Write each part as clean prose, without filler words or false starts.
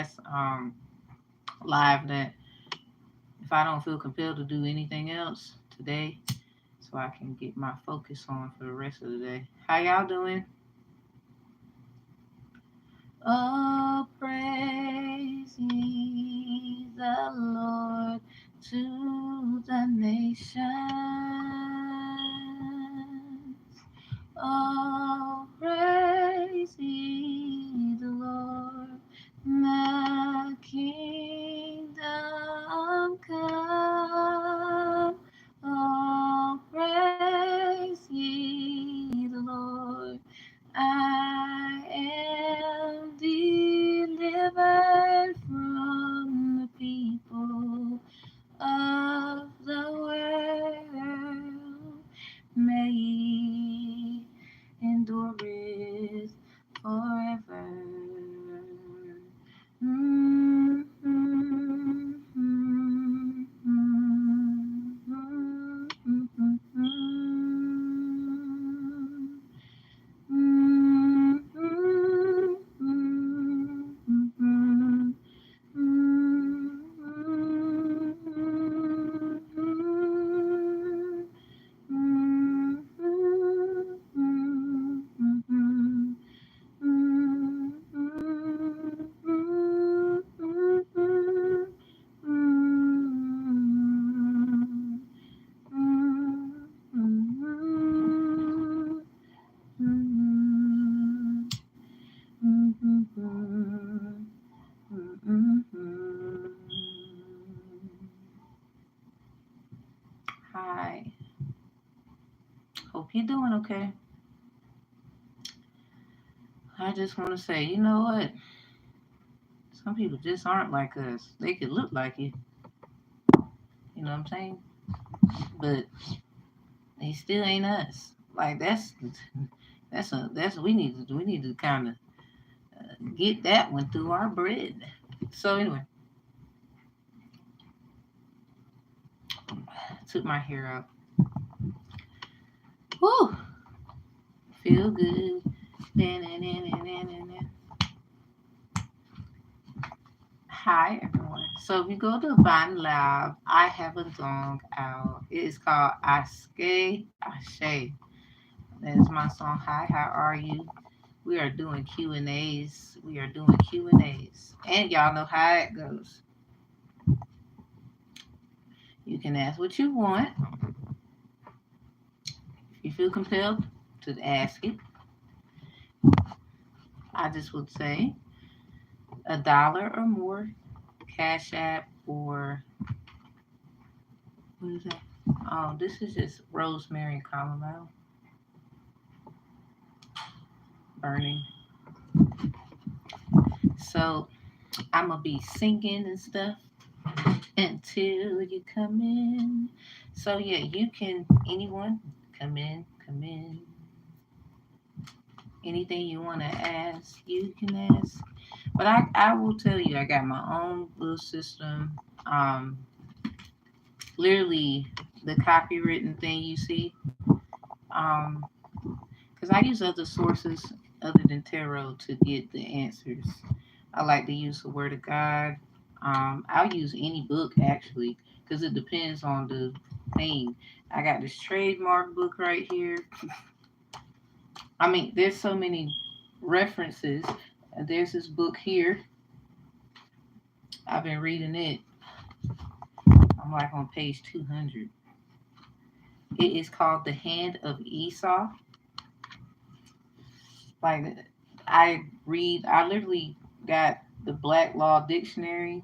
last live that if I don't feel compelled to do anything else today, so I can get my focus on for the rest of the day. How y'all doing? Oh, praise ye the Lord to the nations. Oh, praise ye the Lord, the kingdom come. Oh, praise ye the Lord. I am delivered from the people of the world. May endureth forever. Mm, mm, mm, mm, mm, mm, mm, mm. Hi. Hope you're doing okay. I just want to say, you know what? Some people just aren't like us. They could look like you, you know what I'm saying? But they still ain't us. Like that's we need to kind of get that one through our bread. So anyway, took my hair out. Whew, feel good. Hi everyone. So if you go to Vine Lab, I have a song out. It is called Aske Ashe. That is my song. Hi, how are you? We are doing Q&As. We are doing Q&As. And y'all know how it goes. You can ask what you want. If you feel compelled to ask it, I just would say $1 or more, Cash App, or what is that? Oh, this is just rosemary and chamomile burning. So I'm gonna be singing and stuff until you come in. So yeah, you can anyone come in, come in. Anything you want to ask, you can ask. But I will tell you, I got my own little system. Literally the copywritten thing you see. Um, because I use other sources other than tarot to get the answers. I like to use the Word of God. I'll use any book actually because it depends on the theme. I got this trademark book right here. I mean, there's so many references. There's this book here. I've been reading it. I'm like on page 200. It is called The Hand of Esau. Like I literally got the Black Law Dictionary.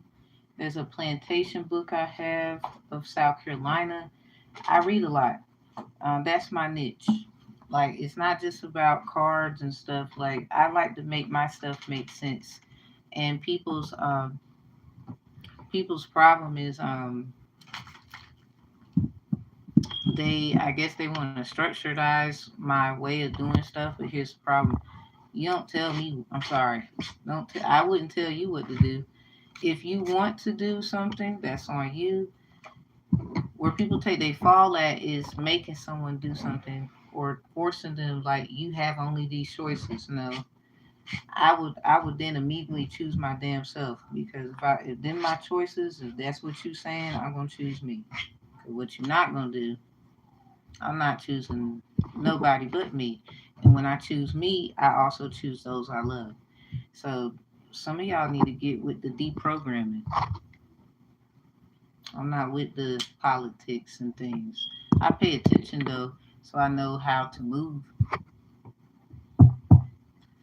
There's a plantation book I have of South Carolina. I read a lot. That's my niche. Like it's not just about cards and stuff. Like I like to make my stuff make sense. And people's problem is they I guess they want to structuralize my way of doing stuff. But here's the problem: you don't tell me. I'm sorry. Don't. I wouldn't tell you what to do. If you want to do something, that's on you. Where people take they fall at is making someone do something or forcing them like you have only these choices. No, I would then immediately choose my damn self, because if then my choices, if that's what you saying, I'm gonna choose me. 'Cause what you're not gonna do, I'm not choosing nobody but me. And when I choose me, I also choose those I love. So some of y'all need to get with the deprogramming. I'm not with the politics and things. I pay attention though, so I know how to move.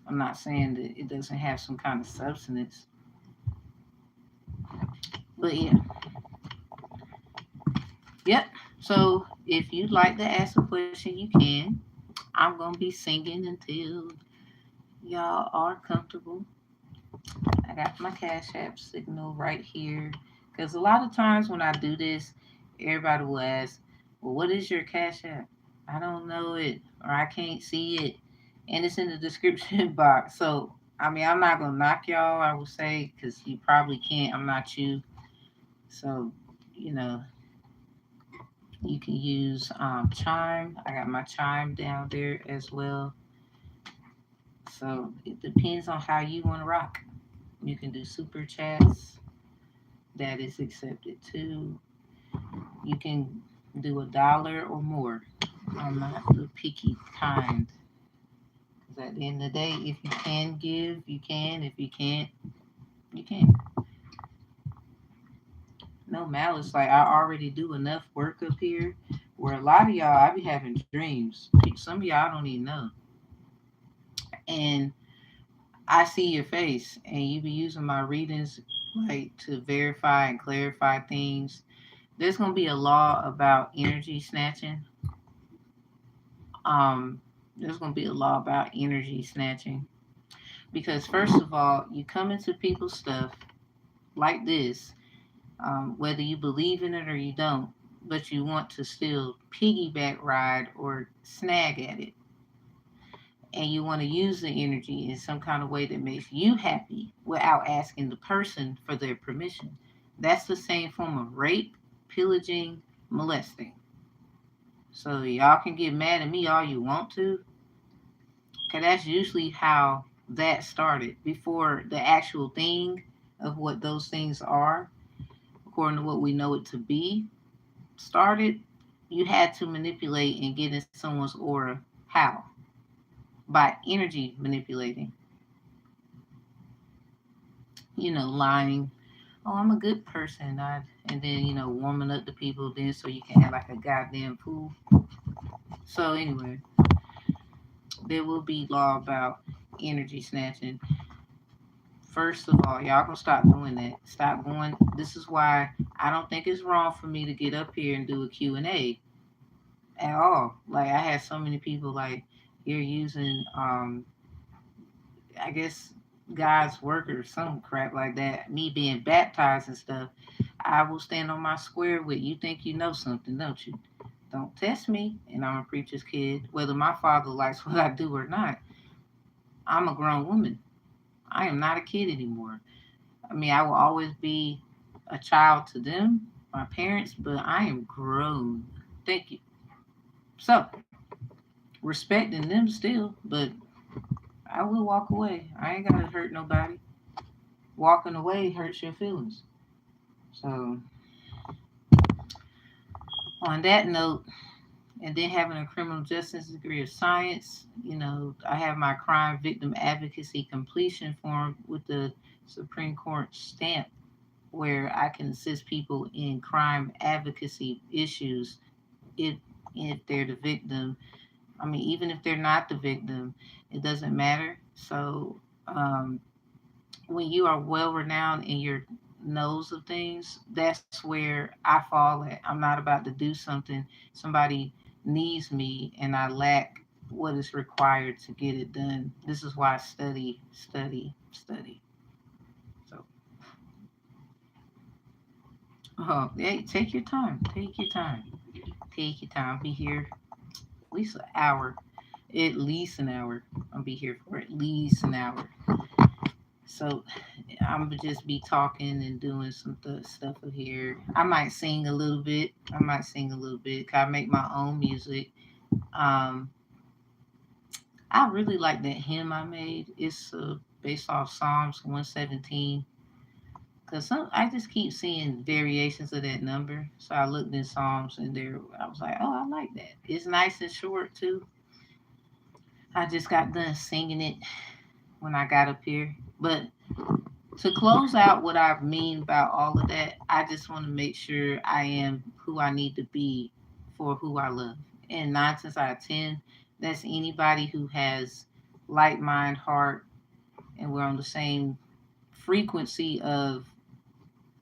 I'm not saying that it doesn't have some kind of substance, but yeah, yep. So if you'd like to ask a question, you can. I'm gonna be singing until y'all are comfortable. I got my Cash App signal right here. Because a lot of times when I do this, everybody will ask, well, what is your Cash App? I don't know it, or I can't see it. And it's in the description box. So, I mean, I'm not going to knock y'all, I would say, because you probably can't. I'm not you. So, you know, you can use Chime. I got my Chime down there as well. So, it depends on how you want to rock. You can do super chats. That is accepted too. You can do $1 or more. I'm not the picky kind. Because at the end of the day, if you can give, you can. If you can't, you can't. No malice. Like, I already do enough work up here where a lot of y'all, I be having dreams. Some of y'all don't even know. And I see your face, and you be using my readings like to verify and clarify things. There's gonna be a law about energy snatching. um, there's going to be a law about energy snatching, because first of all, you come into people's stuff like this, whether you believe in it or you don't, but you want to still piggyback ride or snag at it, and you want to use the energy in some kind of way that makes you happy without asking the person for their permission. That's the same form of rape, pillaging, molesting. So y'all can get mad at me all you want to, because that's usually how that started before the actual thing of what those things are, according to what we know it to be, started. You had to manipulate and get in someone's aura. How? By energy manipulating, lying. Oh, I'm a good person. And then, warming up the people then so you can act like a goddamn fool. So, anyway, there will be law about energy snatching. First of all, y'all gonna stop doing that. Stop going. This is why I don't think it's wrong for me to get up here and do a Q&A at all. Like, I had so many people like, you're using I guess God's work or some crap like that. Me being baptized and stuff. I will stand on my square with, you think you know something, don't you? Don't test me, and I'm a preacher's kid, whether my father likes what I do or not. I'm a grown woman. I am not a kid anymore. I mean, I will always be a child to them, my parents, but I am grown. Thank you. So, respecting them still, but I will walk away. I ain't gotta hurt nobody. Walking away hurts your feelings. So, on that note, and then having a criminal justice degree of science, I have my crime victim advocacy completion form with the Supreme Court stamp, where I can assist people in crime advocacy issues if if they're the victim. I mean, even if they're not the victim, it doesn't matter. So, when you are well renowned in your knows of things, that's where I fall at. I'm not about to do something somebody needs me and I lack what is required to get it done. This is why I study, study, study. So, hey, take your time. Take your time. Take your time. Be here at least an hour. At least an hour. I'll be here for at least an hour. So I'm gonna just be talking and doing some stuff here. I might sing a little bit. I might sing a little bit. 'Cause I make my own music. Um, I really like that hymn I made. It's based off Psalms 117. Cause I just keep seeing variations of that number. So I looked in Psalms and there I was like, oh, I like that. It's nice and short too. I just got done singing it when I got up here. But to close out what I mean about all of that, I just want to make sure I am who I need to be for who I love. And 9 times out of 10, that's anybody who has like mind, heart, and we're on the same frequency of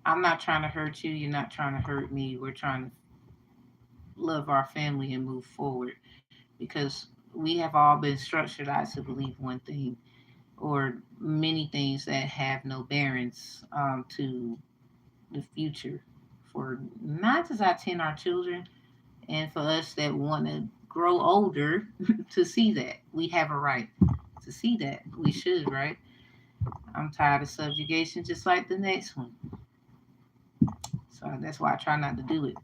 I'm not trying to hurt you, you're not trying to hurt me. We're trying to love our family and move forward because we have all been structured to believe one thing or many things that have no bearings to the future for 9 times out of 10 our children and for us that want to grow older to see that we have a right to see that we should, right? I'm tired of subjugation just like the next one, so that's why I try not to do it.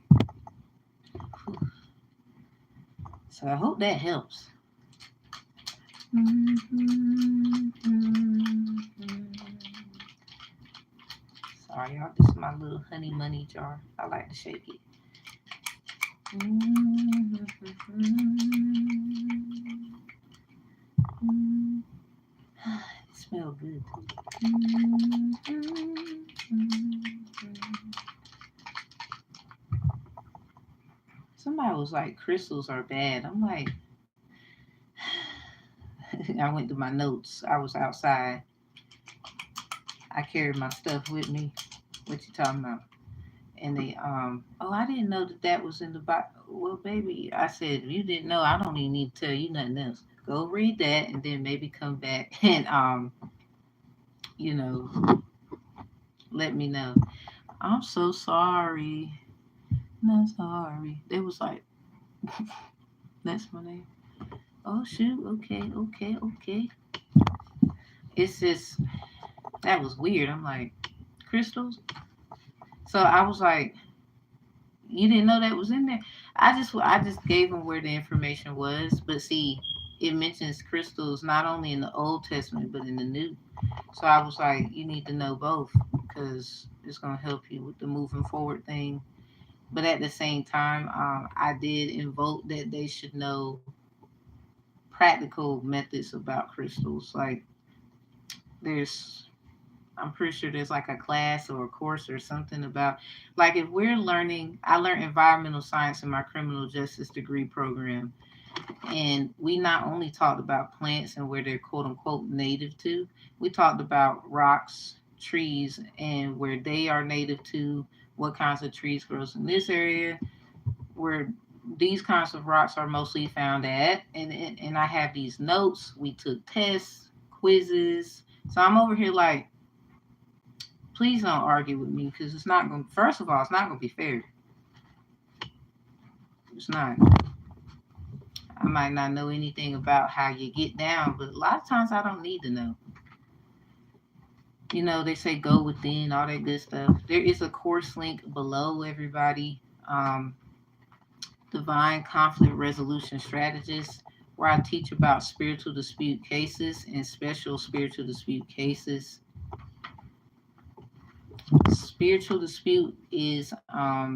So I hope that helps. Sorry, y'all. This is my little honey money jar. I like to shake it. It smells good too. Somebody was like, crystals are bad. I'm like, I went through my notes. I was outside. I carried my stuff with me. What you talking about? And they, oh, I didn't know that that was in the box. Well, baby, I said, you didn't know. I don't even need to tell you nothing else. Go read that and then maybe come back and, you know, let me know. I'm so sorry. Not sorry. They was like, that's my name. Oh, shoot. Okay, okay, okay. It's just, that was weird. I'm like, crystals? So I was like, you didn't know that was in there. I just gave them where the information was. But see, it mentions crystals not only in the Old Testament but in the New. So I was like, you need to know both because it's gonna help you with the moving forward thing. But at the same time, I did invoke that they should know practical methods about crystals. Like there's I'm pretty sure there's like a class or a course or something about like if we're learning I learned environmental science in my criminal justice degree program and we not only talked about plants and where they're quote unquote native to, we talked about rocks, trees and where they are native to, what kinds of trees grows in this area, where these kinds of rocks are mostly found at and I have these notes, we took tests, quizzes. So I'm over here like please don't argue with me because it's not going. First of all, it's not going to be fair. It's not. I might not know anything about how you get down, but a lot of times I don't need to know. You know, they say go within, all that good stuff. There is a course link below, everybody. Divine conflict resolution strategist, where I teach about spiritual dispute cases and special spiritual dispute cases. Spiritual dispute is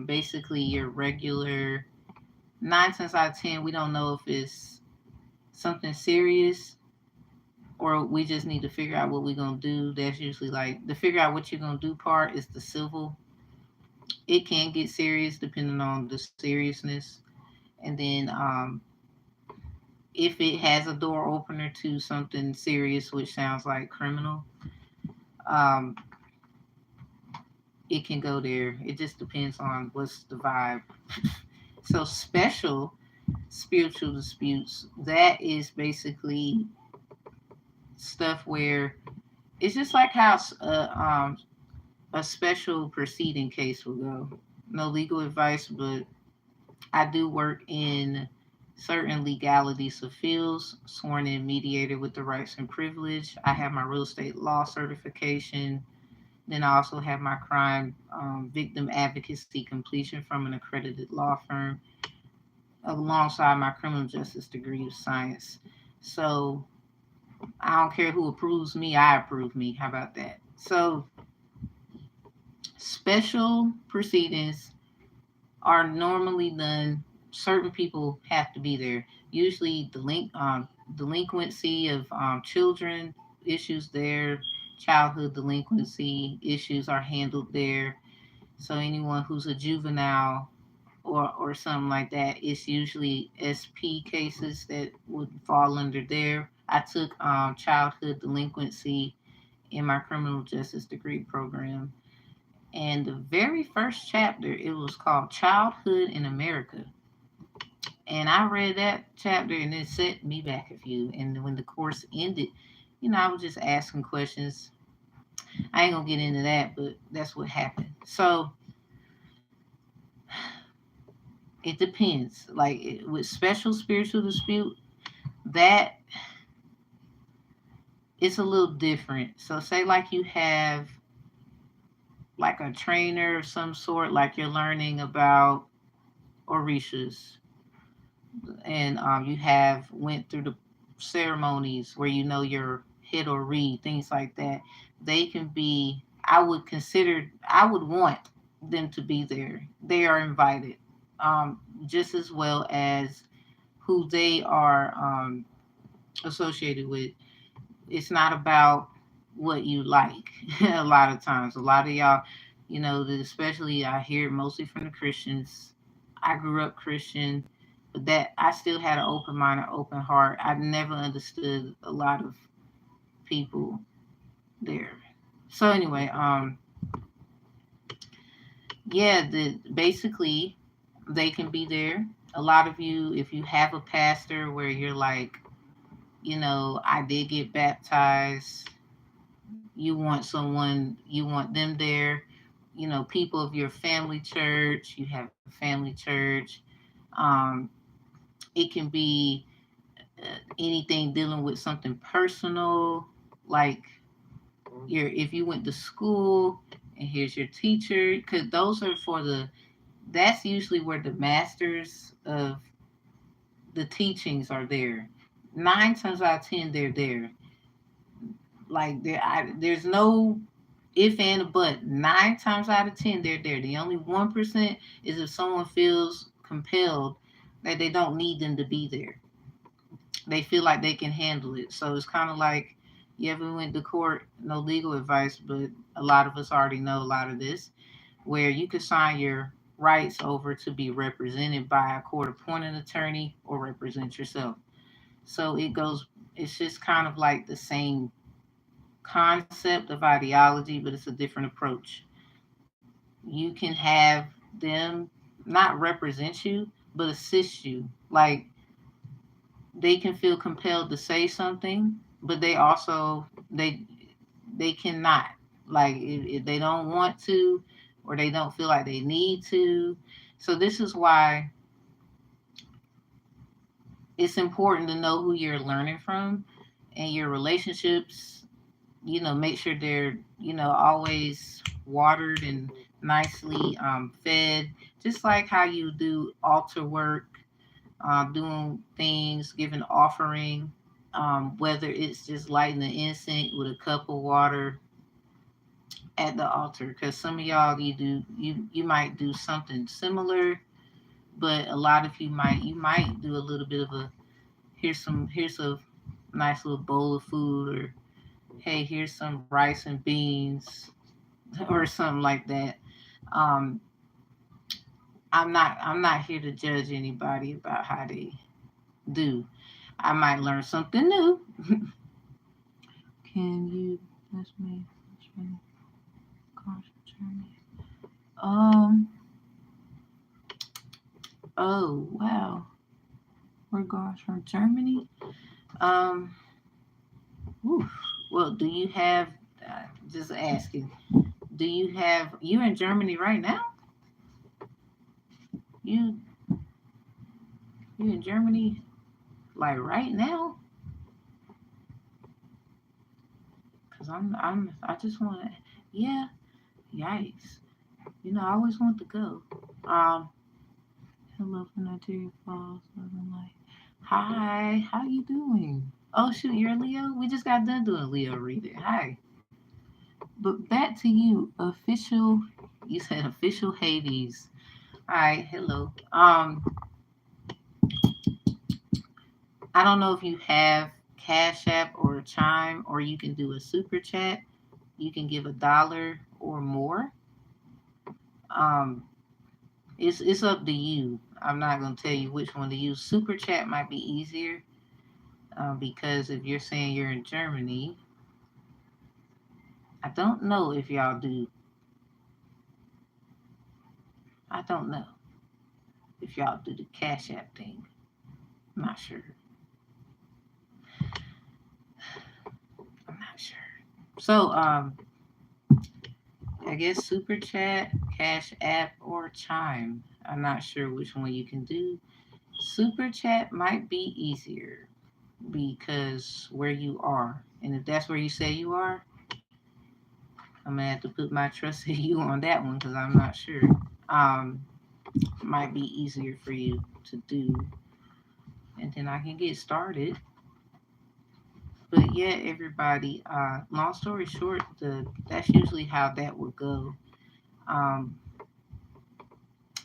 basically your regular 9 times out of 10. We don't know if it's something serious or we just need to figure out what we're gonna do. That's usually like the figure out what you're gonna do part is the civil. It can get serious depending on the seriousness, and then if it has a door opener to something serious, which sounds like criminal, um, it can go there. It just depends on what's the vibe. So special spiritual disputes, that is basically stuff where it's just like how a special proceeding case will go. No legal advice, but I do work in certain legalities of fields, sworn in mediator with the rights and privilege. I have my real estate law certification. Then I also have my crime victim advocacy completion from an accredited law firm alongside my criminal justice degree of science. So I don't care who approves me, I approve me. How about that? So special proceedings are normally done. Certain people have to be there. Usually, delinquency of children issues there, childhood delinquency issues are handled there. So anyone who's a juvenile or something like that, it's usually SP cases that would fall under there. I took childhood delinquency in my criminal justice degree program. And the very first chapter, it was called Childhood in America. And I read that chapter and it set me back a few. And when the course ended, I was just asking questions. I ain't gonna get into that, but that's what happened. So it depends. Like with special spiritual dispute, that it's a little different. So say like you have like a trainer of some sort, like you're learning about Orishas, and you have went through the ceremonies where your hit or read things like that. They can be. I would want them to be there. They are invited, just as well as who they are associated with. It's not about what you like. A lot of times, a lot of y'all, especially I hear it mostly from the Christians. I grew up Christian, but that I still had an open mind, an open heart. I never understood a lot of people there. So anyway, yeah, basically they can be there. A lot of you, if you have a pastor where you're like, I did get baptized, you want them there, people of your family church, you have a family church. Um, it can be anything dealing with something personal, like if you went to school and here's your teacher, because those are that's usually where the masters of the teachings are there. 9 times out of 10, they're there. Like there's no if and a but. 9 times out of 10, they're there. The only 1% is if someone feels compelled that they don't need them to be there. They feel like they can handle it. So it's kind of like you ever went to court, no legal advice, but a lot of us already know a lot of this, where you could sign your rights over to be represented by a court appointed attorney or represent yourself. So it's just kind of like the same concept of ideology, but it's a different approach. You can have them not represent you, but assist you. Like they can feel compelled to say something, but they cannot. Like if they don't want to, or they don't feel like they need to. So this is why it's important to know who you're learning from and your relationships. Make sure they're always watered and nicely fed, just like how you do altar work, doing things, giving offering, whether it's just lighting the incense with a cup of water at the altar. Because some of y'all, you might do something similar, but a lot of you might do a little bit of a here's a nice little bowl of food, or hey, here's some rice and beans, or something like that. Um, I'm not here to judge anybody about how they do. I might learn something new. Can you bless me? Um. Oh wow. Regards from Germany. Um. Oof. Well, do you have? Just asking. Do you have? You're in Germany right now. You you in Germany like right now? Cause I just want to. Yeah. Yikes. I always want to go. Hello from Nigeria Falls, Southern Light. Hi, how you doing? Oh shoot, you're a Leo? We just got done doing a Leo reading. Hi. But back to you, official. You said official Hades. Hi, hello. I don't know if you have Cash App or Chime, or you can do a super chat. You can give $1 or more. Um, it's up to you. I'm not gonna tell you which one to use. Super chat might be easier because if you're saying you're in Germany, I don't know if y'all do. I don't know if y'all do the Cash App thing. I'm not sure. I'm not sure. So I guess super chat, Cash App, or Chime. I'm not sure which one you can do. Super chat might be easier because where you are, and if that's where you say you are, I'm gonna have to put my trust in you on that one because I'm not sure. Um, might be easier for you to do, and then I can get started. But yeah, everybody. Long story short, that's usually how that would go. Um,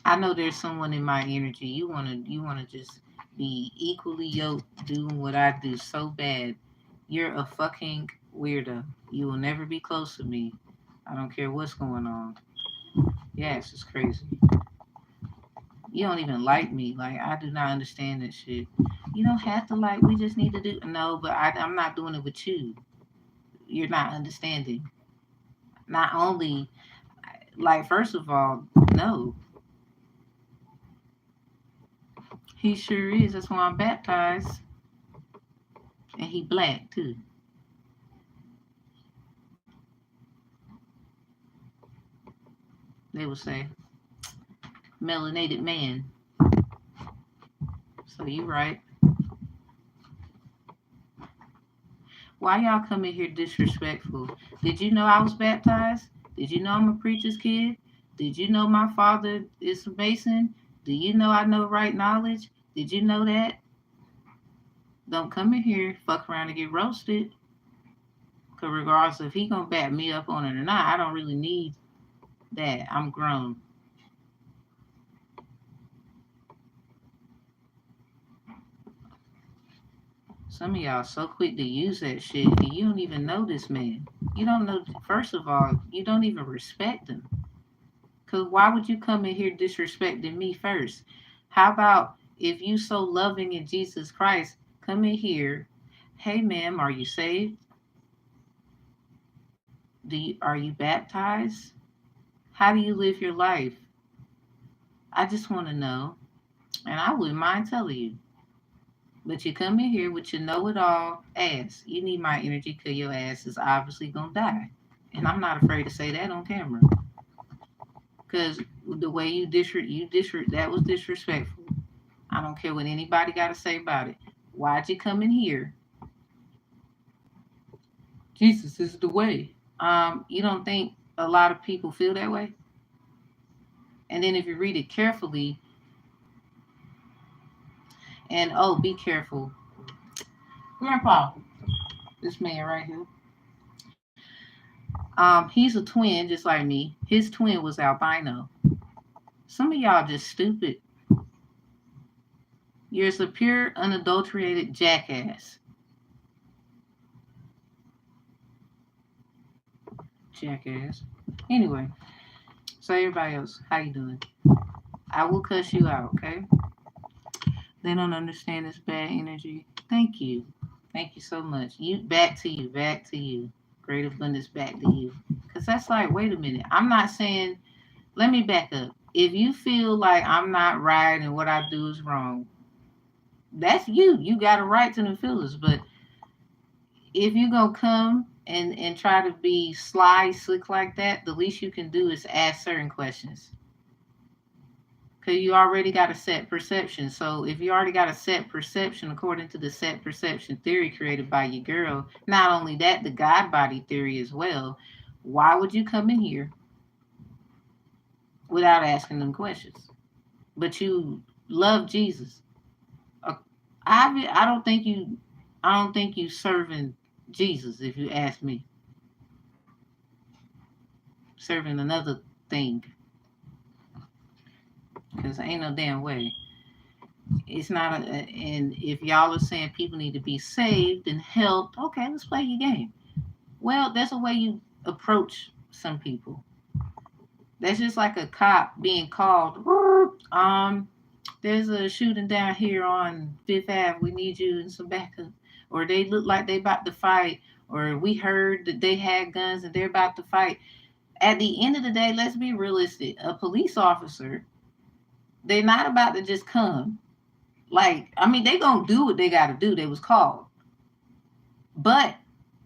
I know there's someone in my energy. You wanna just be equally yoked doing what I do so bad. You're a fucking weirdo. You will never be close to me. I don't care what's going on. Yes, it's crazy. You don't even like me. Like I do not understand that shit. You don't have to like. We just need to do. No, but I'm not doing it with you. You're not understanding. Not only like first of all, no, he sure is. That's why I'm baptized, and he black too. They would say melanated man. So you right. Why y'all come in here disrespectful? Did you know I was baptized? Did you know I'm a preacher's kid? Did you know my father is a Mason? Do you know I know right knowledge? Did you know that? Don't come in here, fuck around and get roasted. Cause regardless if he gonna back me up on it or not, I don't really need that. I'm grown. Some of y'all so quick to use that shit and you don't even know this man. You don't know, first of all, you don't even respect him. Because why would you come in here disrespecting me first? How about if you so loving in Jesus Christ, come in here. Hey, ma'am, are you saved? Are you baptized? How do you live your life? I just want to know, and I wouldn't mind telling you. But you come in here with your know-it-all ass. You need my energy because your ass is obviously gonna die, and I'm not afraid to say that on camera. Because the way that was disrespectful. I don't care what anybody got to say about it. Why'd you come in here? Jesus is the way. You don't think a lot of people feel that way? And then if you read it carefully, and oh, be careful, Grandpa, this man right here. He's a twin, just like me. His twin was albino. Some of y'all just stupid. You're a pure, unadulterated jackass. Jackass. Anyway, so everybody else, how you doing? I will cuss you out, okay? They don't understand this bad energy. Thank you. Thank you so much. You back to you. Great abundance back to you. Cause that's like, wait a minute. I'm not saying let me back up. If you feel like I'm not right and what I do is wrong, that's you. You got a right to the feelings. But if you gonna come and try to be sly, slick like that, the least you can do is ask certain questions. Because you already got a set perception. So if you already got a set perception according to the set perception theory created by your girl, not only that, the God body theory as well, why would you come in here without asking them questions? But you love Jesus. I don't think you serving Jesus, if you ask me. Serving another thing, because ain't no damn way. It's not and if y'all are saying people need to be saved and helped, okay, let's play your game. Well, that's a way you approach some people. That's just like a cop being called. There's a shooting down here on Fifth Ave. We need you in some backup. Or they look like they about to fight. Or we heard that they had guns and they're about to fight. At the end of the day, let's be realistic. A police officer, they're not about to just come. Like, I mean, they gonna do what they gotta do. They was called. But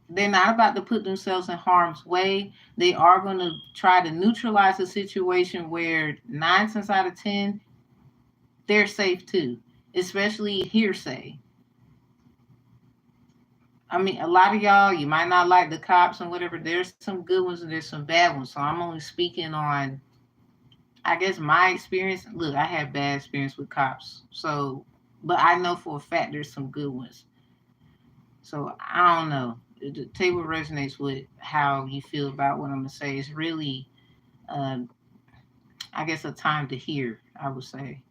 they're not about to put themselves in harm's way. They are going to try to neutralize a situation where 9 times out of 10, they're safe too, especially hearsay. I mean, a lot of y'all, you might not like the cops and whatever. There's some good ones and there's some bad ones. So I'm only speaking on, I guess, my experience. Look, I had bad experience with cops. So, but I know for a fact there's some good ones. So I don't know. The table resonates with how you feel about what I'm gonna say. It's really, uh, I guess, a time to hear. I would say.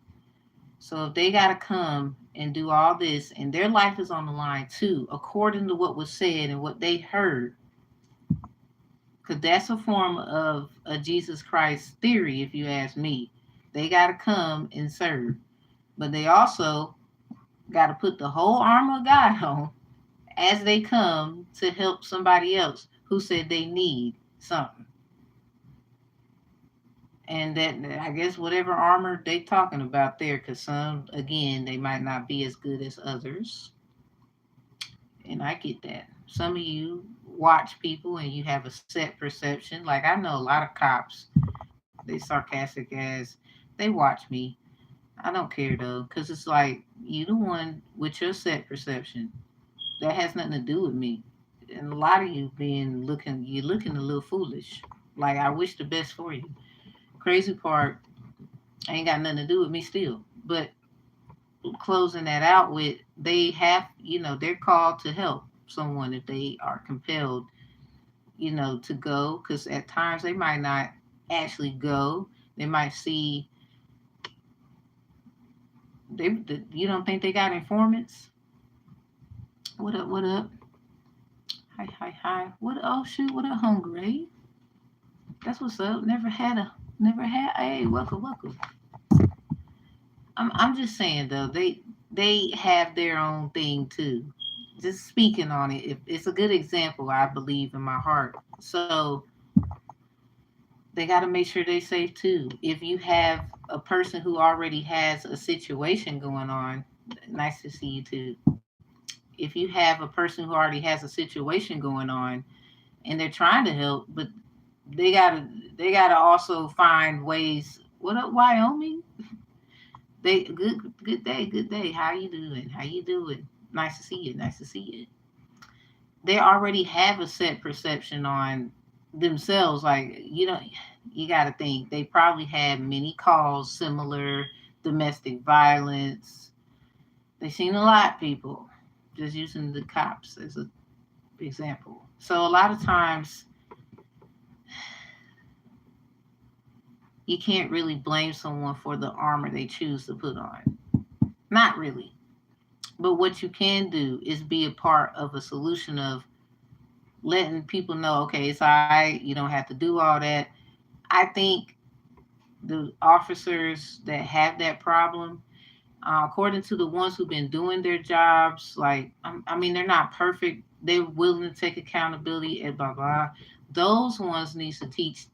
So if they gotta come and do all this, and their life is on the line too, according to what was said and what they heard, because that's a form of a Jesus Christ theory, if you ask me. They gotta come and serve, but they also gotta put the whole armor of God on as they come to help somebody else who said they need something. And that, I guess, whatever armor they talking about there, because some, again, they might not be as good as others. And I get that. Some of you watch people and you have a set perception. Like, I know a lot of cops, they sarcastic as, they watch me. I don't care though, because it's like, you the one with your set perception. That has nothing to do with me. And a lot of you you're looking a little foolish. Like, I wish the best for you. Crazy part ain't got nothing to do with me still. But closing that out with, they have, they're called to help someone if they are compelled, to go. Because at times they might not actually go. They might see, you don't think they got informants? What up, what up? Hi, hi, hi. What, oh shoot, what up, hungry? That's what's up. Never had, hey, welcome, welcome. I'm just saying though, they have their own thing too. Just speaking on it, it's a good example, I believe in my heart. So they got to make sure they safe too. If you have a person who already has a situation going on, nice to see you too. If you have a person who already has a situation going on and they're trying to help, but they gotta they gotta also find ways. What up, Wyoming? They good day. How you doing? How you doing? Nice to see you. Nice to see you. They already have a set perception on themselves. Like, you got to think they probably had many calls similar, domestic violence. They've seen a lot of people. Just using the cops as an example. So a lot of times you can't really blame someone for the armor they choose to put on. Not really. But what you can do is be a part of a solution of letting people know, okay, it's all right. You don't have to do all that. I think the officers that have that problem, according to the ones who've been doing their jobs, like, I mean, they're not perfect. They're willing to take accountability and blah, blah. Those ones needs to teach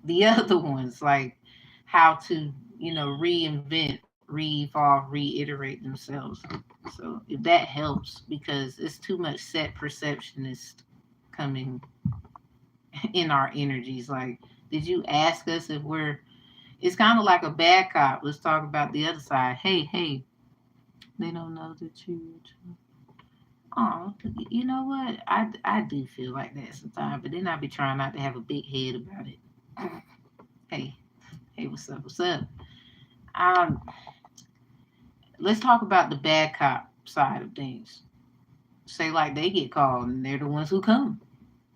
the other ones, like, how to, reinvent, re-evolve, reiterate themselves. So if that helps, because it's too much set perceptionist coming in our energies. Like, did you ask us if we're, it's kind of like a bad cop. Let's talk about the other side. Hey, they don't know that you. Oh, you know what? I do feel like that sometimes, but then I be trying not to have a big head about it. Hey, what's up? What's up? Um, let's talk about the bad cop side of things. Say like they get called and they're the ones who come.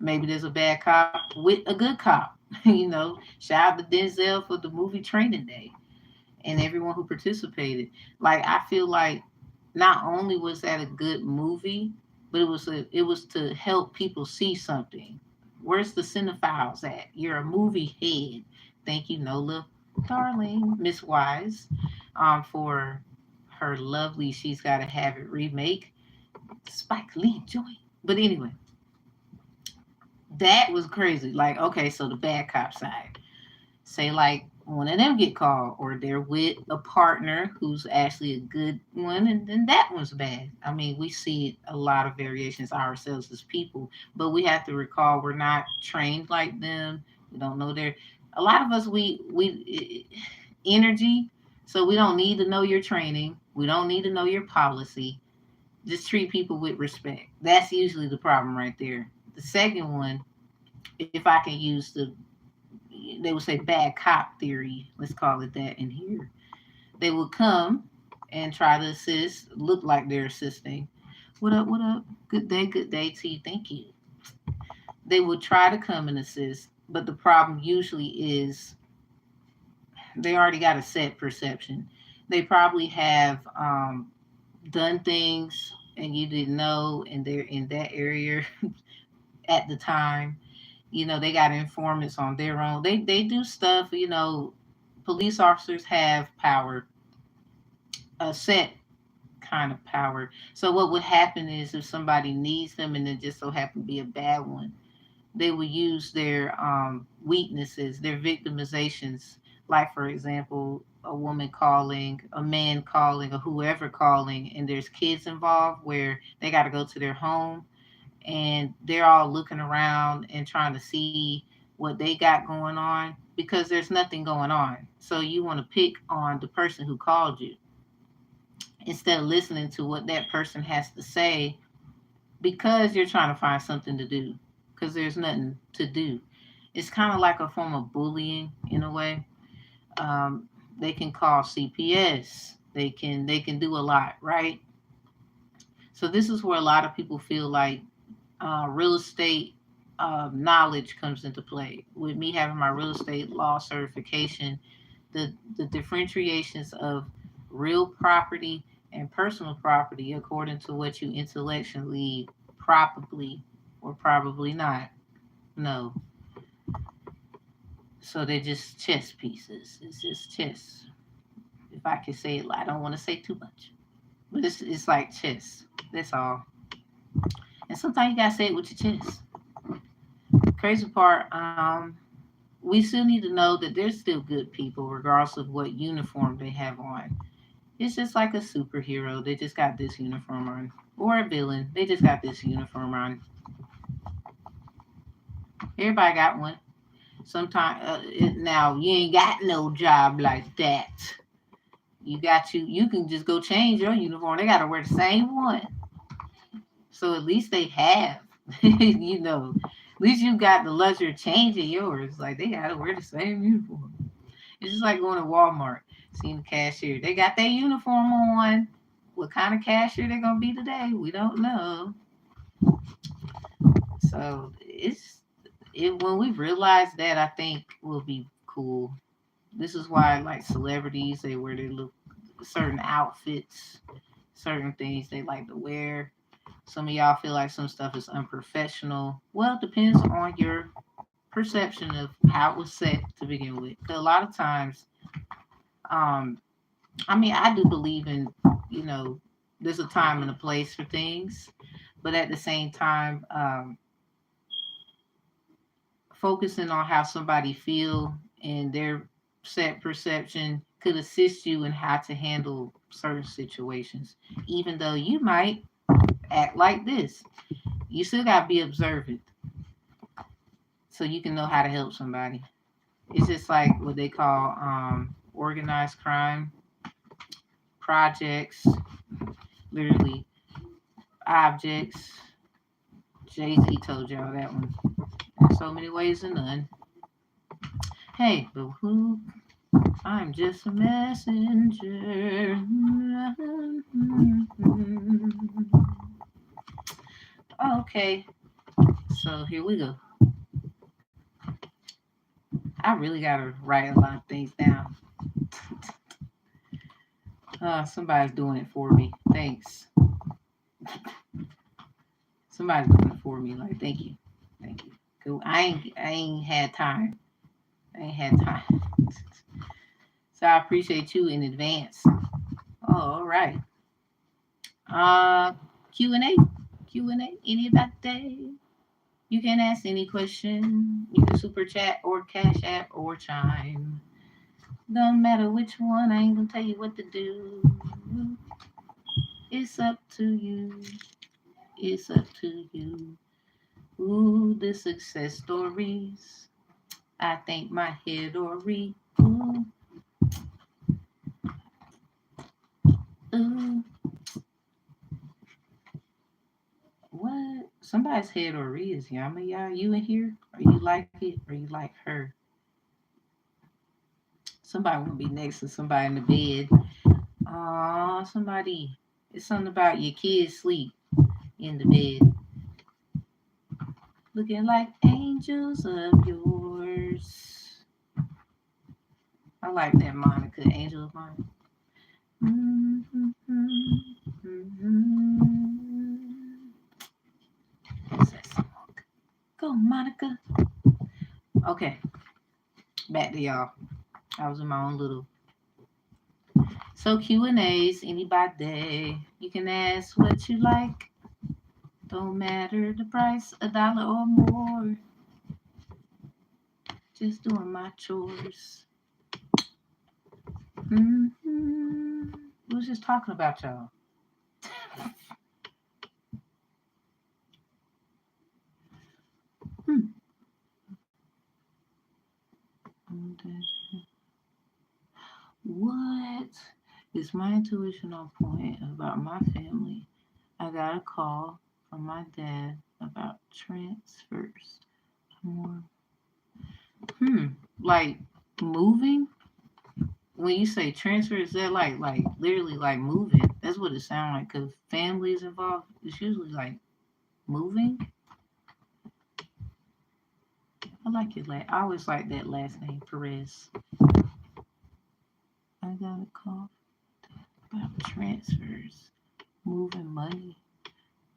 Maybe there's a bad cop with a good cop. Shout out to Denzel for the movie Training Day and everyone who participated. Like I feel like not only was that a good movie, but it was to help people see something. Where's the cinephiles at? You're a movie head. Thank you, Nola, darling, Miss Wise, for her lovely She's Gotta Have It remake. Spike Lee joint. But anyway, that was crazy. Like, okay, so the bad cop side. Say like one of them get called or they're with a partner who's actually a good one and then that one's bad. I mean, we see a lot of variations ourselves as people, but we have to recall we're not trained like them. We don't know their a lot of us we energy, so we don't need to know your training. We don't need to know your policy. Just treat people with respect. That's usually the problem right there. The second one, if I can use they would say bad cop theory, let's call it that in here. They would come and try to assist, look like they're assisting. What up, what up? Good day to you. Thank you. They would try to come and assist, but the problem usually is they already got a set perception. They probably have done things and you didn't know, and they're in that area at the time. They got informants on their own. They do stuff. Police officers have power, a set kind of power. So what would happen is if somebody needs them and it just so happen to be a bad one, they will use their weaknesses, their victimizations. Like for example, a woman calling, a man calling, or whoever calling, and there's kids involved where they got to go to their home and they're all looking around and trying to see what they got going on because there's nothing going on. So you want to pick on the person who called you instead of listening to what that person has to say because you're trying to find something to do because there's nothing to do. It's kind of like a form of bullying in a way. They can call CPS. They can do a lot, right? So this is where a lot of people feel like real estate knowledge comes into play. With me having my real estate law certification, the differentiations of real property and personal property, according to what you intellectually probably or probably not know. So they're just chess pieces. It's just chess. If I can say it, I don't want to say too much, but it's like chess. That's all. And sometimes you gotta say it with your chest. Crazy part, we still need to know that there's still good people, regardless of what uniform they have on. It's just like a superhero. They just got this uniform on, or a villain. They just got this uniform on. Everybody got one. Sometimes now you ain't got no job like that. You can just go change your uniform. They gotta wear the same one. So at least they have, at least you got the luxury of changing yours. Like they gotta wear the same uniform. It's just like going to Walmart, seeing the cashier. They got their uniform on. What kind of cashier they're gonna be today? We don't know. So when we realize that, I think will be cool. This is why like celebrities, they wear their look certain outfits, certain things they like to wear. Some of y'all feel like some stuff is unprofessional. Well, it depends on your perception of how it was set to begin with. 'Cause a lot of times, um, I mean, I do believe in, you know, there's a time and a place for things, but at the same time, focusing on how somebody feel and their set perception could assist you in how to handle certain situations, even though you might act like this. You still got to be observant so you can know how to help somebody. It's just like what they call organized crime projects, literally objects. Jay-Z told y'all that one. So many ways and none. Hey, but who? I'm just a messenger. Okay, so here we go. I really gotta write a lot of things down. Somebody's doing it for me. Thanks. Somebody's doing it for me. Like, thank you, thank you. Cool. I ain't had time. I ain't had time. So I appreciate you in advance. Oh, all right. Uh, Q and A. Q and A. Anybody? You can ask any question. You can super chat or cash app or chime. Don't matter which one. I ain't gonna tell you what to do. It's up to you. It's up to you. Ooh, the success stories. I think my head or read. Ooh, ooh. What? Somebody's head or read is Yama. Y'all, you in here? Or you like it? Or you like her? Somebody want to be next to somebody in the bed. Aw, somebody. It's something about your kids sleep in the bed. Looking like angels of yours. I like that Monica, Angel of Mine. Mm-hmm, mm-hmm. What's that song? Go, Monica. Okay, back to y'all. I was in my own little. So Q and A's, anybody. You can ask what you like. Don't matter the price, $1 or more. Just doing my chores. Mm-hmm. We was just talking about y'all. Hmm. What is my intuition on point about my family? I got a call from my dad about transfers. More. Hmm. Like moving? When you say transfer, is that like literally like moving? That's what it sounds like. Cause family is involved. It's usually like moving. I like it. Like I always like that last name, Perez. I got a call about transfers, moving money.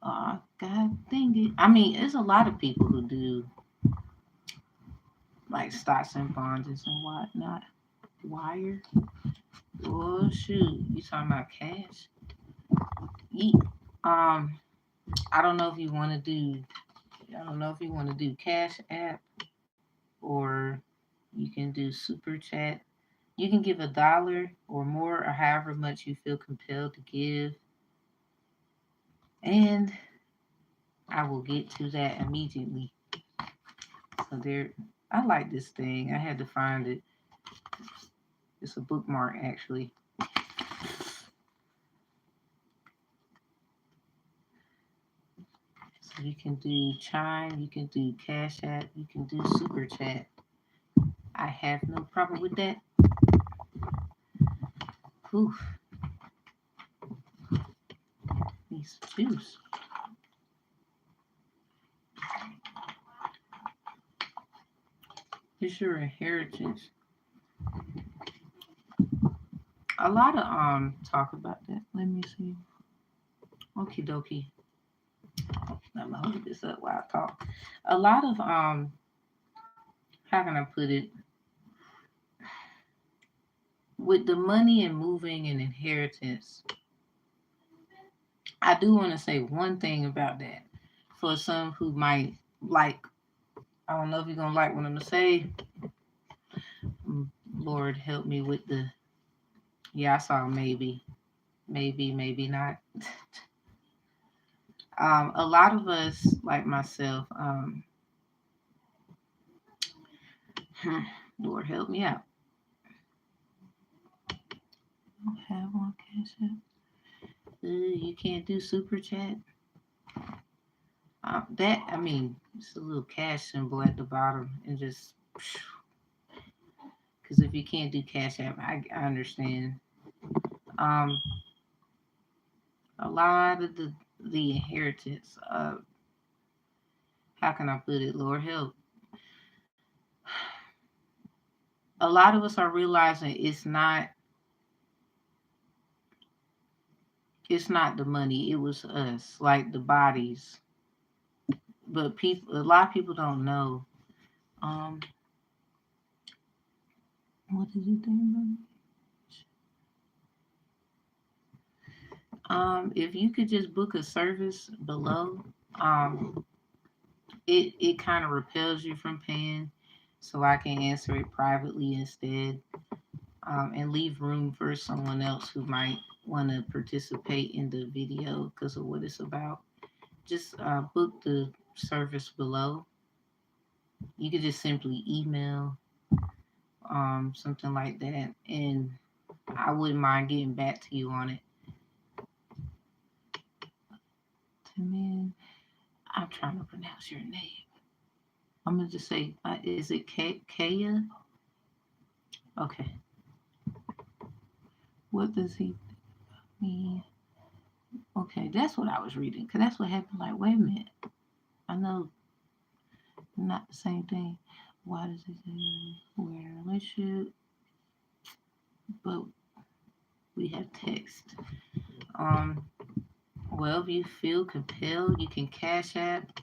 Oh, God dang it. I mean, there's a lot of people who do like stocks and bonds and whatnot. Wire. Oh, shoot. You talking about cash? Ye- Um, I don't know if you want to do, I don't know if you want to do Cash App or you can do Super Chat. You can give $1 or more or however much you feel compelled to give. And I will get to that immediately. So there, I like this thing. I had to find it. It's a bookmark actually. So you can do Chime, you can do Cash App, you can do Super Chat. I have no problem with that. Oof, these juice. It's your inheritance. A lot of talk about that. Let me see. Okie dokie. Let me hold this up while I talk. A lot of how can I put it? With the money and moving and inheritance, I do want to say one thing about that. For some who might like, I don't know if you're gonna like what I'm gonna say. Lord help me with the. Yeah, I saw maybe, maybe not. A lot of us, like myself, Lord help me out. I don't have one cash app. You can't do super chat. That I mean, it's a little cash symbol at the bottom, and just Because if you can't do Cash App, I understand. Um, a lot of the inheritance of, how can I put it? Lord help. A lot of us are realizing it's not the money. It was us, like the bodies. But a lot of people don't know. Um, what did you think about it? If you could just book a service below, um, it kind of repels you from paying, so I can answer it privately instead, and leave room for someone else who might want to participate in the video because of what it's about. Just book the service below. You could just simply email, something like that, and I wouldn't mind getting back to you on it. Man, I'm trying to pronounce your name. I'm gonna just say, is it Kaya? Okay. What does he mean? Okay, that's what I was reading. Cause that's what happened. Like, wait a minute. I know, not the same thing. Why does it say we're in a relationship? But we have text. Um. Well, if you feel compelled, you can Cash App,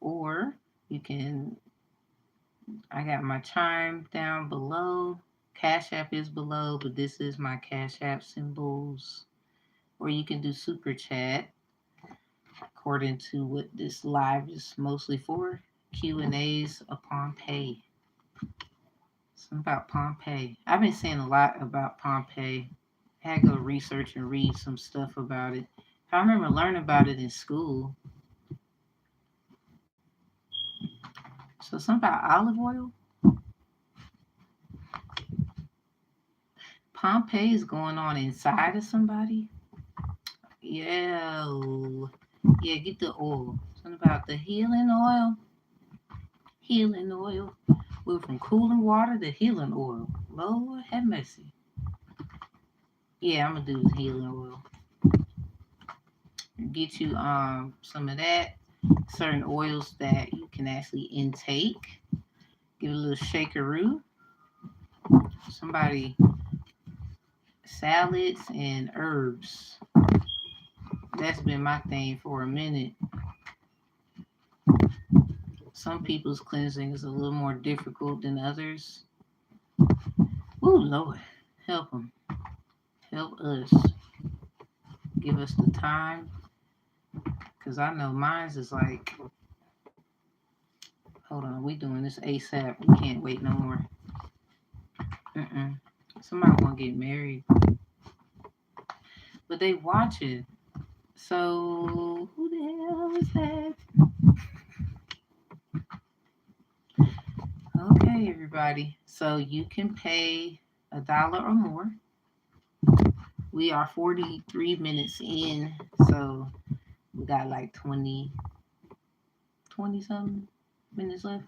or you can. I got my chime down below. Cash App is below, but this is my Cash App symbols. Or you can do Super Chat, according to what this live is mostly for. Q&As upon pay. Something about Pompeii. I've been saying a lot about Pompeii. I had to go research and read some stuff about it. I remember learning about it in school. So something about olive oil. Pompeii is going on inside of somebody. Yeah. Yeah, get the oil. Something about the healing oil. Healing oil. We're from cooling water to healing oil. Lord have mercy. Yeah, I'm gonna do the healing oil. Get you some of that. Certain oils that you can actually intake. Give it a little shakeroo. Somebody, salads and herbs. That's been my thing for a minute. Some people's cleansing is a little more difficult than others. Oh Lord, help them. Help us. Give us the time. Because I know mine's is like, hold on, we doing this ASAP. We can't wait no more. Somebody want to get married. But they watching. So, who the hell is that? Okay, everybody. So, you can pay $1 or more. We are 43 minutes in. So, we got like 20 something minutes left.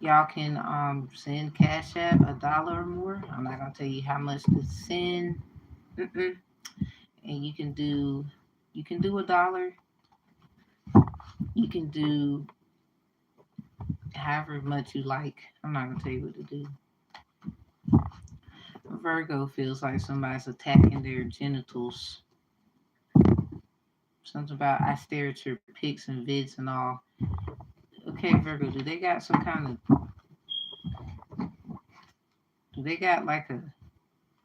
Y'all can send Cash App $1 or more. I'm not gonna tell you how much to send. And you can do $1. You can do however much you like. I'm not gonna tell you what to do. Virgo feels like somebody's attacking their genitals. Something about I stare at your pics and vids and all. Okay, Virgo, do they got some kind of? Do they got like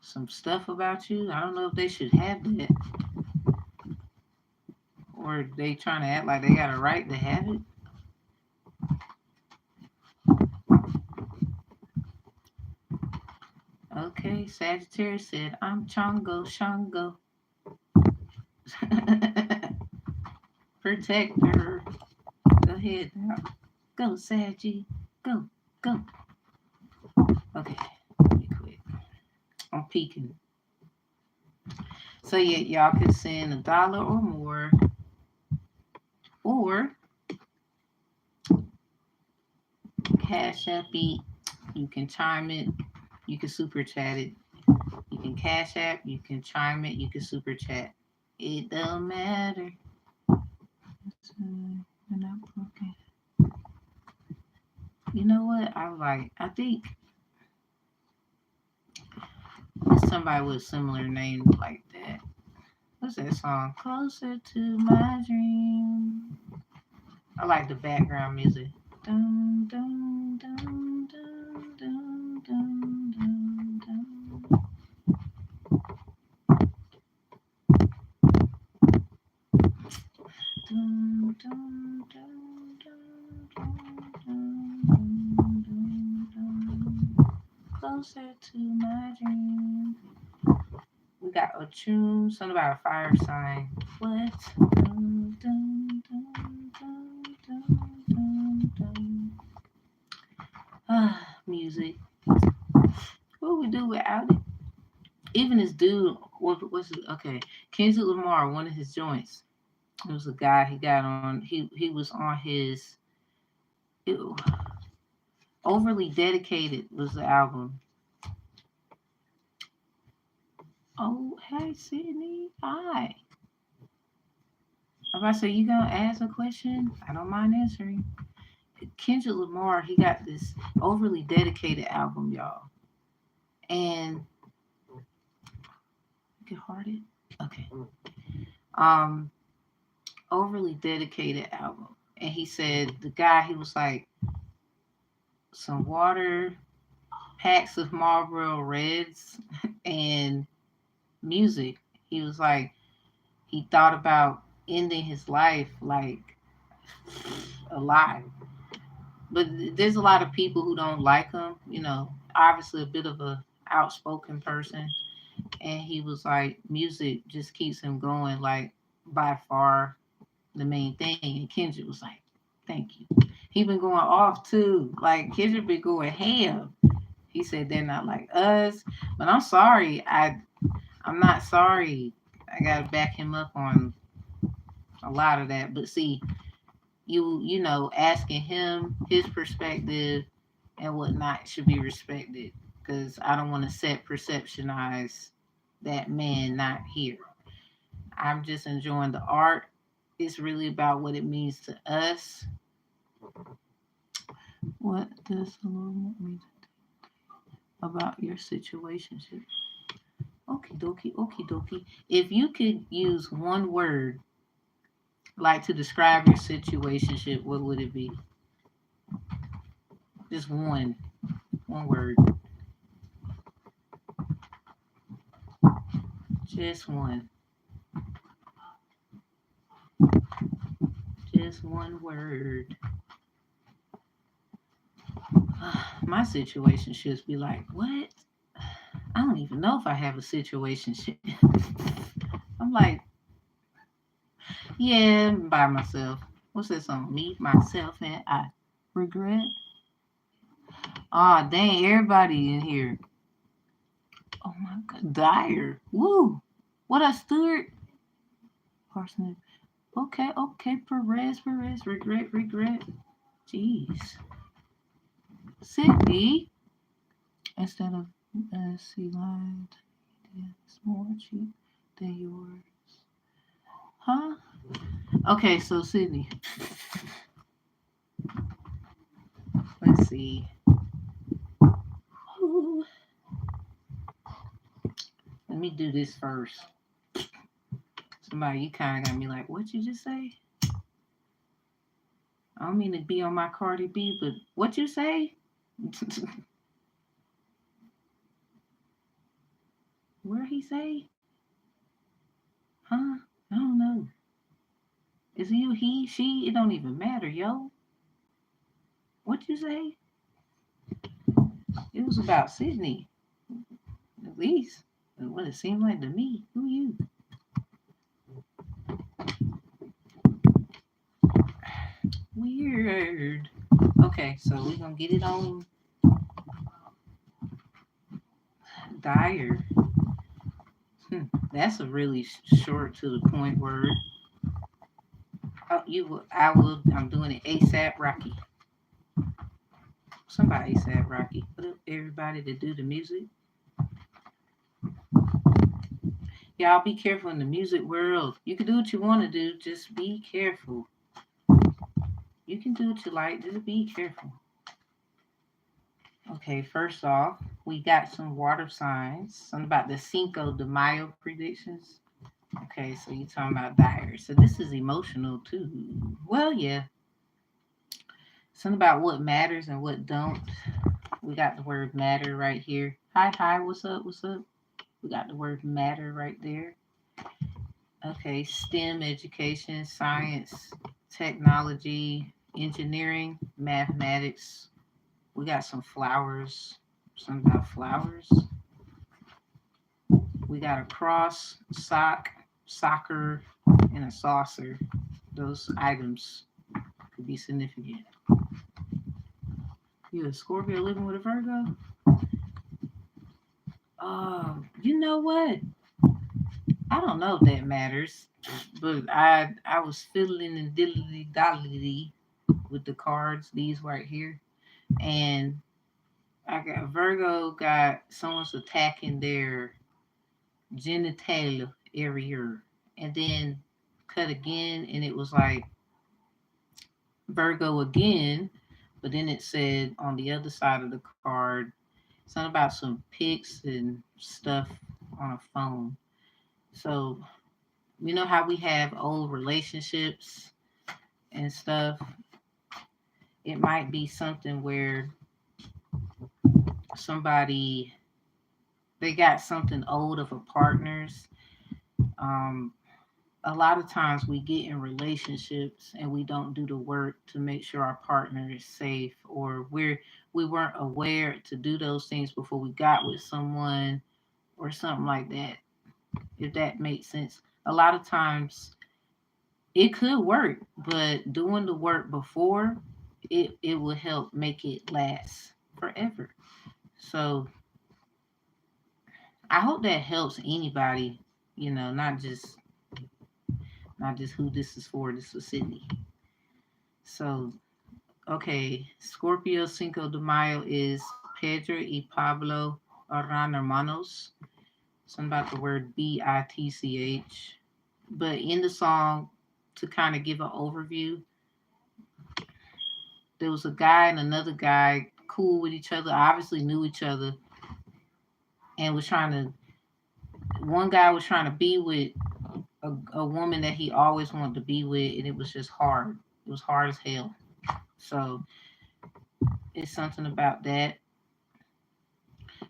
some stuff about you? I don't know if they should have that, or they trying to act like they got a right to have it. Okay, Sagittarius said, I'm Chongo Shango. Protector. Go ahead now. Go, Saggy. Go, go. Okay, let me quit. I'm peeking. So yeah, y'all can send $1 or more. Or cash app it, you can chime it, you can super chat it. You can cash app, you can chime it, you can super chat. It don't matter. We're not broken. You know what? I think it's somebody with a similar name like that. What's that song? Closer to my dream. I like the background music. Dun, dun, dun, dun, dun, dun, dun, dun. Dun, dun, dun, dun, dun, dun, dun, dun. Closer to my dream. We got a tune, something about a fire sign. What? Dun, dun, dun, dun, dun, dun, dun. Music. What would we do without it? Even this dude, what's it? Okay, Kendrick Lamar, one of his joints. It was a guy he got on. He was on his. Ew, Overly Dedicated was the album. Oh, hey Sydney, hi. If I say you gonna ask a question, I don't mind answering. Kendrick Lamar, he got this Overly Dedicated album, y'all, and get hearted. Okay. Um, Overly Dedicated album, and he said the guy he was like some water, packs of Marlboro Reds, and music. He was like he thought about ending his life like alive. But there's a lot of people who don't like him. Obviously a bit of a outspoken person, and he was like, music just keeps him going, like by far the main thing. And Kendrick was like, thank you. He been going off too. Like Kendrick been going ham. He said they're not like us, but I'm sorry. I'm not sorry. I gotta back him up on a lot of that. But see, asking him his perspective and whatnot should be respected because I don't want to set perceptionize that man not here. I'm just enjoying the art. It's really about what it means to us. What does the Lord want me to do about your situationship? Okie dokie, okie dokie. If you could use one word like to describe your situationship, what would it be? Just one word. Just one. Just one word. My situationships be like, what? I don't even know if I have a situationship. I'm like, yeah, I'm by myself. What's that song? Me, myself, and I. Regret? Ah, dang, everybody in here. Oh my god. Dyer. Woo. What a Stewart? Parsnip. Okay. Perez. Regret. Jeez. Sydney. Instead of sea line, it's more cheap than yours. Huh? Okay, so Sydney. Let's see. Ooh. Let me do this first. Somebody, you kind of got me like, what you just say? I don't mean to be on my Cardi B, but what you say? Where he say? Huh? I don't know. Is it you, he, she? It don't even matter, yo. What you say? It was about Sydney. At least. What it seemed like to me. Who you? Weird. Okay, so we're gonna get it on Dyer. That's a really short to the point word. Oh, I'm doing it ASAP Rocky. Somebody said Rocky. What up, everybody to do the music? Y'all be careful in the music world. You can do what you want to do, just be careful. You can do what you like, just be careful. Okay, first off, we got some water signs. Something about the Cinco de Mayo predictions. Okay, so you talking about dire. So this is emotional too. Well, yeah. Something about what matters and what don't. We got the word matter right here. Hi, what's up? What's up? We got the word matter right there. Okay, STEM education, science, technology, engineering, mathematics. We got some flowers. Something about flowers. We got a cross, sock, soccer, and a saucer. Those items could be significant. You a Scorpio living with a Virgo? You know what? I don't know if that matters, but I was fiddling and diddly dollity with the cards, these right here, and I got Virgo got someone's attacking their genital area, and then cut again, and it was like Virgo again, but then it said on the other side of the card something about some pics and stuff on a phone. So you know how we have old relationships and stuff. It might be something where somebody they got something old of a partner's. Um, a lot of times we get in relationships and we don't do the work to make sure our partner is safe, or we weren't aware to do those things before we got with someone or something like that. If that makes sense. A lot of times it could work, but doing the work before it will help make it last forever. So I hope that helps anybody, not just who this is for. This was Sydney. So okay, Scorpio Cinco de Mayo is Pedro y Pablo eran hermanos. Something about the word bitch. But in the song, to kind of give an overview, there was a guy and another guy cool with each other, obviously knew each other, and was trying to. One guy was trying to be with a woman that he always wanted to be with, and it was just hard. It was hard as hell. So it's something about that.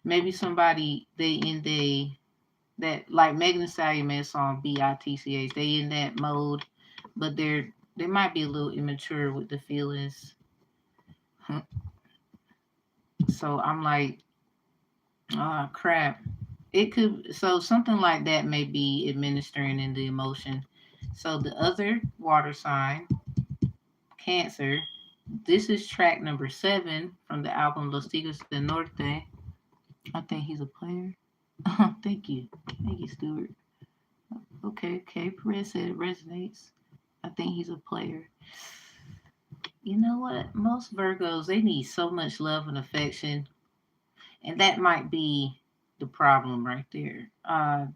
Maybe somebody that like Megan Thee Stallion made a song bitch. They in that mode, but they might be a little immature with the feelings. So I'm like, oh crap. It could so something like that may be administering in the emotion. So the other water sign, Cancer. This is track number 7 from the album Los Tigres del Norte. I think he's a player. Thank you. Thank you, Stuart. Okay. Perez said it resonates. I think he's a player. You know what? Most Virgos, they need so much love and affection. And that might be the problem right there. I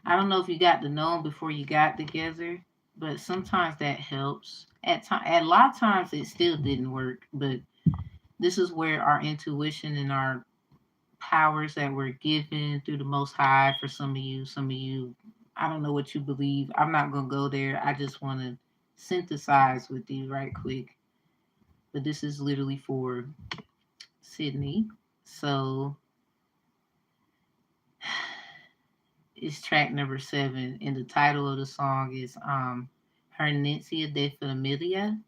don't know if you got to know them before you got together, but sometimes that helps. At a lot of times it still didn't work, but this is where our intuition and our powers that we're given through the Most High for some of you, I don't know what you believe. I'm not gonna go there. I just want to synthesize with you right quick. But this is literally for Sydney. So it's track number 7, and the title of the song is Hernencia de Familia,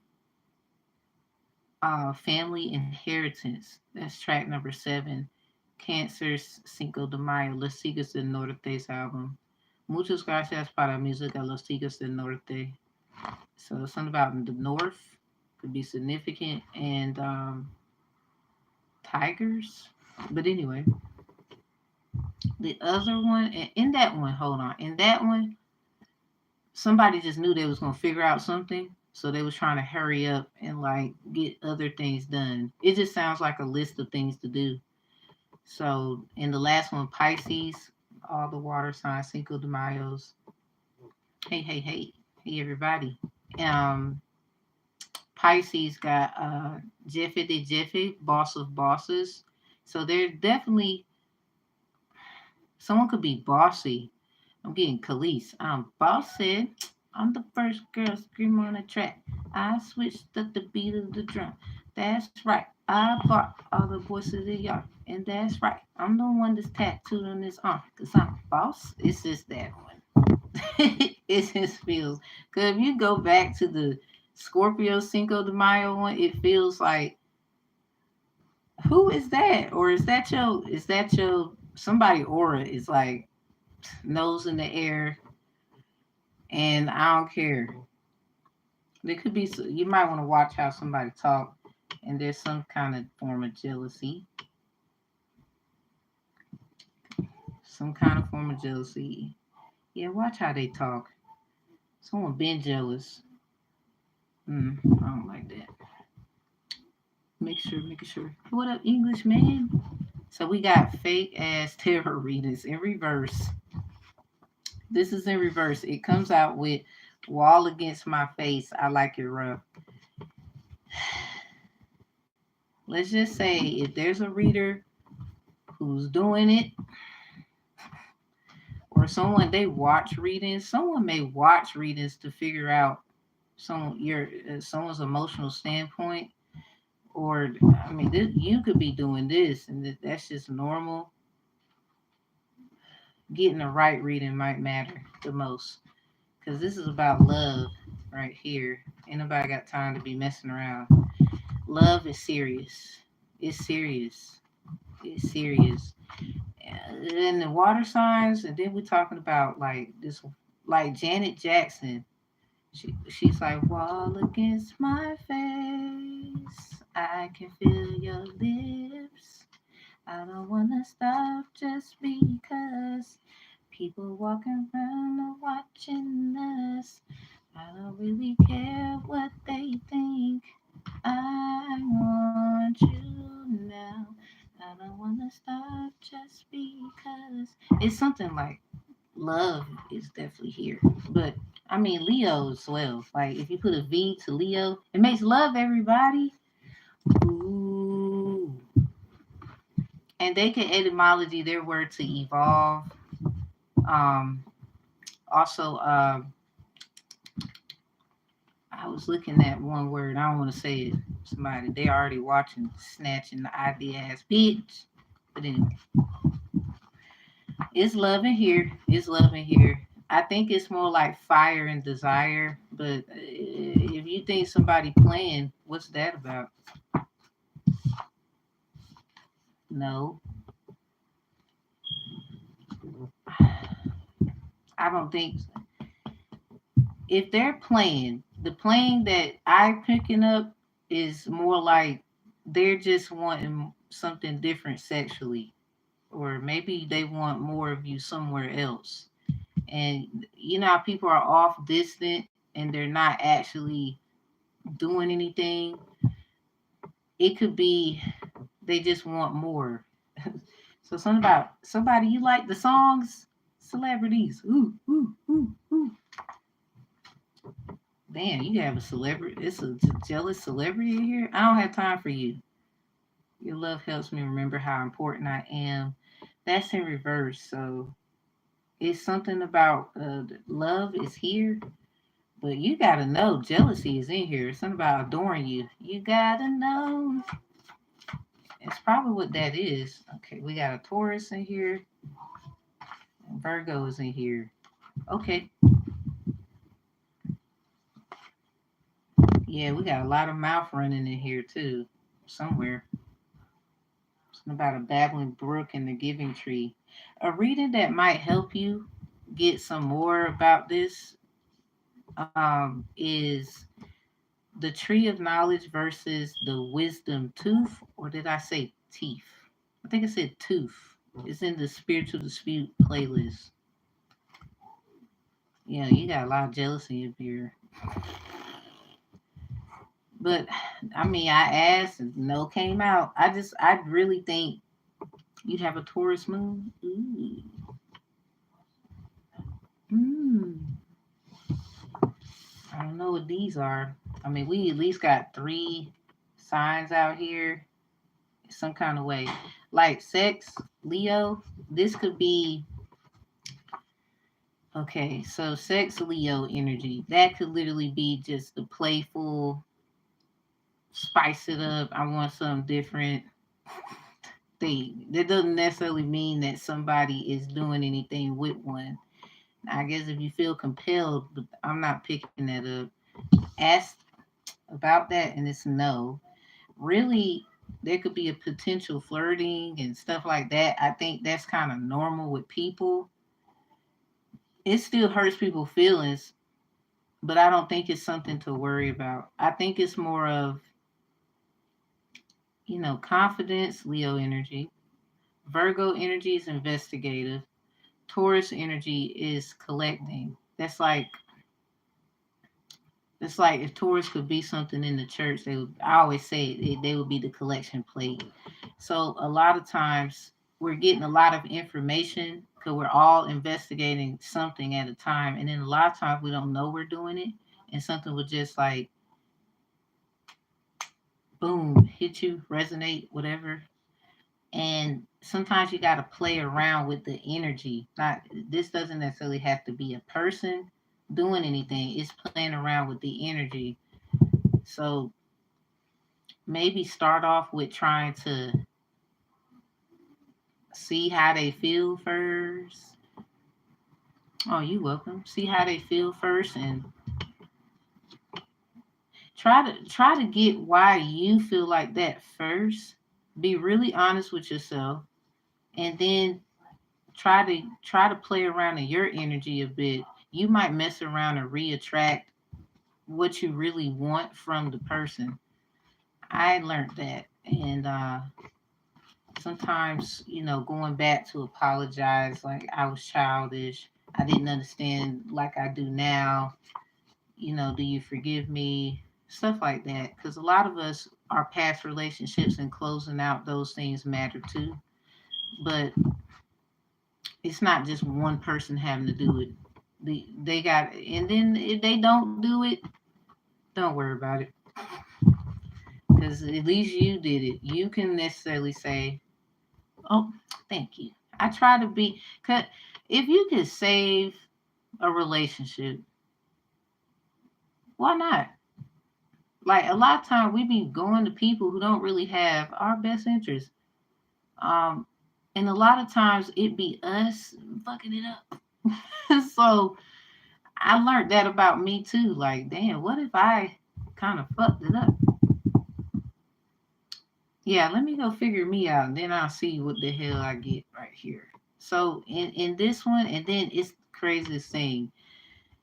Family Inheritance. That's track number 7. Cancer's Cinco de Mayo, Los Tigres del Norte's album. Muchas gracias para música Los Tigres del Norte. So something about the North could be significant, and tigers. But anyway, the other one, and in that one, hold on, in that one, somebody just knew they was gonna figure out something. So they was trying to hurry up and like get other things done. It just sounds like a list of things to do. So in the last one, Pisces, all the water signs, Cinco de Mayos. Hey, hey, hey, hey, everybody. Um, Pisces got Jeffy de Jeffy, boss of bosses. So they're definitely someone could be bossy. I'm getting Khalees. Boss said, I'm the first girl screaming on the track. I switched up the beat of the drum. That's right. I bought all the boys to the yard. And that's right. I'm the one that's tattooed on this arm. Because I'm boss. It's just that one. It just feels. Because if you go back to the Scorpio Cinco de Mayo one, it feels like, who is that? Or is that your somebody aura is like nose in the air, and I don't care. There could be, you might want to watch how somebody talk, and there's some kind of form of jealousy, some kind of form of jealousy. Yeah, watch how they talk. Someone been jealous. I don't like that. Making sure. What up, English man? So we got fake ass tarot readings in reverse. This is in reverse. It comes out with wall against my face. I like it rough. Let's just say if there's a reader who's doing it, or someone they watch readings, someone may watch readings to figure out someone's emotional standpoint, or I mean, you could be doing this, and that's just normal. Getting the right reading might matter the most, because this is about love right here. Ain't nobody got time to be messing around. Love is serious. It's serious. It's serious. And the water signs, and then we're talking about like this, like Janet Jackson. She's like, wall against my face, I can feel your lips. I don't wanna stop just because people walking around are watching us. I don't really care what they think. I want you now. I don't wanna stop just because. It's something like love is definitely here. But I mean Leo as well. Like if you put a V to Leo, it makes love everybody. Ooh. And they can etymology their word to evolve. Um also I was looking at one word, I don't want to say it. Somebody they already watching snatching the ID ass bitch. But anyway, it's love in here. It's love in here. I think it's more like fire and desire. But if you think somebody playing, what's that about? No, I don't think. If they're playing, the playing that I'm picking up is more like they're just wanting something different sexually, or maybe they want more of you somewhere else. And you know how people are off distant and they're not actually doing anything. It could be they just want more. So something about somebody you like the songs, celebrities. Ooh, ooh, ooh, ooh. Damn, you have a celebrity. It's a jealous celebrity here. I don't have time for you. Your love helps me remember how important I am. That's in reverse. So it's something about love is here, but you gotta know jealousy is in here. It's something about adoring you. You gotta know. It's probably what that is. Okay, we got a Taurus in here. And Virgo is in here. Okay. Yeah, we got a lot of mouth running in here too. Somewhere. Something about a babbling brook and the giving tree. A reading that might help you get some more about this is the tree of knowledge versus the wisdom tooth. Or did I say teeth? I think I said tooth. It's in the spiritual dispute playlist. Yeah, you got a lot of jealousy up here. But I mean, I asked and no came out. I really think you'd have a Taurus moon. Ooh. Mm. I don't know what these are. I mean, we at least got three signs out here, some kind of way. Like sex, Leo. This could be okay. So sex, Leo energy. That could literally be just the playful, spice it up. I want something different thing. That doesn't necessarily mean that somebody is doing anything with one. I guess if you feel compelled, but I'm not picking that up. Ask about that, and it's no. Really, there could be a potential flirting and stuff like that. I think that's kind of normal with people. It still hurts people's feelings, but I don't think it's something to worry about. I think it's more of, confidence, Leo energy. Virgo energy is investigative. Taurus energy is collecting. That's like if Taurus could be something in the church, they would. I always say they would be the collection plate. So a lot of times we're getting a lot of information because we're all investigating something at a time, and then a lot of times we don't know we're doing it, and something will just like boom hit you, resonate, whatever. And sometimes you got to play around with the energy. Not this doesn't necessarily have to be a person doing anything. It's playing around with the energy. So maybe start off with trying to see how they feel first. Oh, you welcome. See how they feel first and try to get why you feel like that first. Be really honest with yourself and then try to play around in your energy a bit. You might mess around and reattract what you really want from the person. I learned that. And sometimes, going back to apologize, like I was childish. I didn't understand like I do now. Do you forgive me? Stuff like that. Because a lot of us, our past relationships and closing out those things matter too. But it's not just one person having to do it. They got, and then if they don't do it, don't worry about it. Because at least you did it. You can necessarily say, oh, thank you. I try to be, cause if you could save a relationship, why not? Like a lot of times we be going to people who don't really have our best interest. Um, and a lot of times it be us fucking it up. So I learned that about me too. Like, damn, what if I kind of fucked it up? Yeah, let me go figure me out, and then I'll see what the hell I get right here. So in this one, and then it's the craziest thing,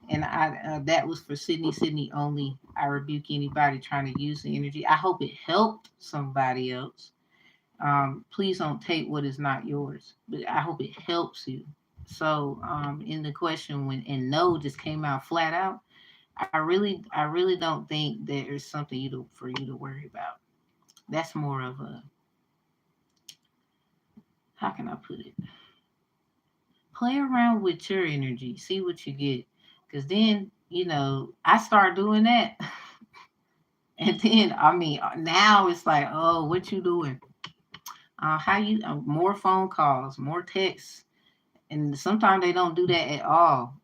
and I that was for Sydney only. I rebuke anybody trying to use the energy. I hope it helped somebody else. Please don't take what is not yours, but I hope it helps you. So in the question when and no just came out flat out, I really don't think there's something for you to worry about. That's more of a, how can I put it? Play around with your energy, see what you get, because then I start doing that, and then I mean now it's like, oh, what you doing? How you more phone calls, more texts, and sometimes they don't do that at all.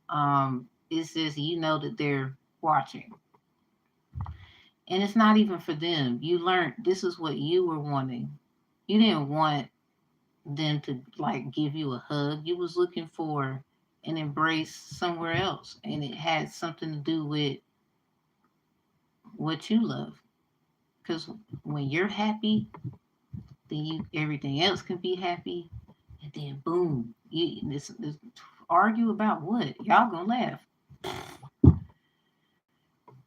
It's just that they're watching, and it's not even for them. You learned this is what you were wanting. You didn't want them to like give you a hug. You was looking for an embrace somewhere else, and it had something to do with what you love. Because when you're happy, then everything else can be happy, and then boom, this argue about what y'all gonna laugh.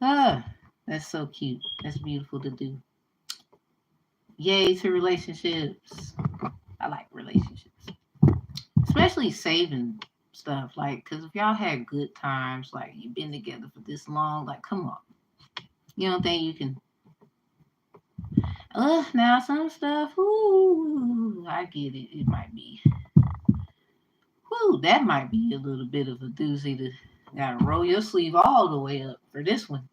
Ah, that's so cute. That's beautiful to do. Yay to relationships. I like relationships, especially saving stuff. Like, because if y'all had good times, like you've been together for this long, like, come on. You don't think you can? Now some stuff, ooh, I get it. It might be, that might be a little bit of a doozy to gotta roll your sleeve all the way up for this one.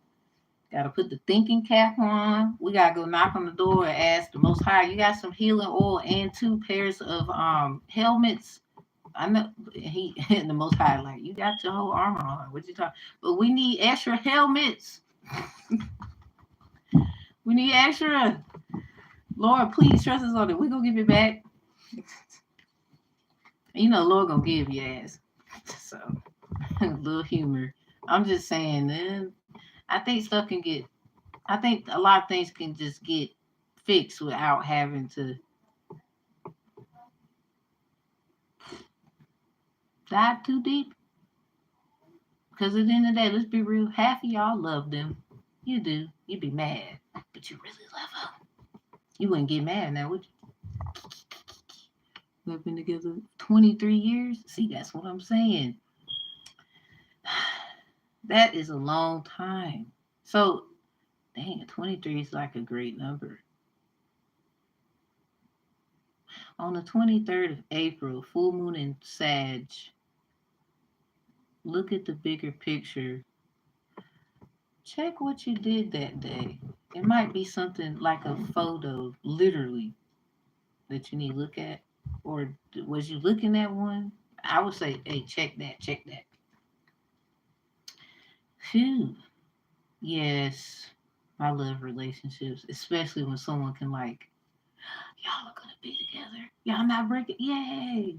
Gotta put the thinking cap on. We gotta go knock on the door and ask the Most High. You got some healing oil and 2 pairs of helmets. I know he the Most High like you got your whole armor on. What you talking? But we need extra helmets. We need extra. Lord, please trust us on it. We gonna give it back. You know, Lord gonna give you ass. So, a little humor. I'm just saying, man, I think stuff can get. I think a lot of things can just get fixed without having to dive too deep. Because at the end of the day, let's be real. Half of y'all love them. You do. You'd be mad, but you really love them. You wouldn't get mad now, would you? We've been together 23 years. See, that's what I'm saying. That is a long time. So, dang, 23 is like a great number. On the 23rd of April, full moon in Sag, look at the bigger picture. Check what you did that day. It might be something like a photo, literally, that you need to look at. Or was you looking at one? I would say, hey, check that, check that. Phew. Yes, I love relationships, especially when someone can like, y'all are gonna be together. Y'all not breaking. Yay!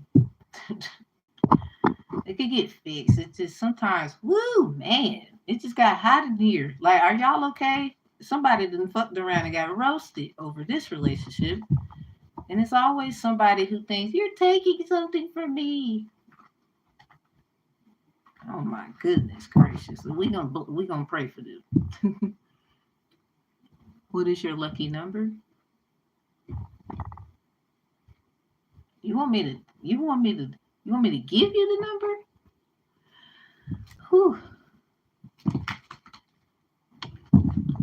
It could get fixed. It's just sometimes, woo, man, it just got hot in here. Like, are y'all okay? Somebody done fucked around and got roasted over this relationship. And it's always somebody who thinks, you're taking something from me. Oh my goodness gracious. We gonna pray for them. What is your lucky number? You want me to give you the number? Whew.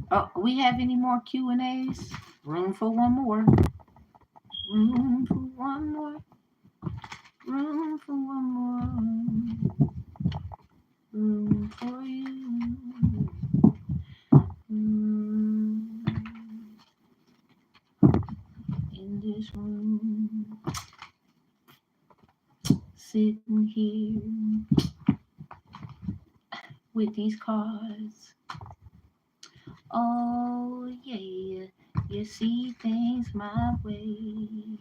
Oh, we have any more Q&As? Room for one more. Room for one more. Room for one more. Room for you. In this room. Sitting here with these cards. Oh yeah, you see things my way.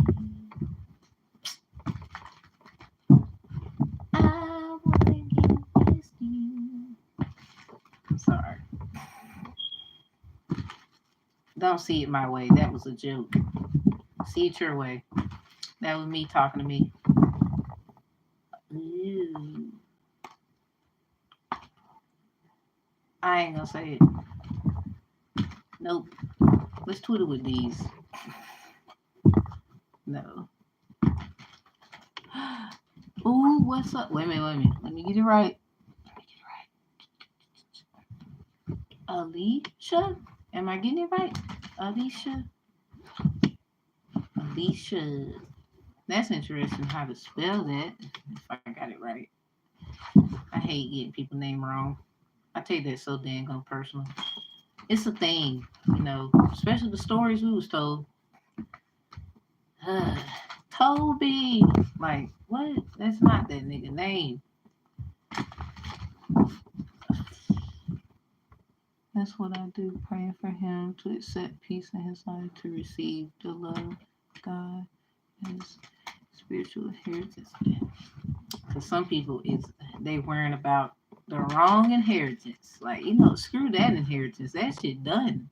I wanna get past you. I'm sorry. Don't see it my way. That was a joke. See it your way. That was me talking to me. Ooh. I ain't gonna say it. Nope. Let's Twitter with these. No. Ooh, what's up? Wait a minute. Let me get it right. Alicia? Am I getting it right? Alicia? That's interesting how to spell that, if I got it right. I hate getting people's name wrong. I take that so dang on personal. It's a thing, especially the stories we was told. Toby. Like, what? That's not that nigga name. That's what I do, praying for him to accept peace in his life, to receive the love of God as spiritual inheritance. Because some people, they worrying about the wrong inheritance. Like, screw that inheritance. That shit done.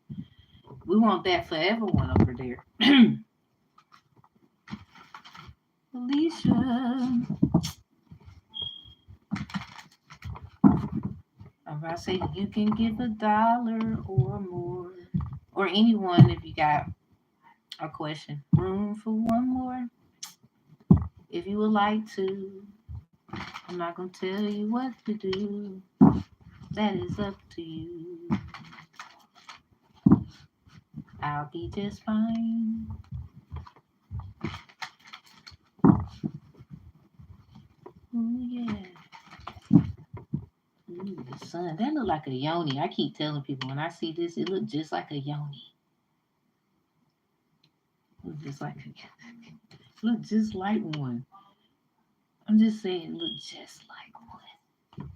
We want that forever one over there. Alicia. If I say you can give $1 or more, or anyone if you got a question. Room for one more. If you would like to. I'm not going to tell you what to do. That is up to you. I'll be just fine. Ooh, yeah. Ooh, the sun. That look like a yoni. I keep telling people when I see this, it look just like a yoni. Look just like look just like one. I'm just saying, look just like one.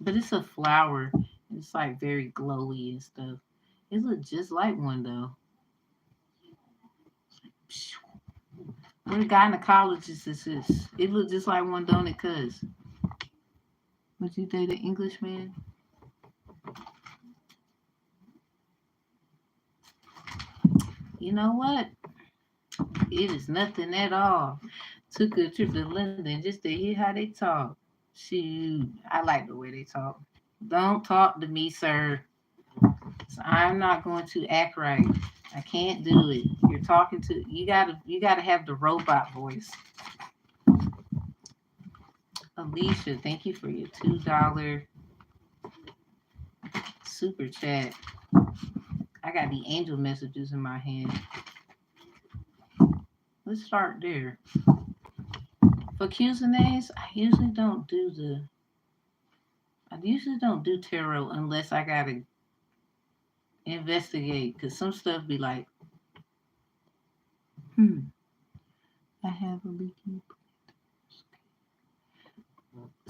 But it's a flower. It's like very glowy and stuff. It look just like one though. What a gynecologist is this? It look just like one, don't it, cuz? Would you date an Englishman? You know what? It is nothing at all. Took a trip to London just to hear how they talk. Shoot, I like the way they talk. Don't talk to me, sir. So I'm not going to act right. I can't do it. You're talking to you gotta have the robot voice. Alicia, thank you for your $2 super chat. I got the angel messages in my hand. Let's start there. For Q's and A's, I usually don't do tarot unless I gotta investigate, because some stuff be like, I have a leaky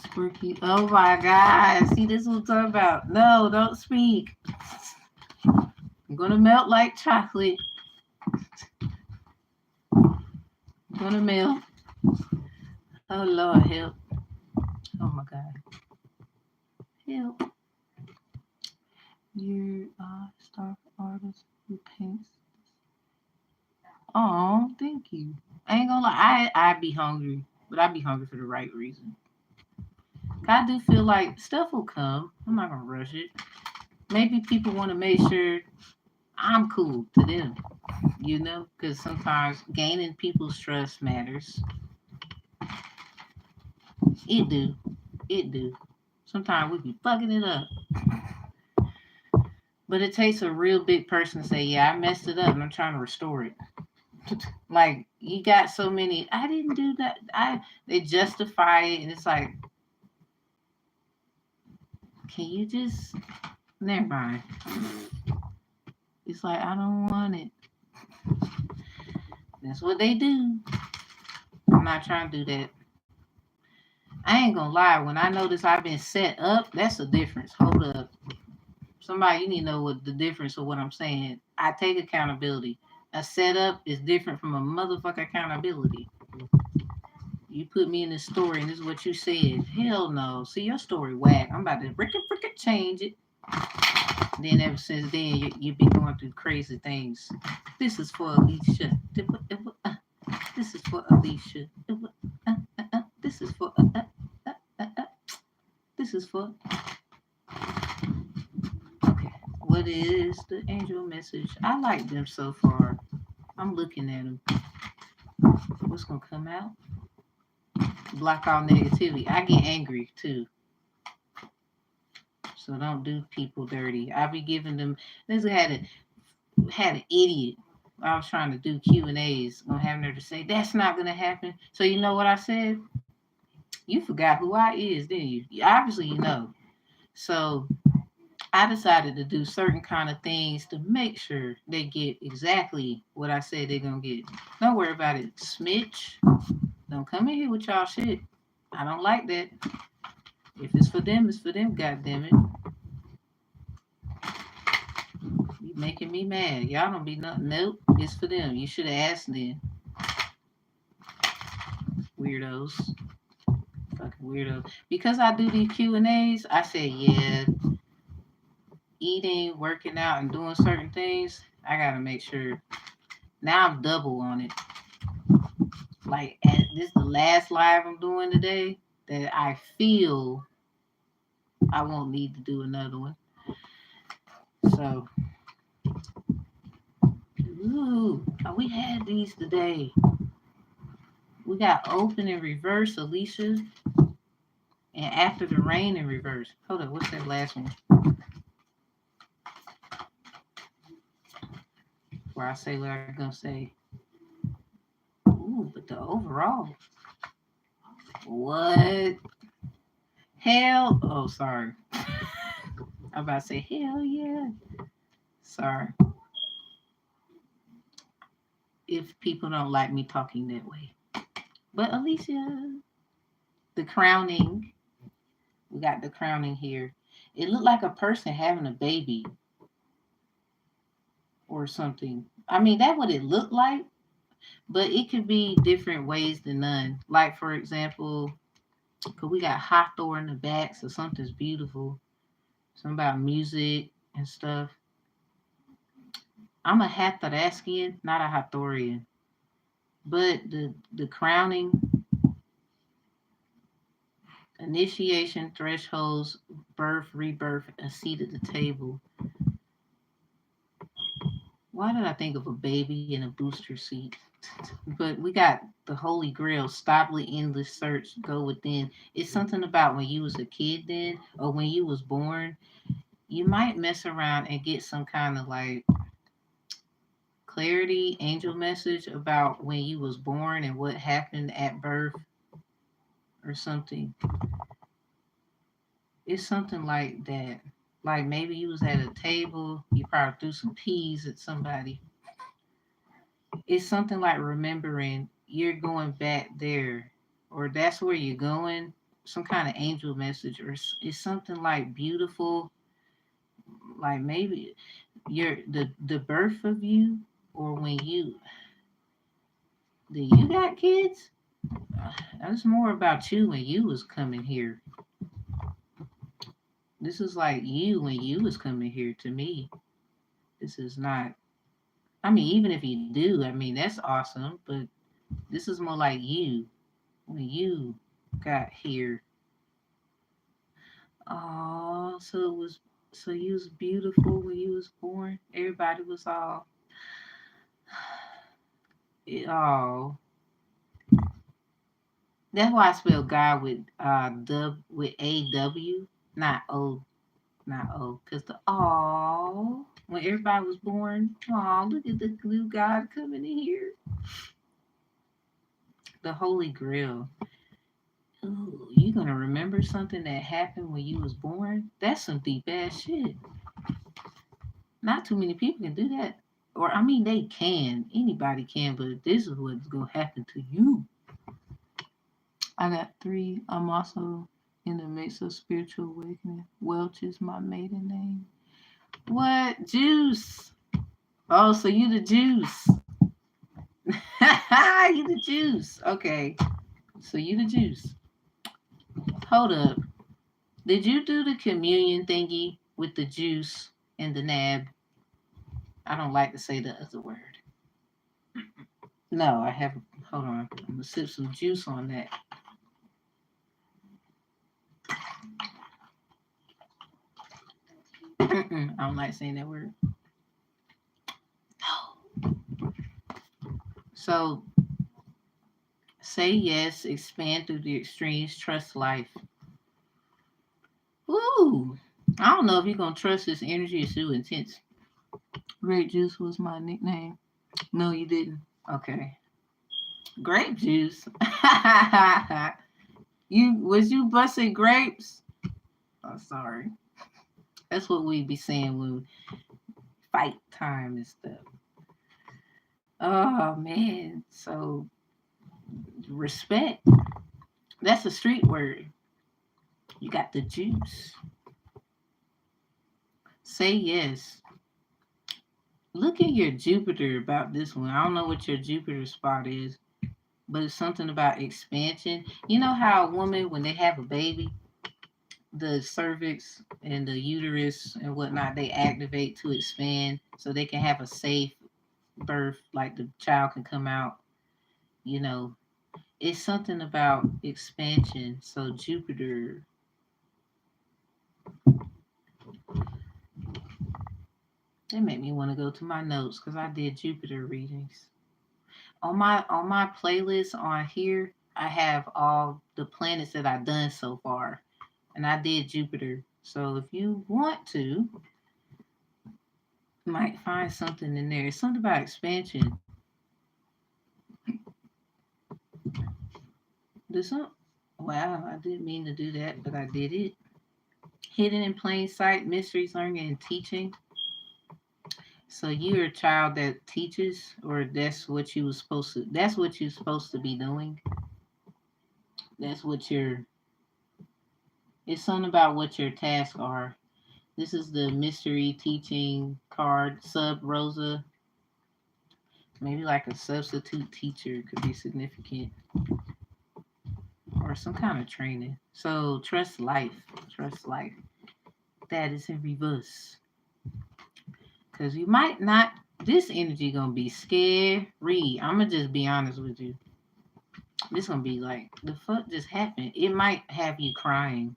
squirky. Oh my God. See, this is what I'm talking about. No, don't speak. I'm gonna melt like chocolate. I'm gonna melt. Oh Lord, help. Oh my God. Help. You're a star artist who paints. Oh, thank you. I ain't gonna lie, I be hungry, but I be hungry for the right reason. I do feel like stuff will come. I'm not gonna rush it. Maybe people want to make sure I'm cool to them, because sometimes gaining people's trust matters. It do. It do. Sometimes we be fucking it up. But it takes a real big person to say, yeah, I messed it up and I'm trying to restore it. Like, you got so many, I didn't do that. They justify it, and it's like, can you just, never mind. It's like, I don't want it. That's what they do. I'm not trying to do that. I ain't gonna lie, when I notice I've been set up, that's a difference. Hold up. Somebody, you need to know what the difference of what I'm saying. I take accountability. A setup is different from a motherfucker accountability. You put me in this story and this is what you said. Hell no. See, your story whack. I'm about to frickin' change it. Then ever since then, you've been going through crazy things. This is for Alicia. This is for Alicia. This is for. This is for. Okay. What is the angel message? I like them so far. I'm looking at them. What's gonna come out? Block all negativity. I get angry too. So don't do people dirty. I be giving them. This had an idiot. I was trying to do Q&As. Gonna have her to say that's not gonna happen. So you know what I said? You forgot who I is, didn't you? Obviously you know. So I decided to do certain kind of things to make sure they get exactly what I said they're gonna get. Don't worry about it, Smitch. Don't come in here with y'all shit. I don't like that. If it's for them, it's for them, goddammit. You making me mad. Y'all don't be nothing. Nope, it's for them. You should have asked them. Weirdos. Fucking weirdos. Because I do these Q&As, I said, yeah, eating, working out, and doing certain things, I gotta make sure. Now I'm double on it. Like, this is the last live I'm doing today that I feel I won't need to do another one. So, ooh, we had these today. We got open in reverse, Alicia, and after the rain in reverse. Hold on, what's that last one? before I say what I'm gonna say. Ooh, but the overall, what? Hell, oh, sorry. I'm about to say hell yeah. Sorry if people don't like me talking that way. But Alicia, the crowning, we got the crowning here. It looked like a person having a baby or something. I mean, that's what it looked like, but it could be different ways than none. Like, for example, because we got Hathor in the back, so something's beautiful. Something about music and stuff. I'm a Hathorian, not a Hathorian. But the crowning, initiation, thresholds, birth, rebirth, a seat at the table. Why did I think of a baby in a booster seat? But we got the Holy Grail, stop the endless search, go within. It's something about when you was a kid then, or when you was born, you might mess around and get some kind of like clarity, angel message about when you was born and what happened at birth or something. It's something like that. Like maybe you was at a table, you probably threw some peas at somebody. It's something like remembering you're going back there, or that's where you're going. Some kind of angel message, or it's something like beautiful. Like maybe the birth of you, or when you do you got kids? That's more about you when you was coming here. This is like you when you was coming here to me. This is not. I mean, even if you do, I mean that's awesome. But this is more like you when you got here. Oh, so it was. So you was beautiful when you was born. Everybody was all. Oh, that's why I spell God with with AW, not O, not O, because the oh when everybody was born, oh look at the new God coming in here, the Holy Grail. Ooh, you gonna remember something that happened when you was born? That's some deep ass shit. Not too many people can do that. Or I mean they can. Anybody can, but this is what's gonna happen to you. I got three. I'm also in the midst of spiritual awakening. Welch is my maiden name. What? Juice. Oh, so you the juice. You the juice. Okay. So you the juice. Hold up. Did you do the communion thingy with the juice and the nab? I don't like to say the other word. No, I haven't. Hold on. I'm gonna sip some juice on that. I don't like saying that word. So say yes, expand through the extremes, trust life. Woo! I don't know if you're gonna trust this energy. It's too intense. Grape juice was my nickname. No, you didn't. Okay. Grape juice. You busting grapes? Oh, sorry. That's what we be saying when fight time and stuff. Oh man. So respect. That's a street word. You got the juice. Say yes. Look at your Jupiter about this one. I don't know what your Jupiter spot is, but it's something about expansion. You know how a woman, when they have a baby, the cervix and the uterus and whatnot, they activate to expand so they can have a safe birth, like the child can come out, you know. It's something about expansion. So Jupiter, it made me want to go to my notes because I did Jupiter readings. On my playlist on here, I have all the planets that I've done so far. And I did Jupiter. So if you want to, Might find something in there. It's something about expansion. This some wow, I didn't mean to do that, but I did it. Hidden in plain sight, mysteries, learning, and teaching. So you're a child that teaches, or that's what you're supposed to be doing. That's what your it's something about what your tasks are. This is the mystery teaching card, sub rosa. Maybe like a substitute teacher could be significant, or some kind of training. So trust life. Trust life. That is in reverse. Cause you might not this energy gonna be scary. I'ma just be honest with you. This gonna be like the fuck just happened. It might have you crying.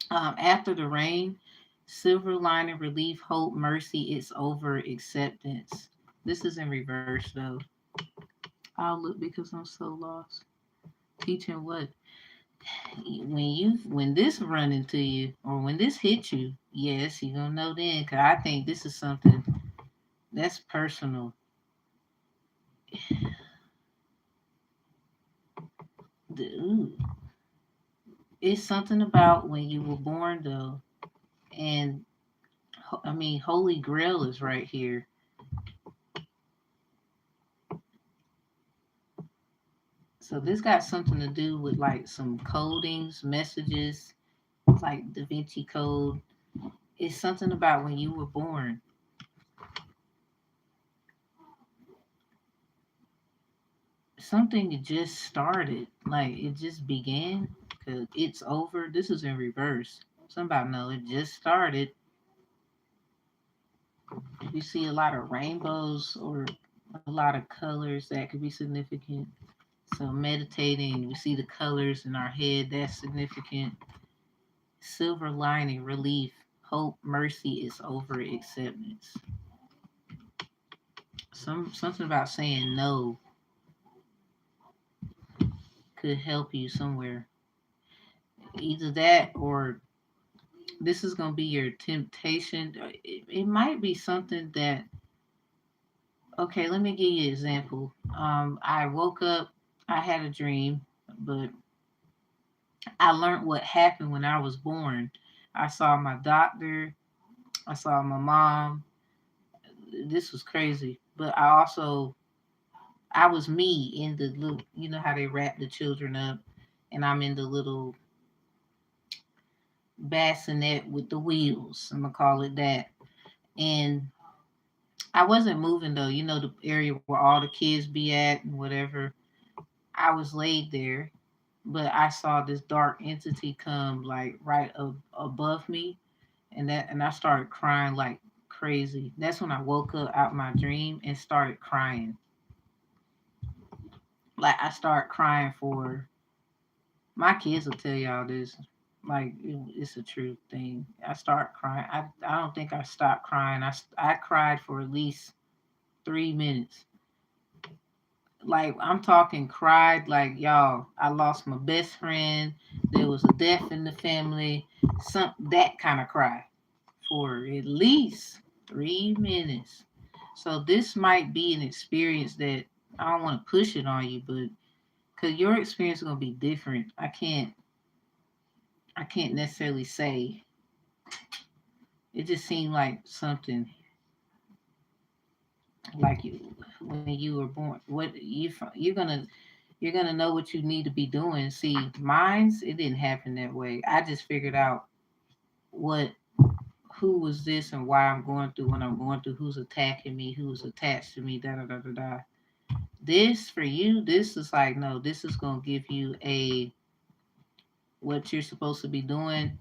After the rain, silver lining, relief, hope, mercy, it's over, acceptance. This is in reverse though. I'll look because I'm so lost. Teaching what? When this run into you or when this hits you, yes, you're gonna know then. Cause I think this is something that's personal. Ooh. It's something about when you were born though, and I mean, Holy Grail is right here. So this got something to do with like some codings, messages, like Da Vinci Code. It's something about when you were born. Something just started, like it just began. Cause it's over. This is in reverse. Somebody know it just started. You see a lot of rainbows or a lot of colors that could be significant. So meditating, we see the colors in our head. That's significant. Silver lining, relief, hope, mercy is over acceptance. Something about saying no could help you somewhere. Either that or this is gonna be your temptation. It might be something that okay, let me give you an example. I woke up, I had a dream, but I learned what happened when I was born. I saw my doctor, I saw my mom. This was crazy. But I was me in the little, you know how they wrap the children up, and I'm in the little bassinet with the wheels. I'm gonna call it that. And I wasn't moving though. You know the area where all the kids be at and whatever. I was laid there, but I saw this dark entity come like right above me, and I started crying like crazy. That's when I woke up out my dream and started crying. Like I started crying for my kids will tell y'all this. Like it's a true thing. I start crying. I don't think I stopped crying. I cried for at least 3 minutes. Like I'm talking cried like y'all. I lost my best friend. There was a death in the family. Some that kind of cry for at least 3 minutes. So this might be an experience that I don't want to push it on you, but because your experience is gonna be different. I can't necessarily say. It just seemed like something like you when you were born. You're gonna know what you need to be doing. See, mine's it didn't happen that way. I just figured out what who was this and why I'm going through what I'm going through. Who's attacking me? Who's attached to me? Da da da da da. This for you. This is like no. This is gonna give you a what you're supposed to be doing,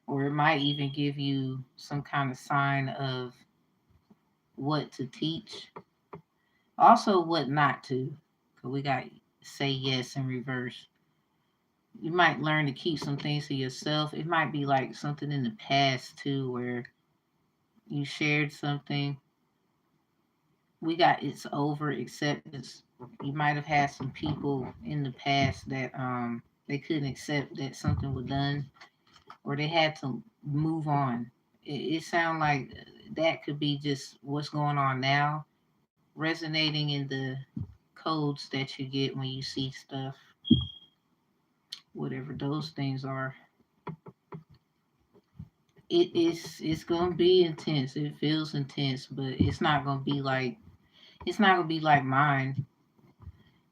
or it might even give you some kind of sign of what to teach. Also, what not to. Because we got say yes in reverse. You might learn to keep some things to yourself. It might be like something in the past too, where you shared something. We got it's over acceptance. You might have had some people in the past that they couldn't accept that something was done, or they had to move on. It sounds like that could be just what's going on now, resonating in the codes that you get when you see stuff, whatever those things are. It's gonna be intense. It feels intense, but it's not gonna be like mine.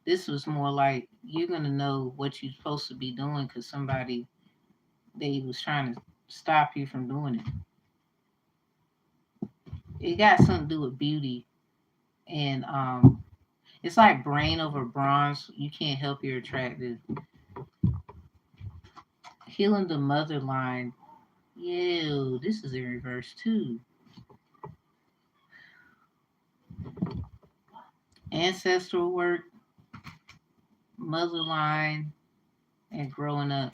This was more like you're gonna know what you're supposed to be doing because somebody they was trying to stop you from doing it. It got something to do with beauty, and it's like brain over bronze. You can't help you're attracted. Healing the mother line. Ew, this is in reverse too. Ancestral work, mother line, and growing up.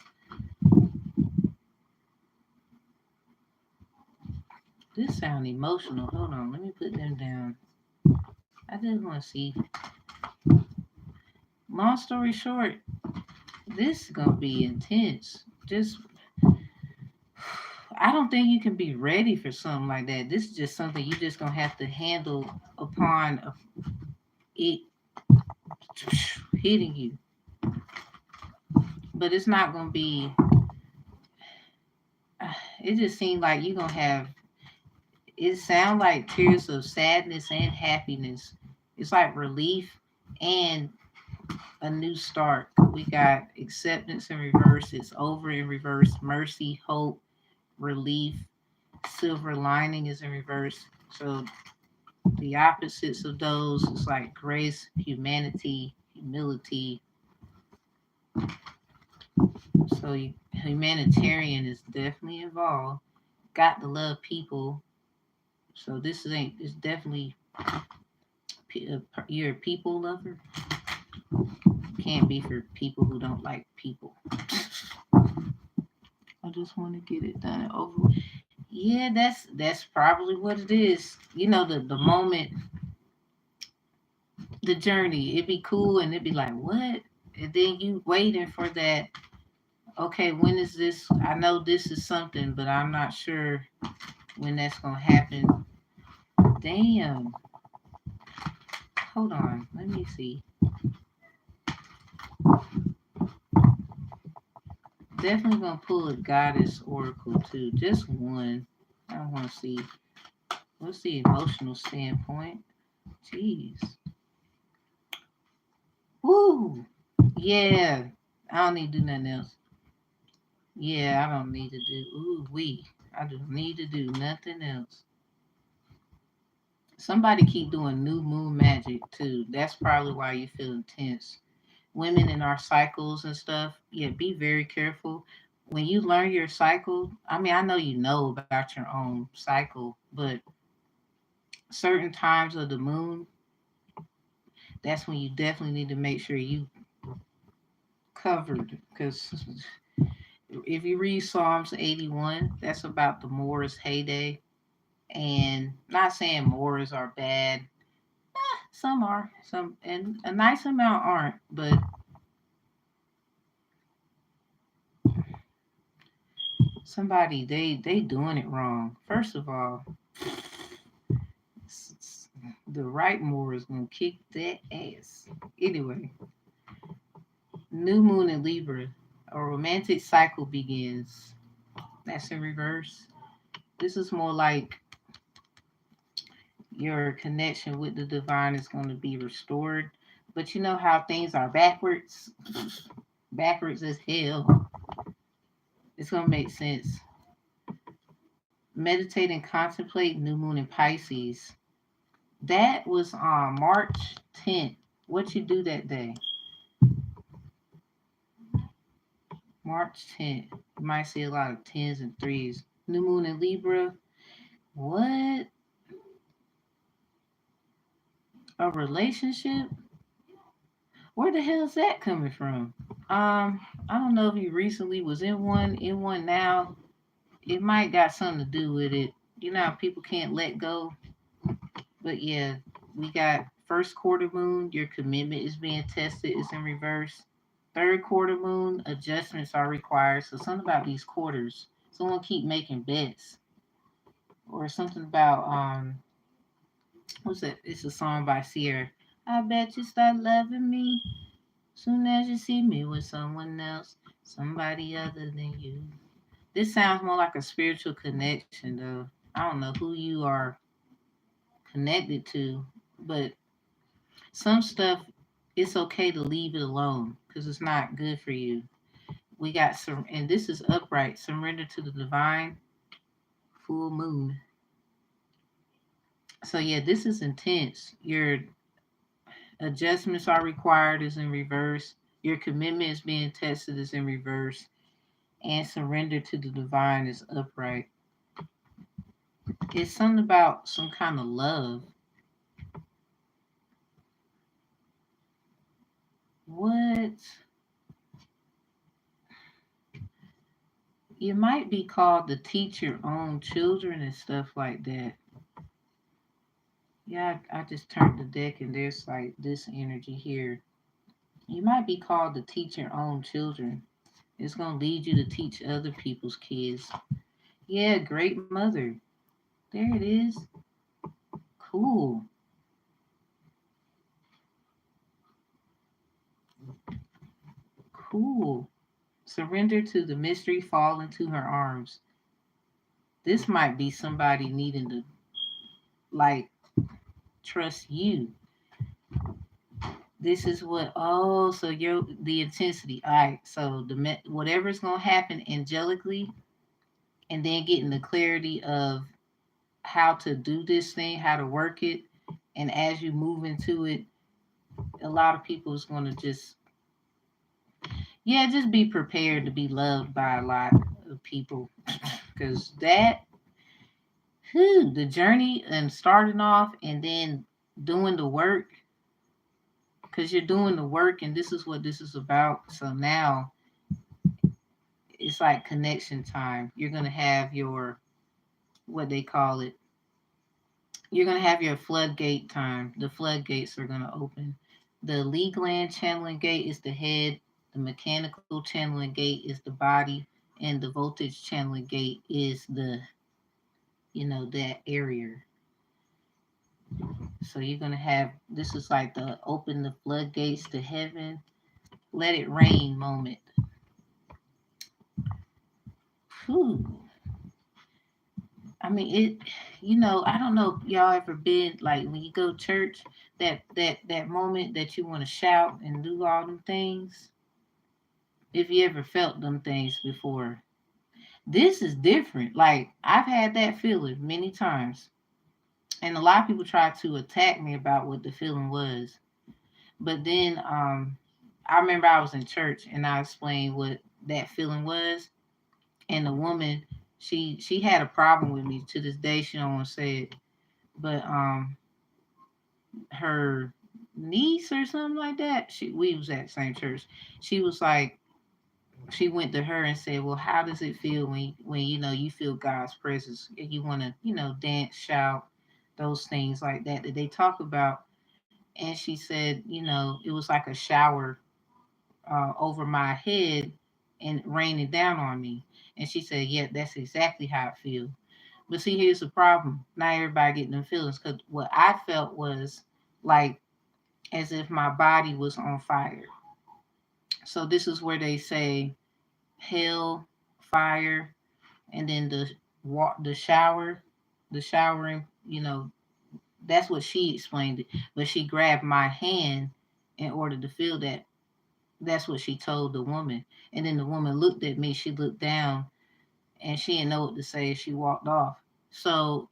This sound emotional. Hold on, let me put them down. I just want to see. Long story short, this is gonna be intense. Just, I don't think you can be ready for something like that. This is just something you just gonna have to handle upon it hitting you. But it's not gonna be. It just seems like you're gonna have. It sounds like tears of sadness and happiness. It's like relief and a new start. We got acceptance in reverse. It's over in reverse. Mercy, hope, relief. Silver lining is in reverse. So the opposites of those is like grace, humanity, humility. So humanitarian is definitely involved. Got to love people. So this ain't. It's definitely you're a people lover. Can't be for people who don't like people. I just want to get it done and over. Yeah, that's probably what it is. You know, the moment, the journey. It'd be cool, and it'd be like, what? And then you waiting for that. Okay, when is this? I know this is something, but I'm not sure when that's gonna happen. Damn. Hold on. Let me see. Definitely gonna pull a goddess oracle too. Just one. I want to see. What's the emotional standpoint? Jeez. Woo. Yeah. I don't need to do nothing else. Yeah, I don't need to do. Ooh, we. I don't need to do nothing else. Somebody keep doing new moon magic too. That's probably why you feel intense. Women in our cycles and stuff. Yeah, be very careful. When you learn your cycle, I mean, I know you know about your own cycle, but certain times of the moon, that's when you definitely need to make sure you covered. Because if you read Psalms 81, that's about the Moors' heyday. And not saying Moors are bad. Some are, some, and a nice amount aren't. But somebody, they doing it wrong. First of all, the right Moors gonna kick that ass. Anyway, new moon in Libra, a romantic cycle begins. That's in reverse. This is more like your connection with the divine is going to be restored. But you know how things are backwards? Backwards as hell. It's going to make sense. Meditate and contemplate new moon in Pisces. That was on March 10th. What you do that day? March 10th. You might see a lot of tens and threes. New moon in Libra. What? A relationship? Where the hell is that coming from? I don't know if you recently was in one now. It might got something to do with it. You know how people can't let go. But yeah, we got first quarter moon, your commitment is being tested, is in reverse. Third quarter moon, adjustments are required. So something about these quarters. Someone keep making bets. or something about what's that? It's a song by Sierra. I bet you start loving me soon as you see me with someone else, somebody other than you. This sounds more like a spiritual connection, though. I don't know who you are connected to, but some stuff it's okay to leave it alone because it's not good for you. We got some, and this is upright. Surrender to the divine full moon. So yeah, this is intense. Your adjustments are required is in reverse. Your commitment is being tested is in reverse, and surrender to the divine is upright. It's something about some kind of love. What? You might be called to teach your own children and stuff like that. Yeah, I just turned the deck and there's like this energy here. You might be called to teach your own children. It's going to lead you to teach other people's kids. Yeah, great mother. There it is. Cool. Cool. Surrender to the mystery, fall into her arms. This might be somebody needing to like trust you. This is what, oh, so you're the intensity. All right, so whatever's gonna happen angelically, and then getting the clarity of how to do this thing, how to work it, and as you move into it, a lot of people is gonna just, yeah, just be prepared to be loved by a lot of people, because that, whew, the journey and starting off and then doing the work, because you're doing the work, and this is what this is about. So now it's like connection time. You're gonna have your, what they call it. You're gonna have your floodgate time. The floodgates are gonna open. The Lee gland channeling gate is the head. The mechanical channeling gate is the body, and the voltage channeling gate is that area. So you're gonna have, this is like the open the floodgates to heaven, let it rain moment. Whew. I mean it. I don't know if y'all ever been like when you go to church, that moment that you want to shout and do all them things. If you ever felt them things before, this is different. Like I've had that feeling many times, and a lot of people try to attack me about what the feeling was. But then I remember I was in church and I explained what that feeling was, and the woman, she had a problem with me to this day. She don't want to say it, but her niece or something like that. We was at the same church. She was like, she went to her and said, "Well, how does it feel when you feel God's presence and you want to dance, shout, those things like that they talk about?" And she said, it was like a shower over my head and raining down on me. And she said, "Yeah, that's exactly how I feel." But see, here's the problem: not everybody getting them feelings, because what I felt was like as if my body was on fire. So this is where they say hell, fire, and then the shower, the showering. That's what she explained it. But she grabbed my hand in order to feel that. That's what she told the woman. And then the woman looked at me. She looked down, and she didn't know what to say. She walked off. So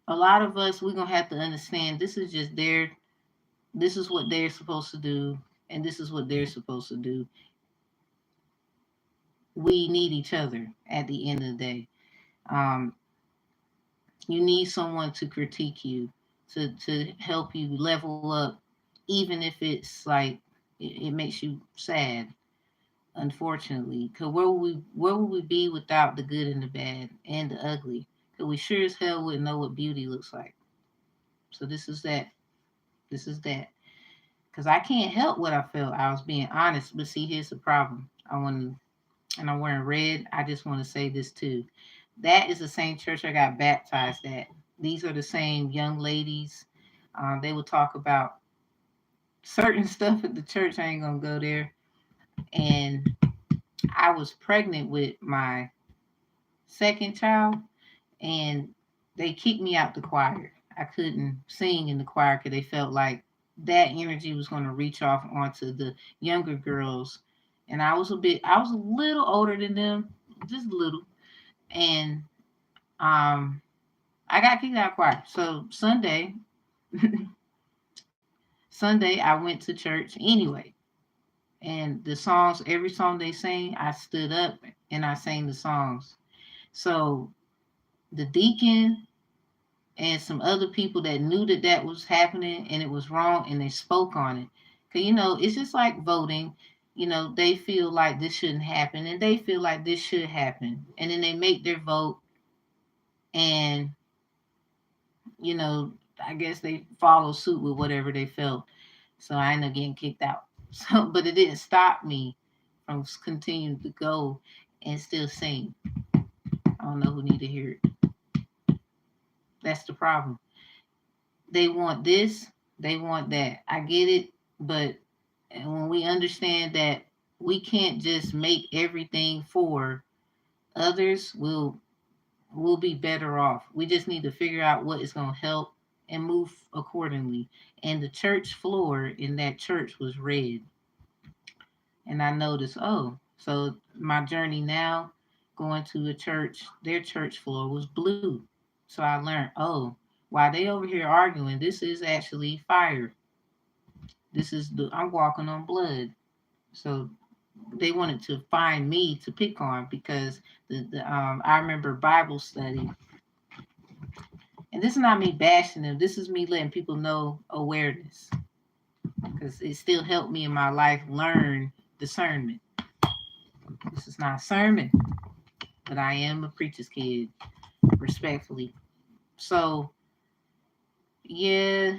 a lot of us, we're gonna have to understand this is just their. This is what they're supposed to do, and this is what they're supposed to do. We need each other at the end of the day. Um, you need someone to critique you, to help you level up, even if it's like it makes you sad. Unfortunately, because where would we be without the good and the bad and the ugly? Because we sure as hell wouldn't know what beauty looks like. So this is that. This is that. Because I can't help what I felt. I was being honest. But see, here's the problem. And I'm wearing red. I just want to say this too. That is the same church I got baptized at. These are the same young ladies. They would talk about certain stuff at the church. I ain't gonna go there. And I was pregnant with my second child, and they kicked me out the choir. I couldn't sing in the choir because they felt like that energy was going to reach off onto the younger girls. And I was a little older than them, just a little. And um, I got kicked out of choir. So Sunday, I went to church anyway. And the songs, every song they sang, I stood up and I sang the songs. So the deacon and some other people that knew that that was happening and it was wrong and they spoke on it. Because, it's just like voting. They feel like this shouldn't happen and they feel like this should happen. And then they make their vote and, you know, I guess they follow suit with whatever they felt. So I ended up getting kicked out. So, but it didn't stop me from continuing to go and still sing. I don't know who need to hear it. That's the problem. They want this, they want that. I get it, but when we understand that we can't just make everything for others, we'll be better off. We just need to figure out what is going to help and move accordingly. And the church floor in that church was red. And I noticed, oh, so my journey now going to a church, their church floor was blue. So I learned, oh, while they over here arguing, this is actually fire. I'm walking on blood. So they wanted to find me to pick on because I remember Bible study, and this is not me bashing them. This is me letting people know awareness because it still helped me in my life learn discernment. This is not a sermon, but I am a preacher's kid, respectfully. So yeah,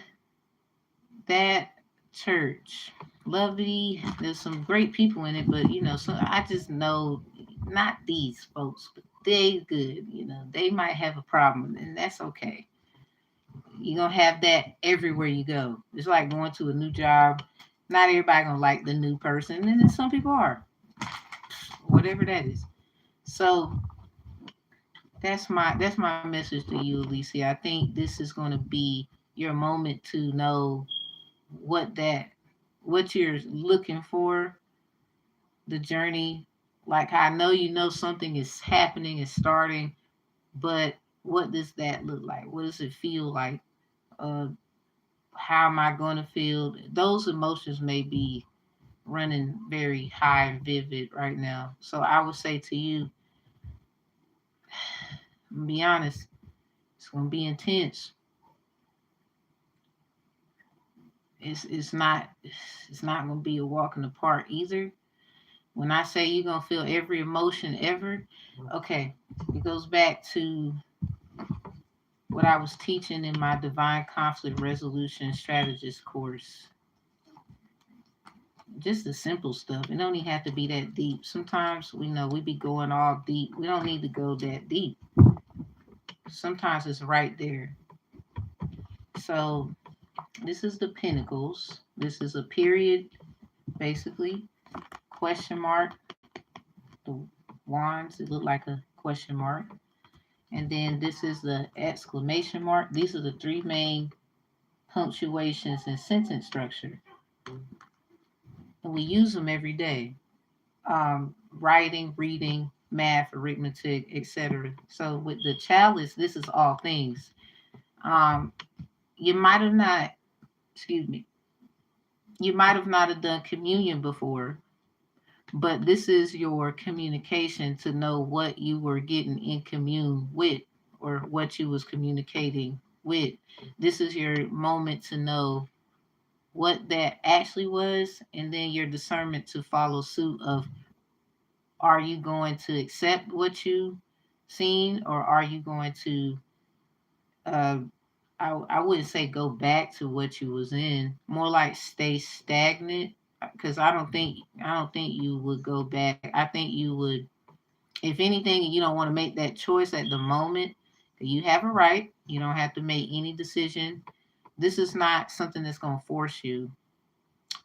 that church, lovely. There's some great people in it, but so I just know not these folks, but they good. They might have a problem, and that's okay. You're gonna have that everywhere you go. It's like going to a new job. Not everybody gonna like the new person, and then some people are. Whatever that is. So that's my message to you, Alicia. I think this is gonna be your moment to know what that what you're looking for, the journey. Like I know something is happening, is starting, but what does that look like? What does it feel like? Uh, how am I going to feel? Those emotions may be running very high and vivid right now. So I would say to you, be honest, it's going to be intense. It's not going to be a walk in the park either. When I say you're going to feel every emotion ever, okay, it goes back to what I was teaching in my Divine Conflict Resolution Strategist course. Just the simple stuff. It don't even have to be that deep. Sometimes we know we be going all deep. We don't need to go that deep. Sometimes it's right there. So this is the Pentacles. This is a period, basically. Question mark. The wands, it look like a question mark. And then this is the exclamation mark. These are the three main punctuations and sentence structure. And we use them every day. Writing, reading, math, arithmetic, etc. So with the chalice, this is all things. You might have not, excuse me, you might have not have done communion before, but this is your communication to know what you were getting in commune with or what you was communicating with. This is your moment to know what that actually was, and then your discernment to follow suit of, are you going to accept what you seen, or are you going to uh I wouldn't say go back to what you was in, more like stay stagnant, because I don't think you would go back. I think you would If anything, you don't want to make that choice at the moment, you have a right. You don't have to make any decision. This is not something that's going to force you.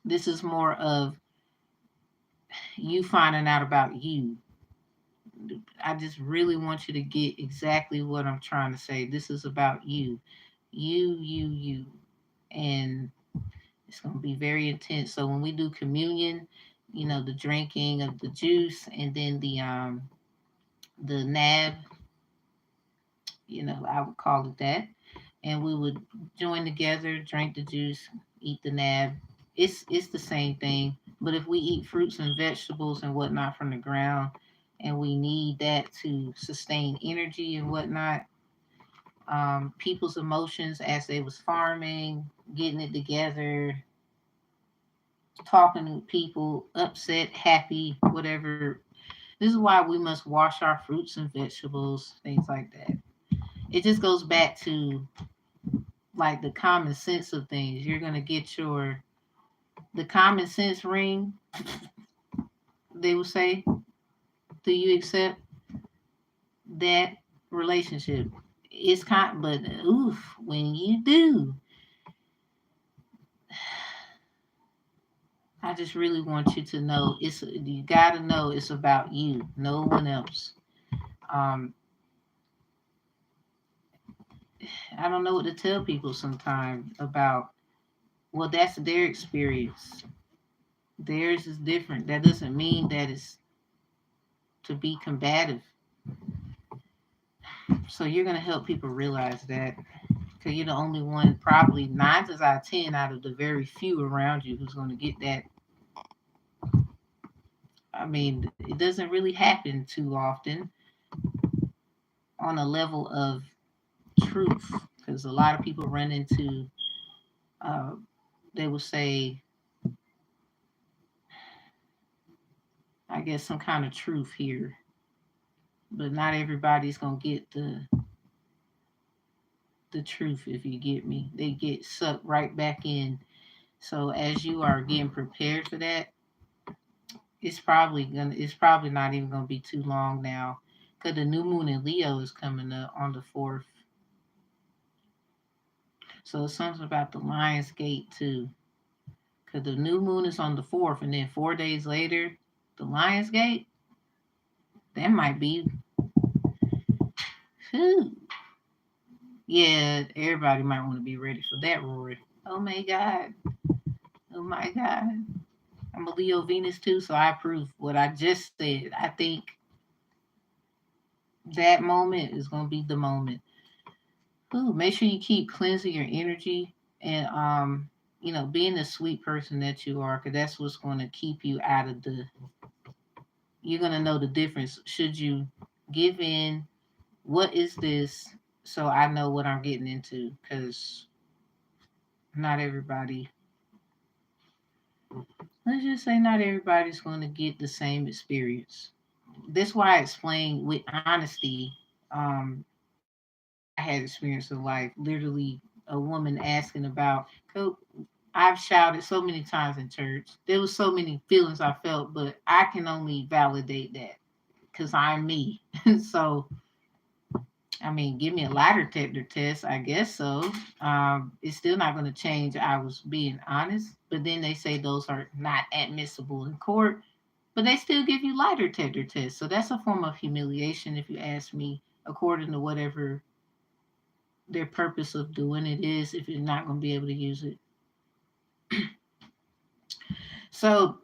This is more of you finding out about you. I just really want you to get exactly what I'm trying to say. This is about you. You. And it's going to be very intense. So when we do communion, the drinking of the juice and then the nab, I would call it that. And we would join together, drink the juice, eat the nab. It's the same thing. But if we eat fruits and vegetables and whatnot from the ground, and we need that to sustain energy and whatnot, people's emotions as they was farming, getting it together, talking to people, upset, happy, whatever. This is why we must wash our fruits and vegetables, things like that. It just goes back to like the common sense of things. You're gonna get the common sense ring. They will say, "Do you accept that relationship?" It's kind, but oof, when you do, I just really want you to know you gotta know it's about you, no one else. Um, I don't know what to tell people sometimes about. Well, that's their experience. Theirs is different. That doesn't mean that it's to be combative. So you're gonna help people realize that because you're the only one, probably nine times out of 10 out of the very few around you who's gonna get that. I mean, it doesn't really happen too often on a level of truth because a lot of people run into, uh, they will say, I guess some kind of truth here, but not everybody's gonna get the truth. If you get me, they get sucked right back in. So as you are getting prepared for that, it's probably not even gonna be too long now, because the new moon in Leo is coming up on the 4th. So it's something about the Lion's Gate too, because the new moon is on the 4th, and then 4 days later, the Lion's Gate. That might be. Whew. Yeah, everybody might want to be ready for that, Rory. Oh my God. Oh my God. I'm a Leo Venus too, so I approve what I just said. I think that moment is going to be the moment. Ooh, make sure you keep cleansing your energy and being the sweet person that you are, because that's what's going to keep you out of the. You're going to know the difference. Should you give in? What is this? So I know what I'm getting into, because not everybody. Let's just say not everybody's going to get the same experience. That's why I explain with honesty. I had experience in life. Literally, a woman asking about. I've shouted so many times in church. There was so many feelings I felt, but I can only validate that because I'm me. So, I mean, give me a lie detector test, I guess so. It's still not going to change. I was being honest, but then they say those are not admissible in court, but they still give you lie detector tests. So that's a form of humiliation, if you ask me, according to whatever their purpose of doing it is, if you're not going to be able to use it. So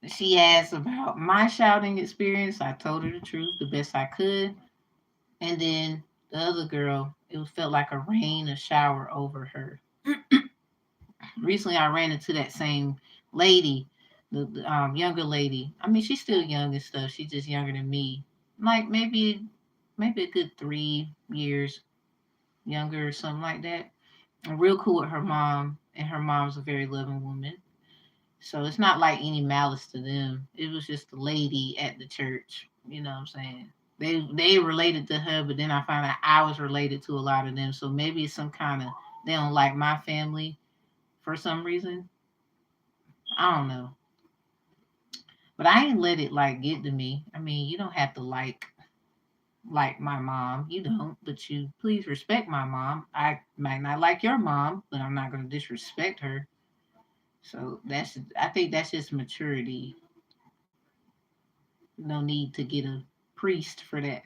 she asked about my shouting experience. I told her the truth the best I could. And then the other girl, it felt like a rain, a shower over her. Recently, I ran into that same lady, the younger lady. I mean, she's still young and stuff. She's just younger than me. Like maybe a good 3 years younger or something like that. I'm real cool with her mom, and her mom's a very loving woman. So it's not like any malice to them. It was just the lady at the church. You know what I'm saying? They related to her, but then I found out I was related to a lot of them. So maybe it's some kind of they don't like my family for some reason. I don't know. But I ain't let it like get to me. I mean, you don't have to like my mom. You don't, but you please respect my mom. I might not like your mom, but I'm not gonna disrespect her. So I think that's just maturity. No need to get a priest for that.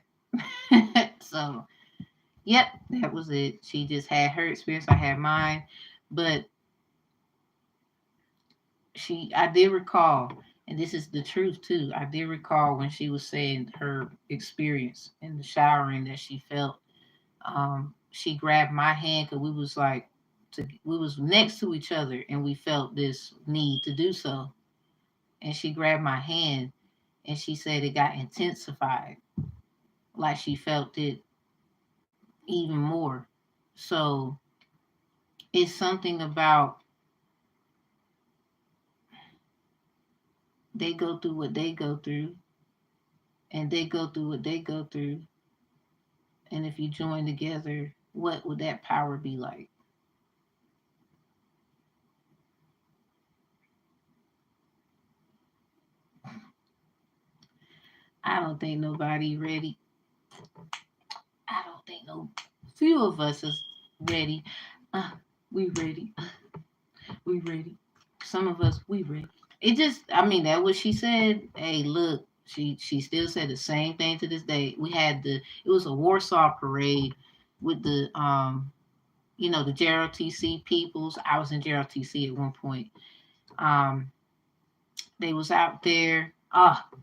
So yep, that was it. She just had her experience, I had mine. But I did recall, and this is the truth too. I did recall when she was saying her experience in the showering that she felt. She grabbed my hand because we was next to each other, and we felt this need to do so. And she grabbed my hand, and she said it got intensified, like she felt it even more. So it's something about they go through what they go through, and they go through what they go through. And if you join together, what would that power be like? I don't think nobody ready. I don't think no few of us is ready. Uh, we ready. We ready. Some of us we ready. It just, I mean, that what she said. Hey, look, she still said the same thing to this day. We had it was a Warsaw parade with the JROTC peoples. I was in JROTC at one point. Um, they was out there.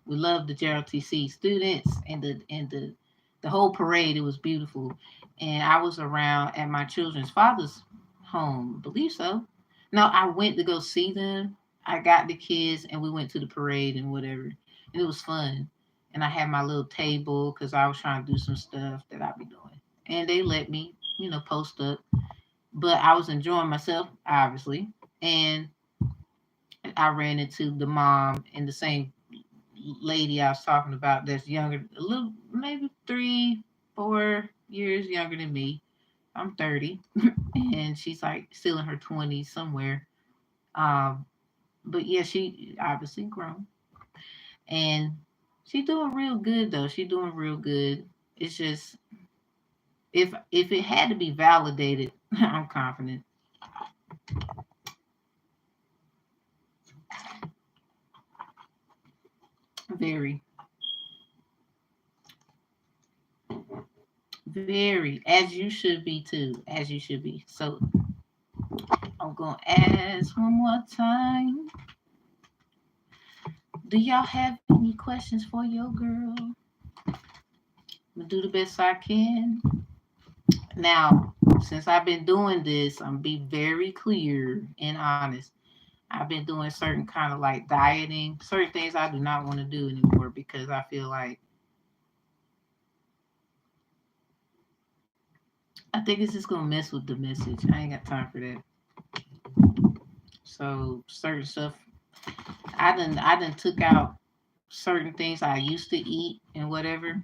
We loved the JROTC students and the whole parade. It was beautiful, and I was around at my children's father's home. I believe so. No, I went to go see them. I got the kids, and we went to the parade and whatever, and it was fun. And I had my little table because I was trying to do some stuff that I'd be doing, and they let me, post up. But I was enjoying myself, obviously, and I ran into the mom and the same lady I was talking about that's younger, a little, maybe 3, 4 years younger than me. I'm 30, and she's like still in her 20s somewhere. Um, but yeah, she obviously grown, and she doing real good though. She doing real good. It's just if it had to be validated, I'm confident. Very, very, as you should be too, as you should be. So I'm gonna ask one more time. Do y'all have any questions for your girl? I'm gonna do the best I can. Now, since I've been doing this, I'm gonna be very clear and honest. I've been doing certain kind of like dieting, certain things I do not want to do anymore because I feel like I think it's just gonna mess with the message. I ain't got time for that. So certain stuff I done took out certain things I used to eat and whatever.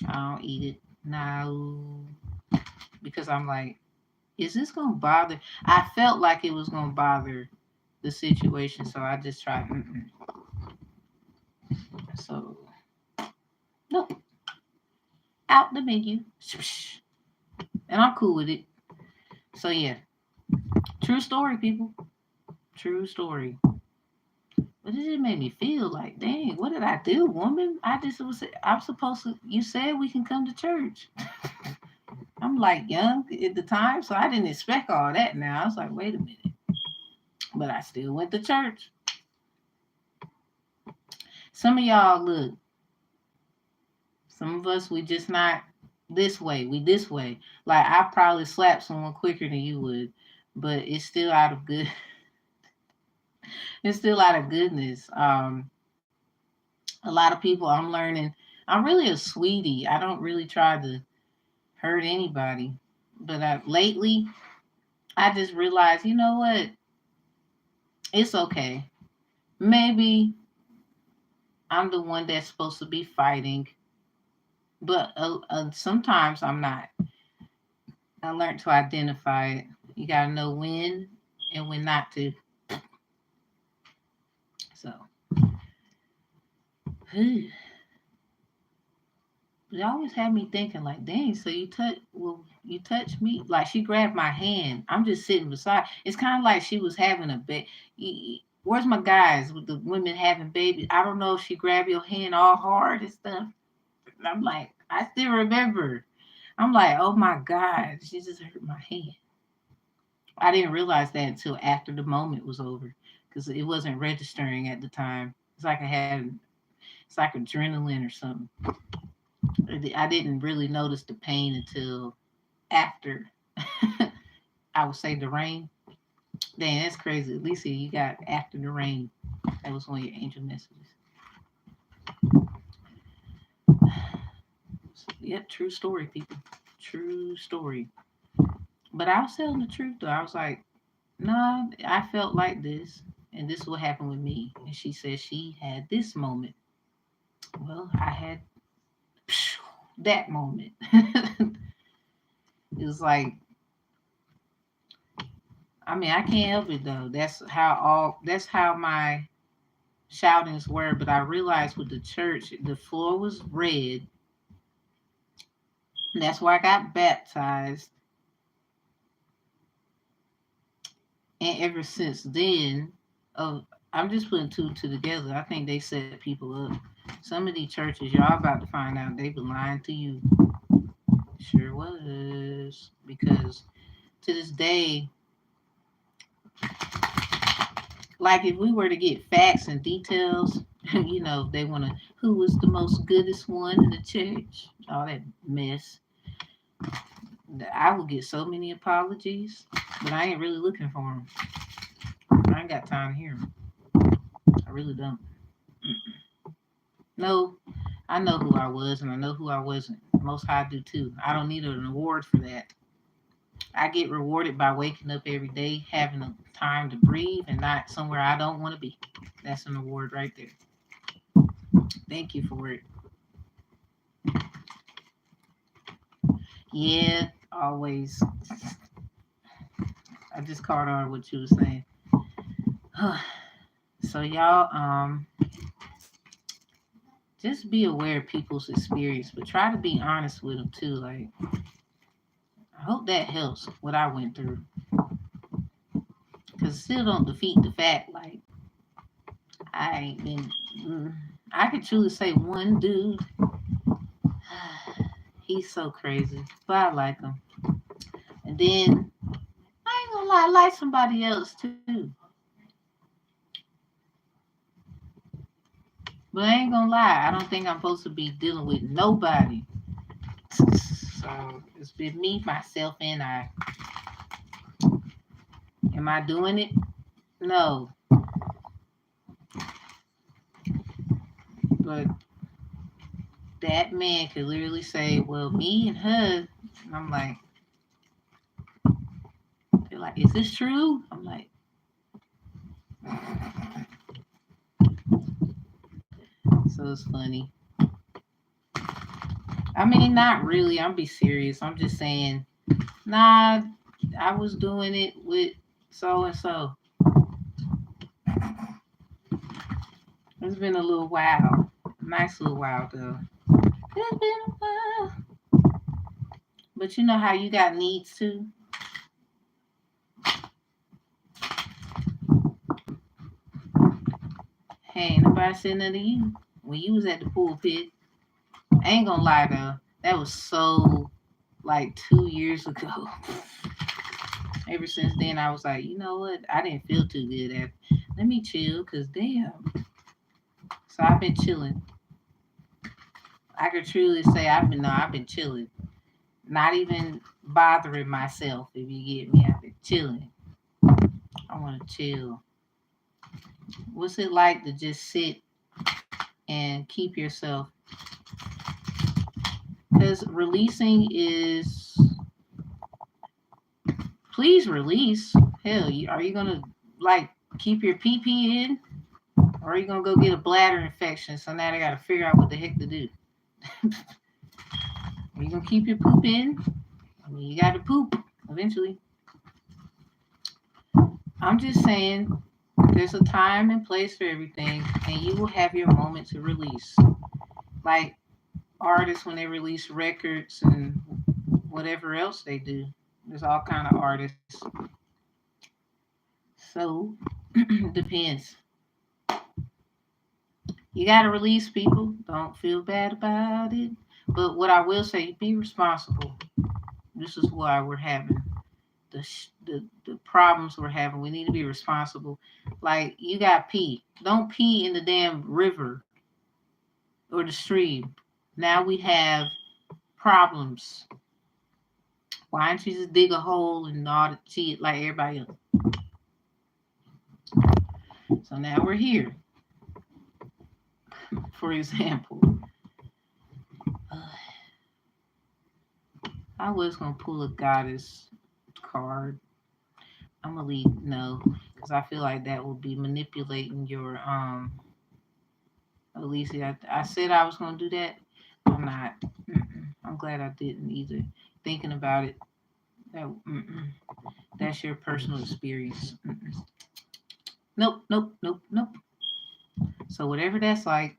I don't eat it now because I'm like, is this gonna bother? I felt like it was gonna bother the situation, so I just tried. So no, out the menu, and I'm cool with it. So yeah, true story, people. True story. But it just made me feel like, dang, what did I do, woman? I'm supposed to. You said we can come to church. I'm like young at the time, so I didn't expect all that. Now I was like, wait a minute, but I still went to church. Some of y'all look. Some of us we just not this way. We this way. Like I probably slap someone quicker than you would, but it's still out of good. It's still out of goodness. A lot of people I'm learning. I'm really a sweetie. I don't really try to hurt anybody, but lately I just realized, you know what? It's okay. Maybe I'm the one that's supposed to be fighting, but sometimes I'm not. I learned to identify it. You gotta know when and when not to. So It always had me thinking like, dang, so you touch me? Like she grabbed my hand. I'm just sitting beside. It's kind of like she was having a baby. Where's my guys with the women having babies? I don't know if she grabbed your hand all hard and stuff. And I'm like, I still remember. I'm like, oh my God, she just hurt my hand. I didn't realize that until after the moment was over because it wasn't registering at the time. It's like adrenaline or something. I didn't really notice the pain until after. I would say the rain. Dang, that's crazy. At least you got after the rain. That was one of your angel messages. Yep, true story, people. True story. But I was telling the truth though. I was like, no, I felt like this, and this will happen with me. And she said she had this moment. Well, I had that moment. It was like, I mean, I can't help it though. That's how my shoutings were. But I realized with the church, the floor was red. And that's where I got baptized. And ever since then, I'm just putting two and two together. I think they set people up. Some of these churches, y'all about to find out they been lying to you. Sure was. Because to this day, like if we were to get facts and details, they want to, who was the most goodest one in the church, all that mess. I will get so many apologies, but I ain't really looking for them. I ain't got time to hear them. I really don't. No, I know who I was and I know who I wasn't. Most High do too. I don't need an award for that. I get rewarded by waking up every day, having a time to breathe and not somewhere I don't want to be. That's an award right there. Thank you for it. Yeah, always. I just caught on what you were saying. So y'all, just be aware of people's experience, but try to be honest with them too. Like, I hope that helps what I went through, because still don't defeat the fact like I ain't been. I could truly say one dude. He's so crazy, but I like him. And then I ain't gonna lie, I like somebody else too. But I ain't gonna lie, I don't think I'm supposed to be dealing with nobody. So it's been me, myself, and I. Am I doing it? No. But that man could literally say, well, me and her. And I'm like, they're like, is this true? I'm like, so it's funny. I mean, not really. I'm be serious. I'm just saying, nah, I was doing it with so and so. It's been a little while. Nice little while though. It's been a while. But you know how you got needs too? Hey, ain't nobody said nothing to you when you was at the pulpit. I ain't gonna lie though. That was so like 2 years ago. Ever since then, I was like, you know what? I didn't feel too good. Let me chill, cause damn. So I've been chilling. I could truly say I've been chilling. Not even bothering myself. If you get me, I've been chilling. I want to chill. What's it like to just sit and keep yourself? Because releasing is, please release. Hell, are you gonna like keep your pee pee in, or are you gonna go get a bladder infection? So now they gotta figure out what the heck to do. Are you gonna keep your poop in? I mean, you gotta poop eventually. I'm just saying, There's a time and place for everything, and you will have your moment to release. Like artists when they release records and whatever else they do. There's all kind of artists. So depends. You gotta release people. Don't feel bad about it. But what I will say, be responsible. This is why we're having the problems we're having. We need to be responsible. Like you got pee. Don't pee in the damn river or the stream. Now we have problems. Why don't you just dig a hole and all the see it like everybody else? So now we're here. For example, I was gonna pull a goddess card. I'm gonna leave no, because I feel like that would be manipulating your Alicia. I said I was gonna do that. I'm not. I'm glad I didn't either. Thinking about it, that that's your personal experience. Nope, nope, nope, nope. So whatever that's like,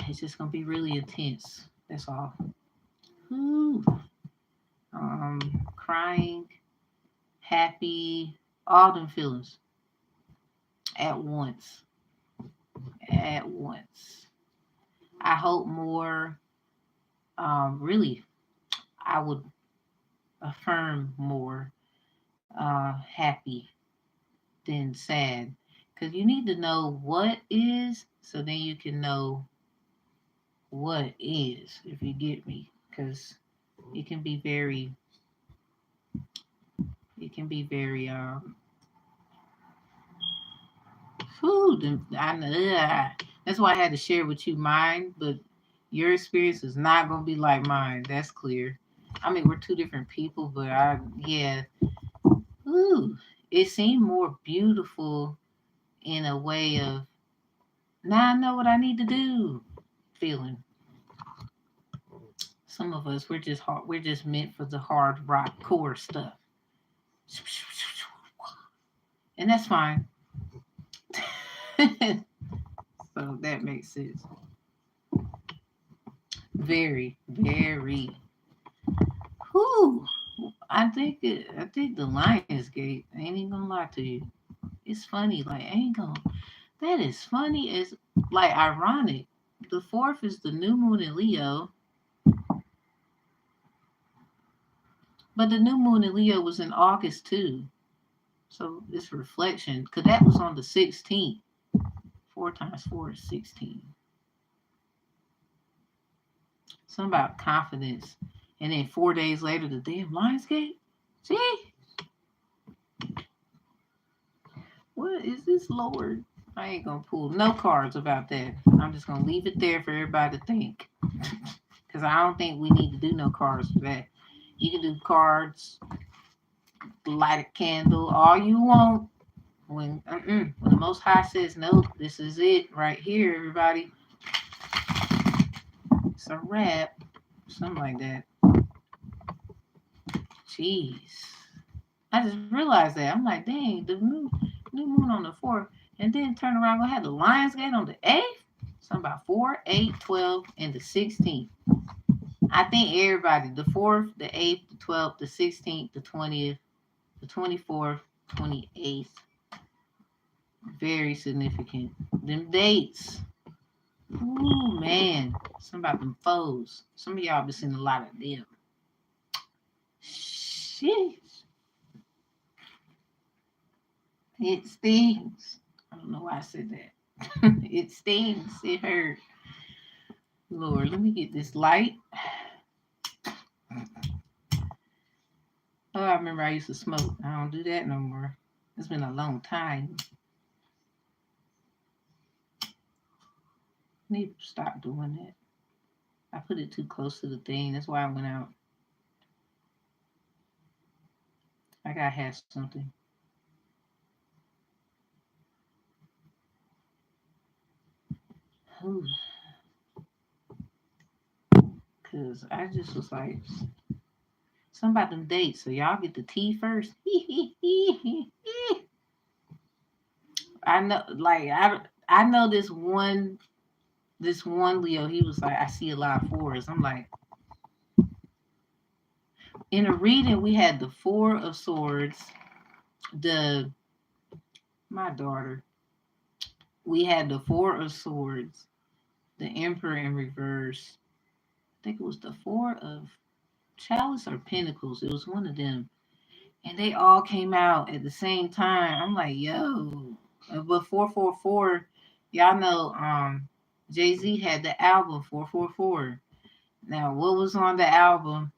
it's just gonna be really intense. That's all. Ooh. Crying, happy, all them feelings at once. At once. I hope more. Really, I would affirm more happy than sad, because you need to know what is, so then you can know what is. If you get me, because it can be very. It can be very food. I know that's why I had to share with you mine, but your experience is not gonna be like mine. That's clear. I mean, we're two different people, but yeah. Ooh, it seemed more beautiful in a way of now I know what I need to do. Feeling. Some of us we're just hard. We're just meant for the hard rock core stuff, and that's fine. So that makes sense. Very, very. Whew. I think the Lionsgate. I ain't even gonna lie to you. It's funny. Like I ain't gonna. That is funny. It's like ironic. The fourth is the new moon in Leo, but the new moon in Leo was in August too. So it's reflection, because that was on the 16th. 4 times 4 is 16. Something about confidence. And then 4 days later, the damn Lionsgate. See? What is this, Lord? I ain't gonna pull no cards about that. I'm just gonna leave it there for everybody to think. Because I don't think we need to do no cards for that. You can do cards, light a candle, all you want. When the Most High says, nope, this is it right here, everybody. It's a wrap. Something like that. Jeez. I just realized that. I'm like, dang, the new moon on the 4th. And then turn around, gonna have the Lionsgate on the 8th. Something about 4, 8, 12, and the 16th. I think everybody, the 4th, the 8th, the 12th, the 16th, the 20th, the 24th, 28th. Very significant. Them dates. Ooh, man. Something about them foes. Some of y'all been seeing a lot of them. Shit. It stings. I don't know why I said that. It stings. It hurt. Lord, let me get this light. Oh, I remember I used to smoke. I don't do that no more. It's been a long time. I need to stop doing that. I put it too close to the thing. That's why I went out. I gotta have something. Cause I just was like, something about them dates. So y'all get the tea first. I know, like I know this one Leo. He was like, I see a lot of fours. I'm like, in a reading, we had the Four of Swords, the my daughter. We had the Four of Swords, the Emperor in reverse. I think it was the Four of Chalice or Pentacles. It was one of them, and they all came out at the same time. I'm like, yo, but 444. Y'all know, Jay-Z had the album 444. Now, what was on the album?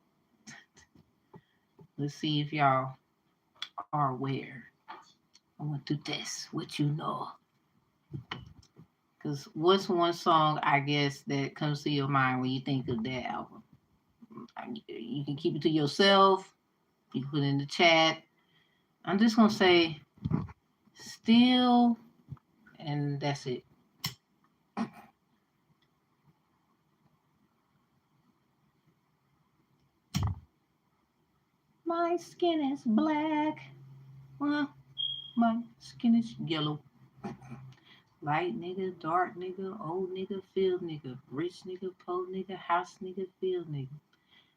Let's see if y'all are aware. I want to test what you know. Because what's one song, I guess, that comes to your mind when you think of that album? You can keep it to yourself. You can put it in the chat. I'm just going to say Still, and that's it. My skin is black. Well, my skin is yellow. Light nigga, dark nigga, old nigga, field nigga, rich nigga, poor nigga, house nigga, field nigga,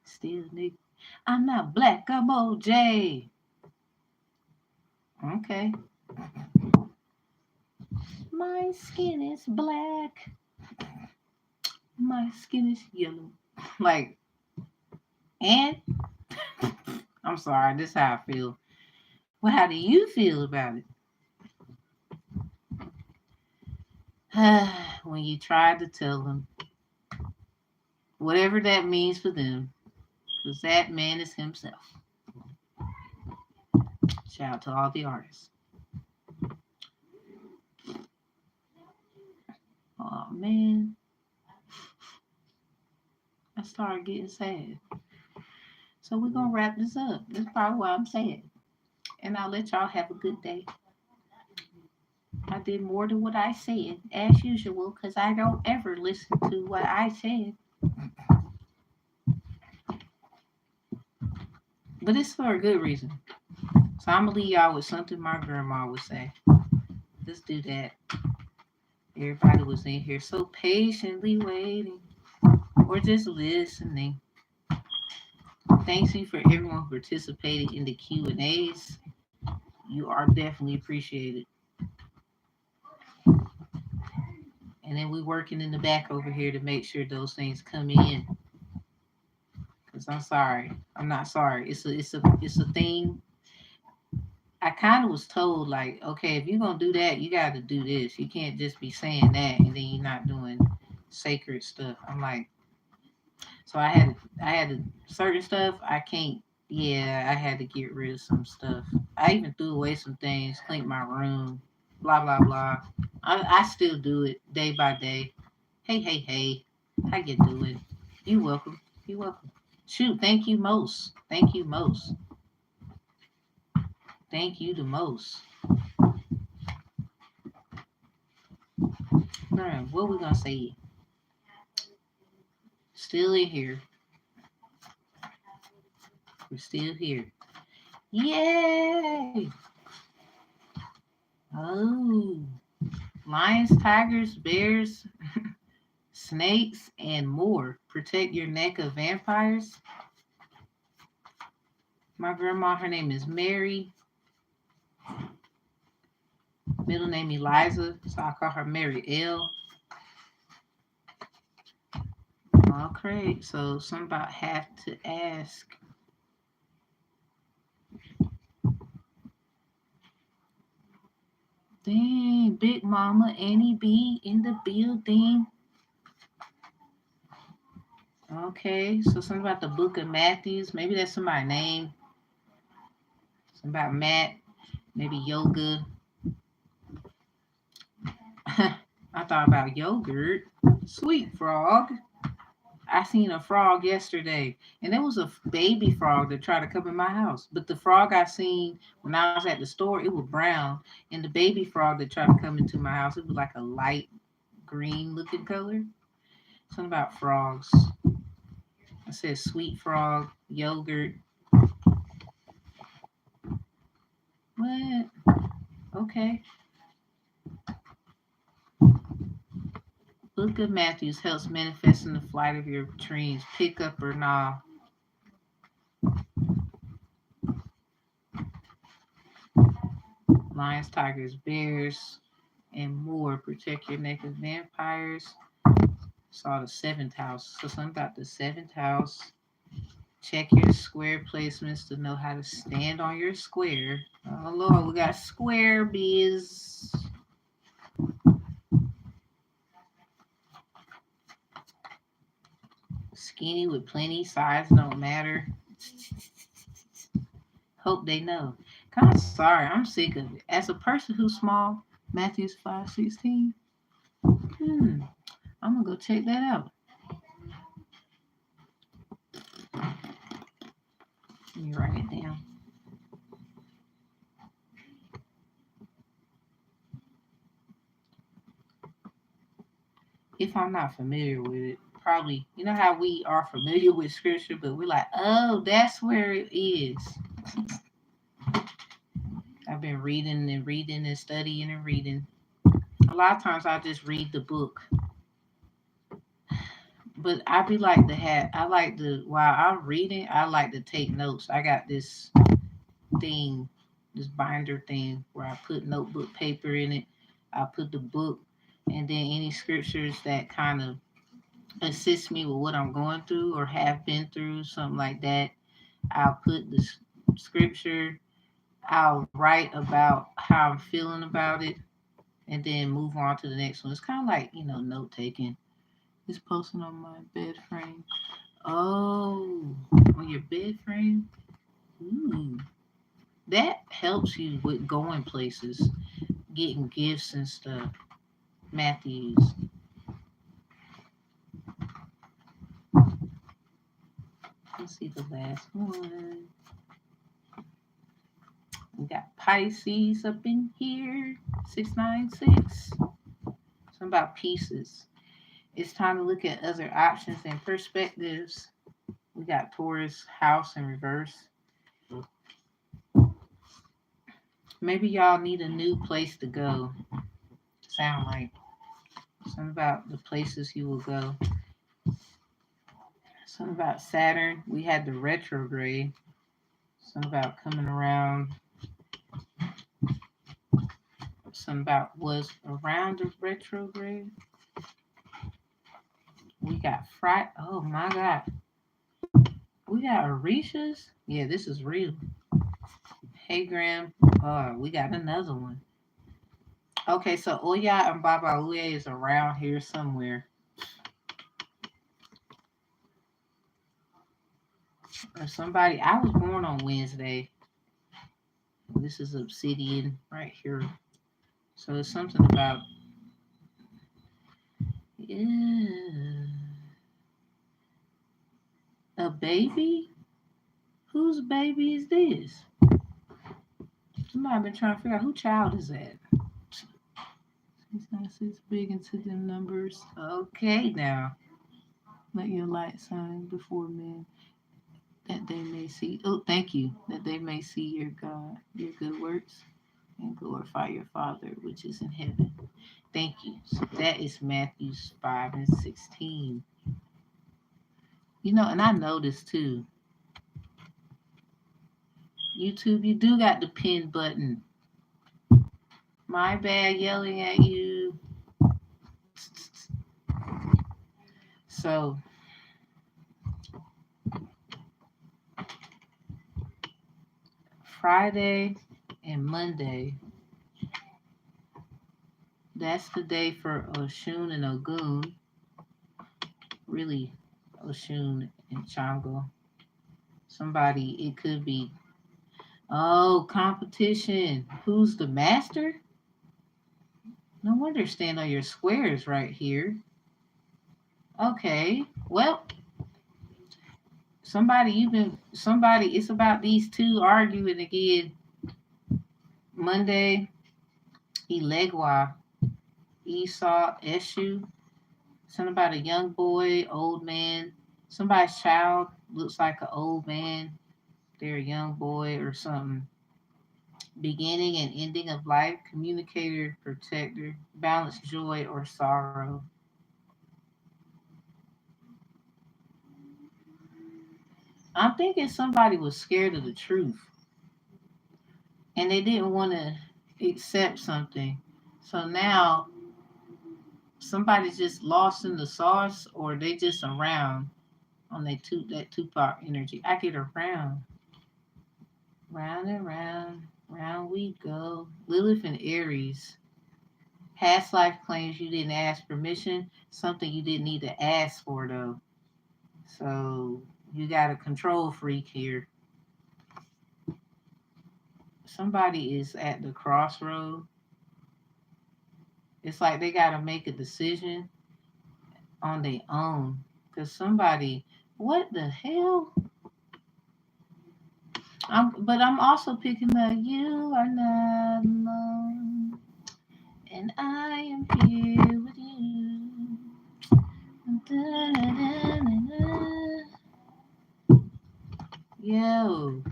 still nigga. I'm not black, I'm OJ. Okay. My skin is black. My skin is yellow. Like, and I'm sorry, this is how I feel. Well, how do you feel about it? When you try to tell them whatever that means for them, because that man is himself. Shout out to all the artists. Oh man, I started getting sad. So we're gonna wrap this up. That's probably why I'm sad. And I'll let y'all have a good day. I did more than what I said, as usual, because I don't ever listen to what I said. But it's for a good reason. So I'm gonna leave y'all with something my grandma would say. Let's do that. Everybody was in here so patiently waiting or just listening. Thanks you for everyone who participated in the Q&As. You are definitely appreciated. And then we're working in the back over here to make sure those things come in. Cause I'm sorry, I'm not sorry. It's a thing. I kind of was told like, okay, if you're gonna do that, you got to do this. You can't just be saying that and then you're not doing sacred stuff. I'm like, so I had certain stuff I can't. Yeah, I had to get rid of some stuff. I even threw away some things, cleaned my room, blah blah blah. I still do it day by day. Hey hey hey, how you doing? You welcome. You welcome. Shoot, thank you most. Thank you most. Thank you the most. Alright, what we gonna say? Still in here. We're still here. Yay! Oh, lions, tigers, bears, snakes, and more. Protect your neck of vampires. My grandma, her name is Mary. Middle name Eliza, so I call her Mary L. Okay, so somebody have to ask. Dang, Big Mama Annie B in the building. Okay, so something about the book of Matthews. Maybe that's somebody's name. Something about Matt. Maybe yoga. I thought about yogurt. Sweet frog. I seen a frog yesterday, and there was a baby frog that tried to come in my house. But the frog I seen when I was at the store, it was brown, and the baby frog that tried to come into my house, it was like a light green looking color. Something about frogs. I said sweet frog, yogurt. What? Okay. Book of Matthew helps manifest in the flight of your dreams. Pick up or nah. Lions, tigers, bears, and more. Protect your neck of vampires. Saw the seventh house. So something about the seventh house. Check your square placements to know how to stand on your square. Oh Lord, we got square biz. Skinny with plenty, size don't matter. Hope they know. Kind of sorry, I'm sick of it. As a person who's small, Matthew's 5:16. I'm gonna go check that out. Let me write it down. If I'm not familiar with it, probably, you know how we are familiar with scripture, but we're like, oh, that's where it is. I've been reading and reading and studying and reading. A lot of times I just read the book, but I be like to have, I like to, while I'm reading, I like to take notes. I got this thing, this binder thing where I put notebook paper in it. I put the book and then any scriptures that kind of assist me with what I'm going through or have been through, something like that. I'll put the scripture, I'll write about how I'm feeling about it, and then move on to the next one. It's kind of like, note taking. It's posting on my bed frame. Oh, on your bed frame? Ooh. That helps you with going places, getting gifts and stuff. Matthews. Let's see the last one. We got Pisces up in here. 696. Something about pieces. It's time to look at other options and perspectives. We got Taurus house in reverse. Maybe y'all need a new place to go. Sound like something about the places you will go. Something about Saturn. We had the retrograde. Something about coming around. Something about was around the retrograde. We got Friday. Oh my God. We got Orishas. Yeah, this is real. Hey Graham. We got another one. Okay, so Oya and Baba Uye is around here somewhere. Or somebody. I was born on Wednesday. This is obsidian right here. So it's something about, yeah, a baby? Whose baby is this? Somebody been trying to figure out who child is that. It's not six big into them numbers. Okay now. Let your light shine before men that they may see. Oh, thank you. That they may see your God, your good works, and glorify your Father which is in heaven. Thank you. So that is Matthew 5:16. And I noticed too. YouTube, you do got the pin button. My bad yelling at you. So Friday and Monday, that's the day for Oshun and Ogun. Really, Oshun and Chango. Somebody, it could be, oh, competition. Who's the master? No wonder stand on your squares right here. Okay, well, it's about these two arguing again. Monday, Elegwa, Esau, Eshu. Something about a young boy, old man. Somebody's child looks like an old man. They're a young boy or something. Beginning and ending of life, communicator, protector, balance, joy, or sorrow. I'm thinking somebody was scared of the truth and they didn't want to accept something. So now somebody's just lost in the sauce or they just around on that Tupac energy. I get around. Round and round, round we go. Lilith and Aries. Past life claims you didn't ask permission, something you didn't need to ask for though. So you got a control freak here. Somebody is at the crossroad. It's like they got to make a decision on their own. Because somebody, what the hell? But I'm also picking up, you are not alone. And I am here with you. Yo,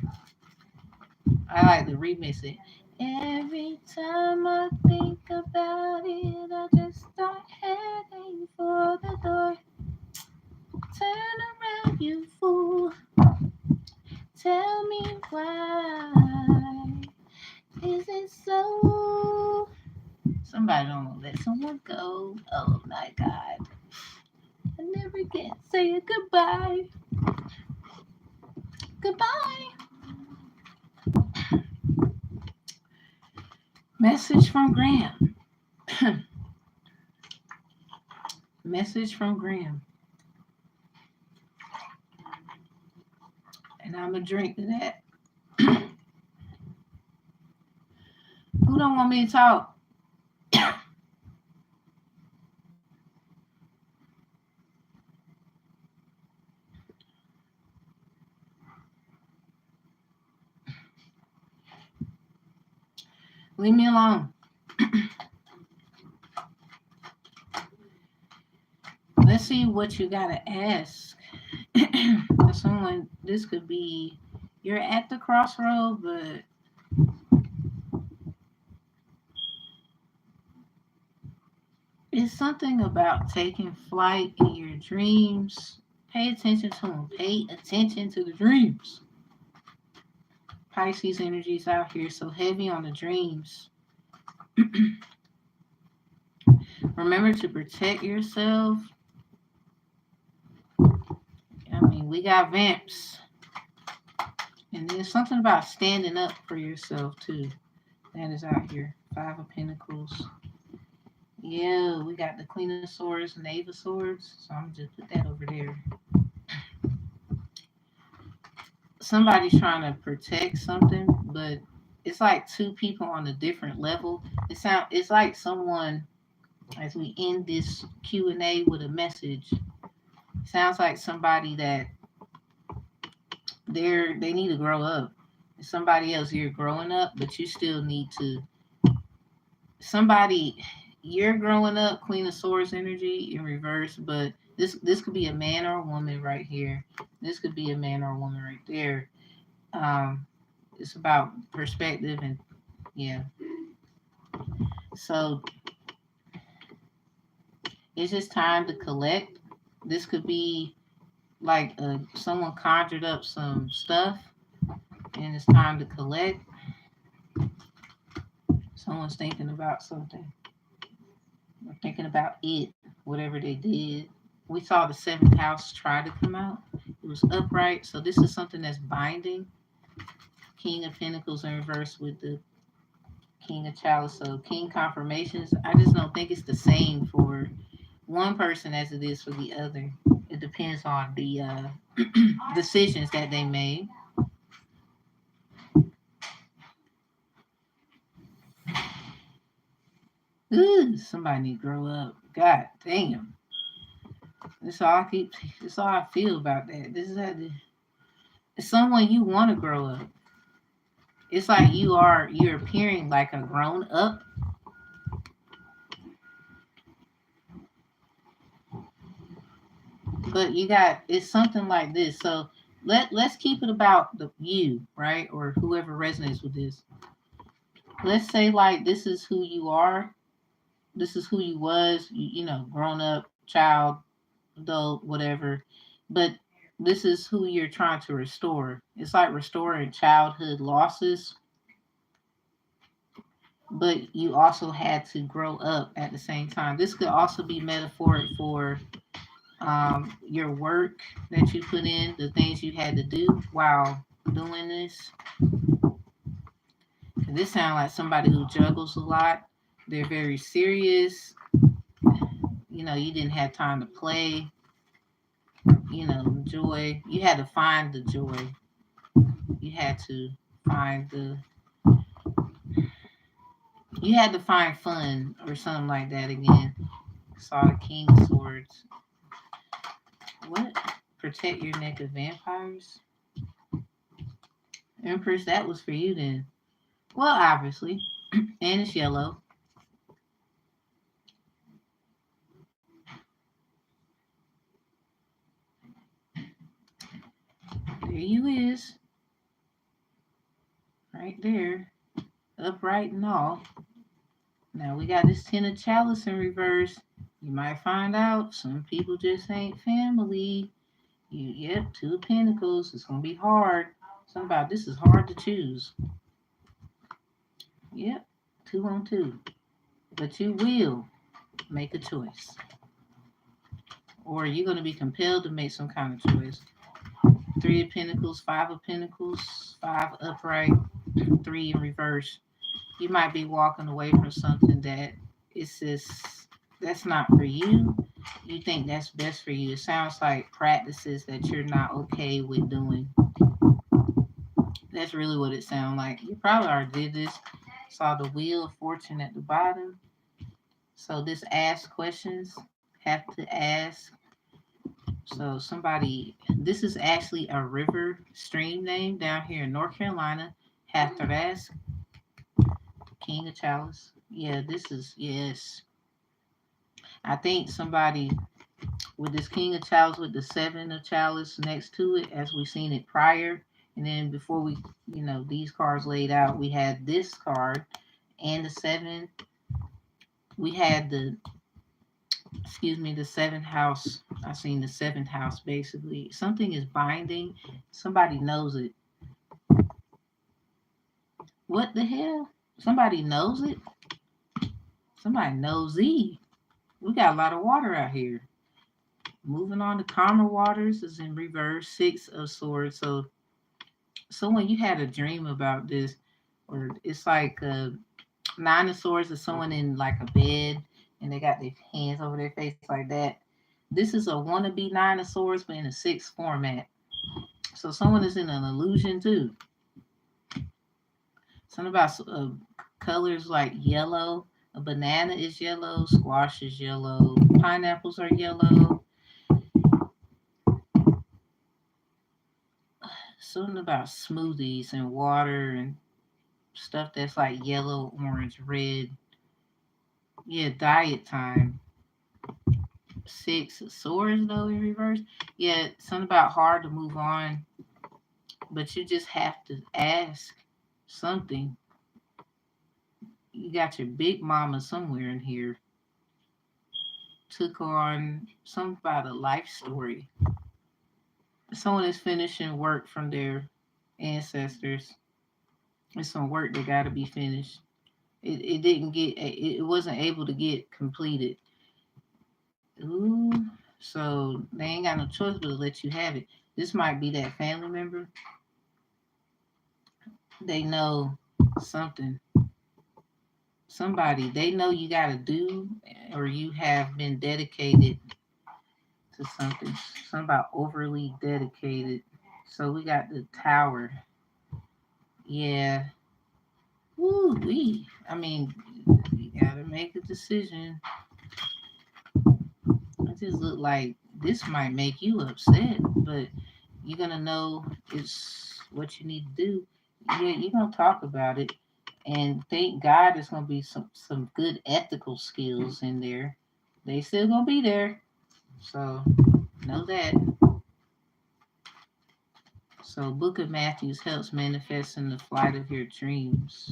I like to remix it. Every time I think about it, I just start heading for the door. Turn around, you fool. Tell me why is it so? Somebody don't want to let someone go. Oh my God. I never can say it goodbye. Goodbye. Message from Graham. Message from Graham. And I'm going to drink to that. Who don't want me to talk? Leave me alone. Let's see what you got to ask. Someone, this could be, you're at the crossroad, but it's something about taking flight in your dreams. Pay attention to them. Pay attention to the dreams. Pisces energies out here so heavy on the dreams. Remember to protect yourself. I mean, we got vamps. And there's something about standing up for yourself too. That is out here. Five of Pentacles. Yeah, we got the Queen of Swords, Knave of Swords. So I'm gonna just put that over there. Somebody's trying to protect something, but it's like two people on a different level. It's like someone, as we end this Q&A with a message, sounds like somebody that they need to grow up. Somebody else, you're growing up, but you still need to. Somebody, you're growing up, Queen of Swords energy in reverse, but this could be a man or a woman right here. This could be a man or a woman right there. It's about perspective and yeah. So it's just time to collect. This could be like someone conjured up some stuff and it's time to collect. Someone's thinking about something. Or thinking about it, whatever they did. We saw the seventh house try to come out. It was upright. So this is something that's binding. King of Pentacles in reverse with the King of Chalice. So King confirmations. I just don't think it's the same for one person as it is for the other. It depends on the decisions that they made. Ooh, somebody need to grow up. God damn. That's all I feel about that. This is how it's someone you want to grow up. It's like you're appearing like a grown up. But it's something like this. So let's keep it about you, right? Or whoever resonates with this. Let's say like this is who you are. This is who you was, grown up, child, adult, whatever. But This is who you're trying to restore. It's like restoring childhood losses, but you also had to grow up at the same time. This could also be metaphoric for your work that you put in, the things you had to do while doing this. This sounds like somebody who juggles a lot. They're very serious. You didn't have time to play. Joy. You had to find the joy. You had to find the. You had to find fun or something like that again. Saw the King of Swords. What? Protect your neck of vampires? Empress, that was for you then. Well, obviously. And it's yellow. There you is. Right there. Upright and all. Now we got this Ten of Chalice in reverse. You might find out some people just ain't family. Yep, Two of Pentacles. It's gonna be hard. Something about this is hard to choose. Yep, 2 on 2. But you will make a choice. Or you're gonna be compelled to make some kind of choice. 3 of Pentacles, 5 of Pentacles, 5 upright, 3 in reverse. You might be walking away from something that it's just that's not for you. You think that's best for you. It sounds like practices that you're not okay with doing. That's really what it sounds like. You probably already did this. Saw the Wheel of Fortune at the bottom. So this ask questions, have to ask. So this is actually a river stream name down here in North Carolina. Have to ask. King of Chalice. Yeah, this is, yes. I think somebody with this King of Chalice with the 7 of Chalice next to it, as we've seen it prior. And then before these cards laid out, we had this card and the 7. We had the 7th house. I seen the 7th house basically. Something is binding. Somebody knows it. What the hell? Somebody knows it? Somebody knows it. We got a lot of water out here. Moving on to calmer waters is in reverse, 6 of Swords. So when you had a dream about this, or it's like 9 of Swords is someone in like a bed and they got their hands over their face like that. This is a wannabe 9 of Swords, but in a 6 format. So someone is in an illusion too. Something about colors like yellow. A banana is yellow, squash is yellow, pineapples are yellow. Something about smoothies and water and stuff that's like yellow, orange, red. Yeah, diet time. 6 of Swords though in reverse. Yeah, something about hard to move on, but you just have to ask something. You got your big mama somewhere in here. Took on something about a life story. Someone is finishing work from their ancestors. It's some work that got to be finished. It didn't get. It wasn't able to get completed. Ooh, so they ain't got no choice but to let you have it. This might be that family member. They know something. Somebody they know you got to do, or you have been dedicated to something. Something about overly dedicated. So we got the Tower. Yeah. Woo wee. I mean, you gotta make a decision. It just look like this might make you upset, but you're gonna know it's what you need to do. Yeah, you're gonna talk about it, and thank God there's gonna be some good ethical skills in there. They still gonna be there, so know that. So, Book of Matthews helps manifest in the flight of your dreams.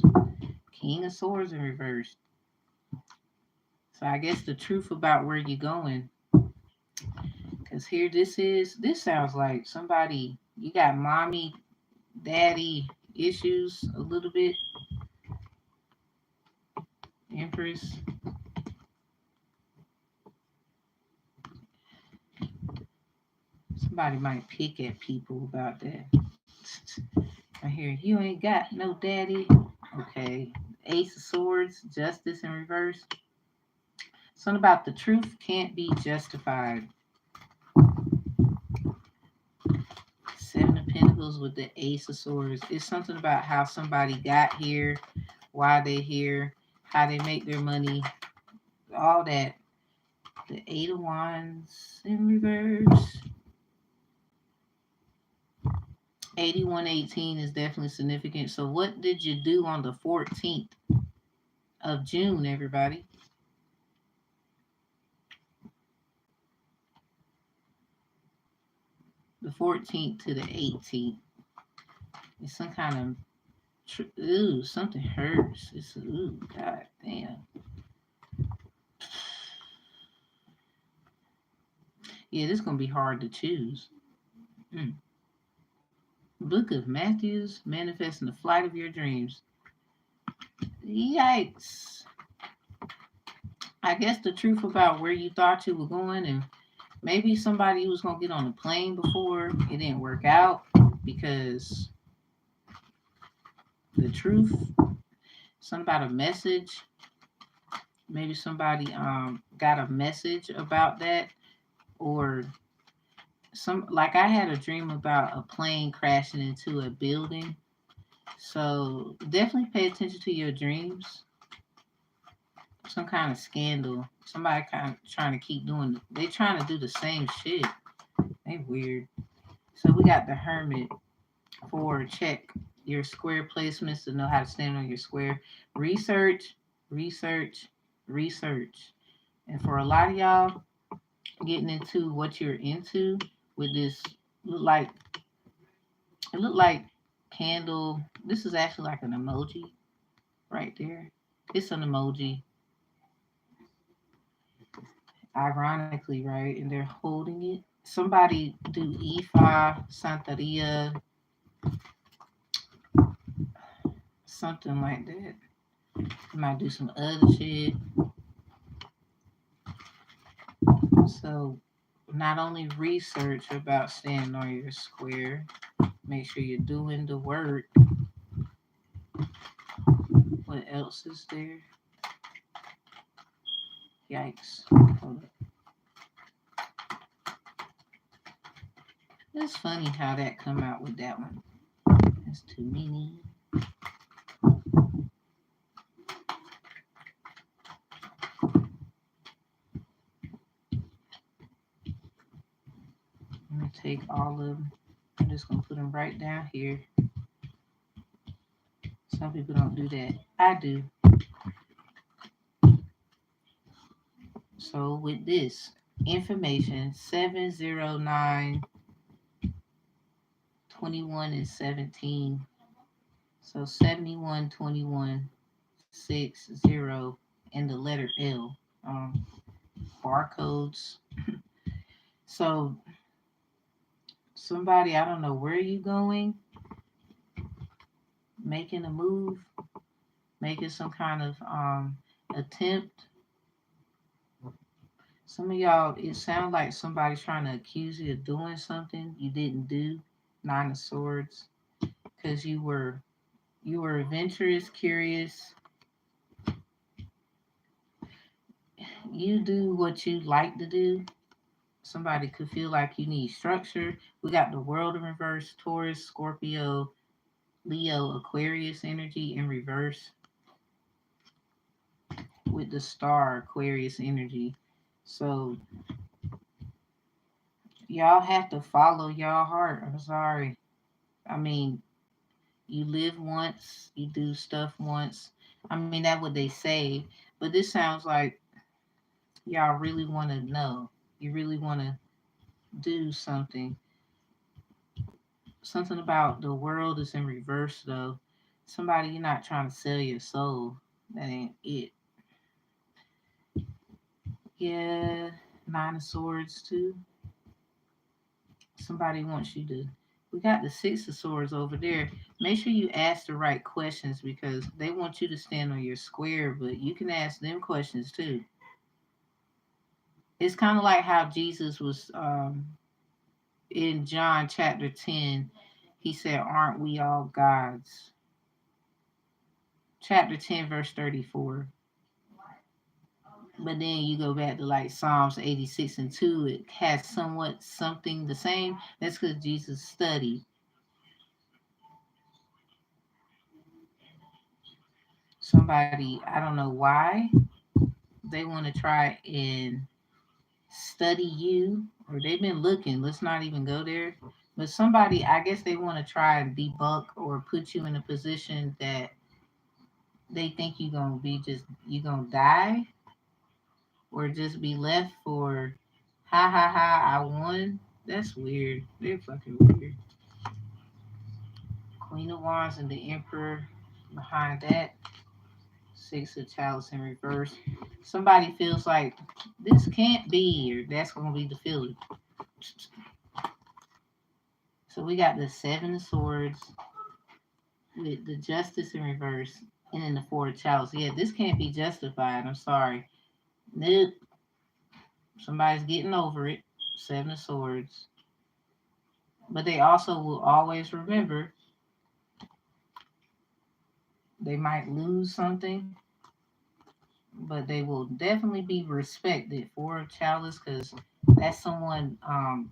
King of Swords in reverse. So I guess the truth about where you're going, Because here this sounds like somebody, you got mommy, daddy issues a little bit. Empress. Somebody might pick at people about that. I hear you ain't got no daddy. Okay. Ace of Swords, justice in reverse. Something about the truth can't be justified. Seven of Pentacles with the Ace of Swords. It's something about how somebody got here, why they're here, how they make their money, all that. The Eight of Wands in reverse. 8118 is definitely significant. So what did you do on the 14th of June, everybody? The 14th to the 18th. It's some kind of ooh, something hurts. It's ooh, god damn. Yeah, this is gonna be hard to choose. Book of Matthews, manifesting the flight of your dreams. Yikes. I guess the truth about where you thought you were going, and maybe somebody was gonna get on a plane before it didn't work out because the truth, something about a message. Maybe somebody got a message about that, or some, like I had a dream about a plane crashing into a building. So definitely pay attention to your dreams. Some kind of scandal. Somebody kind of trying to keep doing. They trying to do the same shit. They weird. So we got the Hermit for check your square placements to know how to stand on your square. Research, research, research. And for a lot of y'all, getting into what you're into with this, look like it looked like candle. This is actually like an emoji right there. It's an emoji, ironically, right? And they're holding it. Somebody do Ifa, Santeria, something like that. You might do some other shit. So not only research about standing on your square, make sure you're doing the work. What else is there? Yikes. Hold up. It's funny how that come out with that one. That's too many. I'm going to take all of them. I'm just going to put them right down here. Some people don't do that. I do. So with this information, 709, 21, and 17. So 71, 21, 60, and the letter L. Barcodes. So somebody, I don't know where you going, making a move, making some kind of attempt. Some of y'all, it sounds like somebody's trying to accuse you of doing something you didn't do. Nine of Swords, because you were adventurous, curious. You do what you like to do. Somebody could feel like you need structure. We got the World in reverse, Taurus, Scorpio, Leo, Aquarius energy in reverse with the star Aquarius energy. So y'all have to follow y'all heart. I'm sorry. I mean, you live once, you do stuff once. I mean, that's what they say. But this sounds like y'all really want to know. You really want to do something. Something about the world is in reverse, though. Somebody, you're not trying to sell your soul. That ain't it. Yeah, Nine of Swords, too. Somebody wants you to. We got the Six of Swords over there. Make sure you ask the right questions because they want you to stand on your square, but you can ask them questions too. It's kind of like how Jesus was in John chapter 10. He said, "Aren't we all gods?" Chapter 10, verse 34. But then you go back to like Psalms 86 and 2, it has somewhat something the same. That's because Jesus studied. Somebody, I don't know why, they want to try and study you, or they've been looking. Let's not even go there. But somebody, I guess they want to try and debunk or put you in a position that they think you're going to be just, you're going to die or just be left for, ha ha ha, I won. That's weird. They're fucking weird. Queen of Wands and the Emperor behind that. Six of Chalice in reverse. Somebody feels like this can't be, or that's going to be the feeling. So we got the Seven of Swords with the Justice in reverse, and then the Four of Chalice. Yeah, this can't be justified. I'm sorry. Nope. Somebody's getting over it. Seven of Swords. But they also will always remember they might lose something, but they will definitely be respected for a chalice because that's someone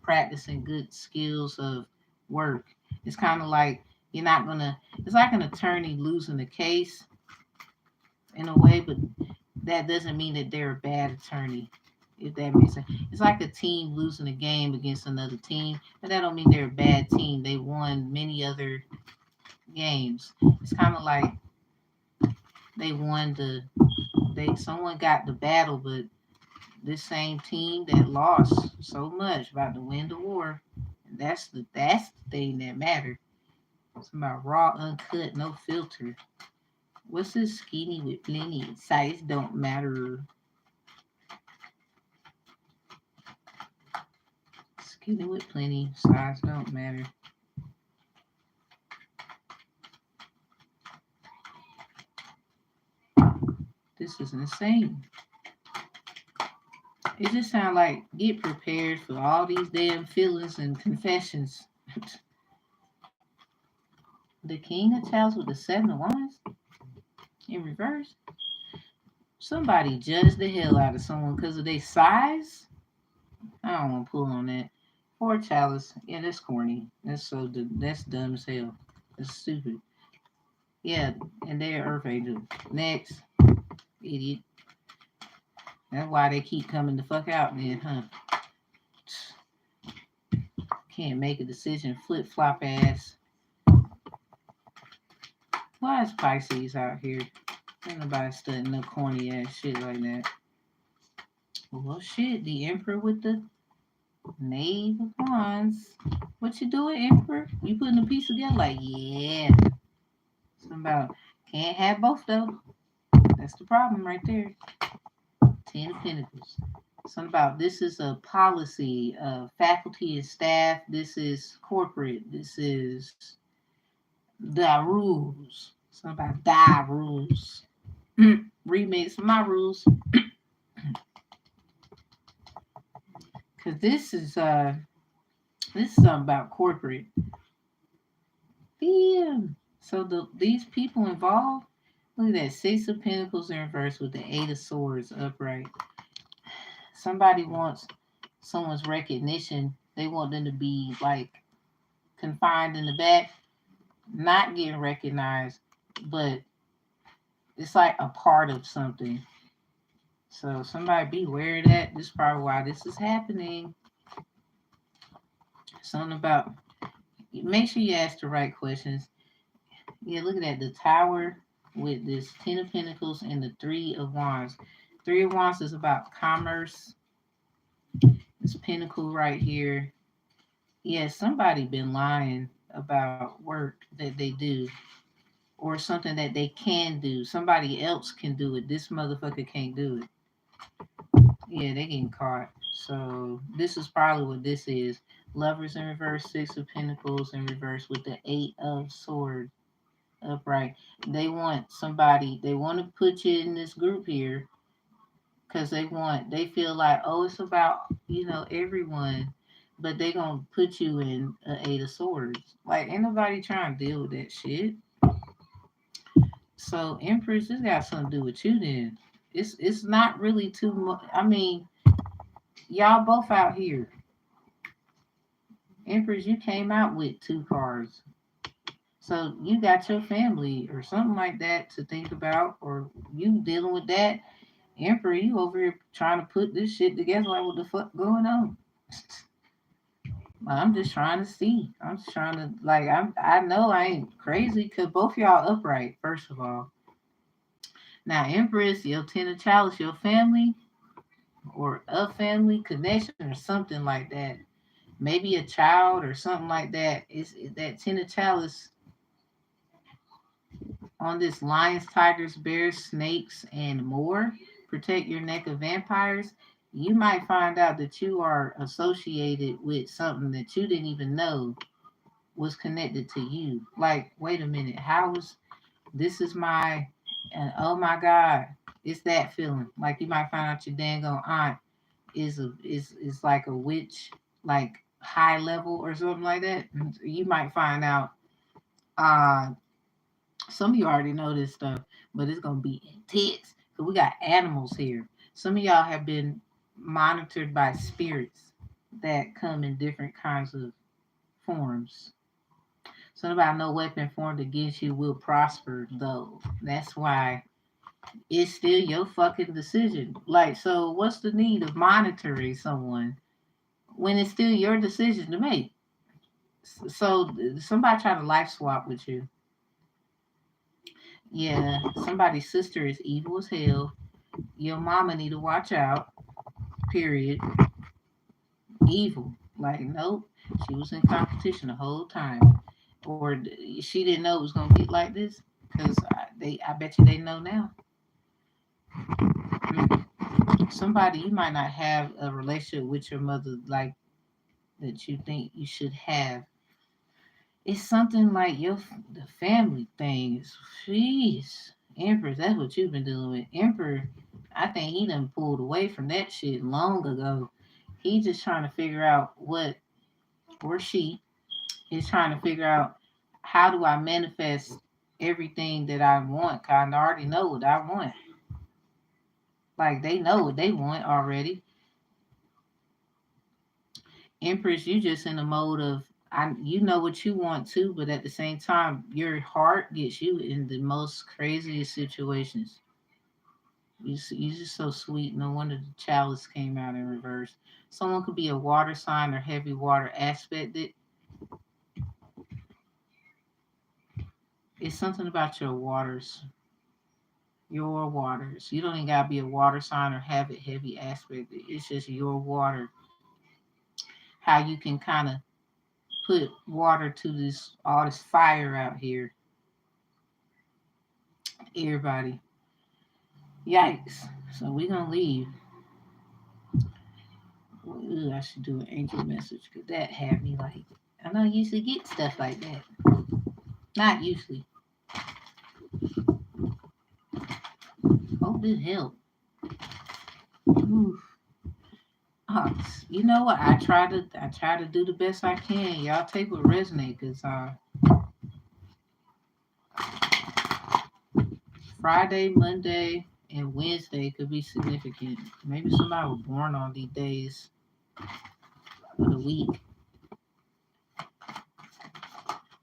practicing good skills of work. It's kind of like you're not gonna. It's like an attorney losing a case in a way, but that doesn't mean that they're a bad attorney. If that makes sense, it's like a team losing a game against another team, but that don't mean they're a bad team. They won many other games. It's kind of like they won the. They someone got the battle, but this same team that lost so much about to win the war. And that's the thing that mattered. It's about raw, uncut, no filter. What's this skinny with plenty? Size don't matter. Skinny with plenty, size don't matter. This is insane. It just sounds like get prepared for all these damn feelings and confessions. The King of Chalice with the Seven of Wands in reverse. Somebody judged the hell out of someone because of their size. I don't want to pull on that. Four Chalice. Yeah, that's corny. That's dumb as hell. That's stupid. Yeah, and they're Earth Angel. Next, idiot. That's why they keep coming the fuck out then, huh? Can't make a decision. Flip flop ass. Why is Pisces out here? Ain't nobody studying no corny ass shit like that. Well, shit. The Emperor with the Knave of Wands. What you doing, Emperor? You putting a piece together? Like, yeah. Something about can't have both though. That's the problem right there. Ten of Pentacles. Something about this is a policy of faculty and staff. This is corporate. This is the rules. Something about the rules. Remix my rules. Cause this is something about corporate. Damn. So these people involved. Look at that. Six of Pentacles in reverse with the Eight of Swords upright. Somebody wants someone's recognition. They want them to be like confined in the back, not getting recognized, but it's like a part of something. So somebody beware of that. This is probably why this is happening. Something about make sure you ask the right questions. Yeah, look at that. The Tower with this Ten of Pentacles and the Three of Wands. Three of Wands is about commerce. This Pentacle right here. Yeah, somebody been lying about work that they do or something that they can do. Somebody else can do it. This motherfucker can't do it. Yeah, they getting caught. So this is probably what this is. Lovers in reverse, Six of Pentacles in reverse with the Eight of Swords upright. They want somebody, they want to put you in this group here because they feel like, oh, it's about, everyone, but they gonna put you in an Eight of Swords. Like, ain't nobody trying to deal with that shit. So, Empress, this got something to do with you then. It's not really too much. I mean, y'all both out here. Empress, you came out with two cards. So you got your family or something like that to think about, or you dealing with that. Emperor, you over here trying to put this shit together. Like, what the fuck going on? I'm just trying to see. I'm just trying to, like, I know I ain't crazy because both y'all upright, first of all. Now, Empress, your Ten of Chalice, your family or a family connection or something like that. Maybe a child or something like that. Is that Ten of Chalice on this lions, tigers, bears, snakes, and more. Protect your neck of vampires. You might find out that you are associated with something that you didn't even know was connected to you. Like, wait a minute, how was this is my and oh my God, it's that feeling. Like you might find out your dang on aunt is like a witch, like high level or something like that. You might find out uh some of you already know this stuff, but it's gonna be intense. So we got animals here. Some of y'all have been monitored by spirits that come in different kinds of forms. Something about no weapon formed against you will prosper, though. That's why it's still your fucking decision. Like, so what's the need of monitoring someone when it's still your decision to make? So somebody try to life swap with you. Yeah, somebody's sister is evil as hell. Your mama need to watch out. Period. Evil. Like, nope. She was in competition the whole time, or she didn't know it was gonna get like this. Cause I bet you they know now. Somebody you might not have a relationship with your mother like that you think you should have. It's something like the family things. Jeez, Empress, that's what you've been dealing with. Emperor, I think he done pulled away from that shit long ago. He just trying to figure out what, or she is trying to figure out how do I manifest everything that I want. 'Cause I already know what I want. Like they know what they want already. Empress, you just in the mode of you know what you want too, but at the same time, your heart gets you in the most craziest situations. You just so sweet. No wonder the chalice came out in reverse. Someone could be a water sign or heavy water aspected. It's something about your waters. Your waters. You don't even gotta be a water sign or have it heavy aspected. It's just your water. How you can kind of put water to this all this fire out here. Everybody. Yikes. So we're gonna leave. Well, I should do an angel message because that had me like I don't usually get stuff like that. Not usually. Hope this helped. Oof. You know what? I try to do the best I can. Y'all take what resonate because Friday, Monday, and Wednesday could be significant. Maybe somebody was born on these days of the week.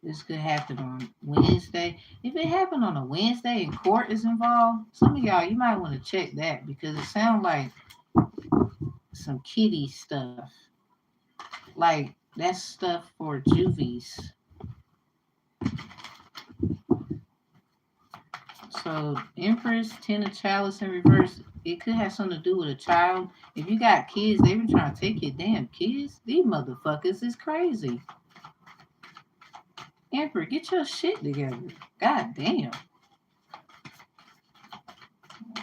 This could happen on Wednesday. If it happened on a Wednesday and court is involved, some of y'all, you might want to check that because it sounds like some kiddie stuff. Like, that's stuff for juvies. So, Empress, Ten of Chalice in reverse, it could have something to do with a child. If you got kids, they been trying to take your damn kids. These motherfuckers is crazy. Emperor, get your shit together. God damn.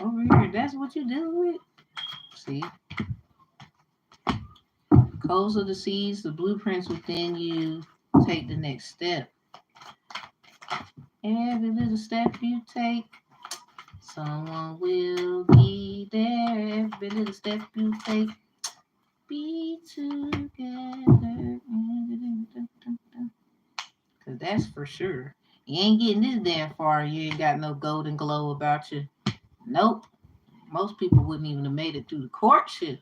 Over here, that's what you deal with? See? Codes of the seeds, the blueprints within you. Take the next step. Every little step you take, someone will be there. Every little step you take, be together. Cause that's for sure. You ain't getting this damn far. You ain't got no golden glow about you. Nope. Most people wouldn't even have made it through the courtship.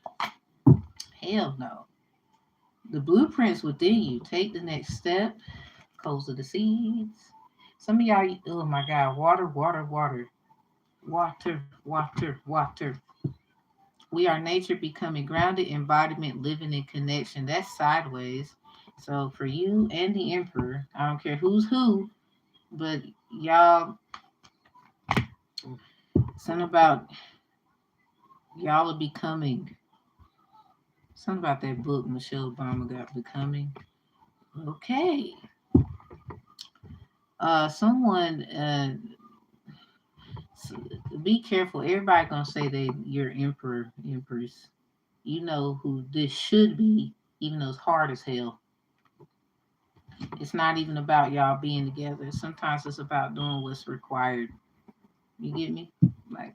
Hell no. The blueprints within you. Take the next step. Codes of the seeds. Some of y'all, oh my God, water, water, water. Water, water, water. We are nature becoming grounded, embodiment, living in connection. That's sideways. So for you and the emperor, I don't care who's who, but y'all, something about y'all are becoming. Something about that book Michelle Obama got becoming. Okay. Someone, be careful. Everybody gonna say they you're emperor, empress. You know who this should be, even though it's hard as hell. It's not even about y'all being together. Sometimes it's about doing what's required. You get me? Like,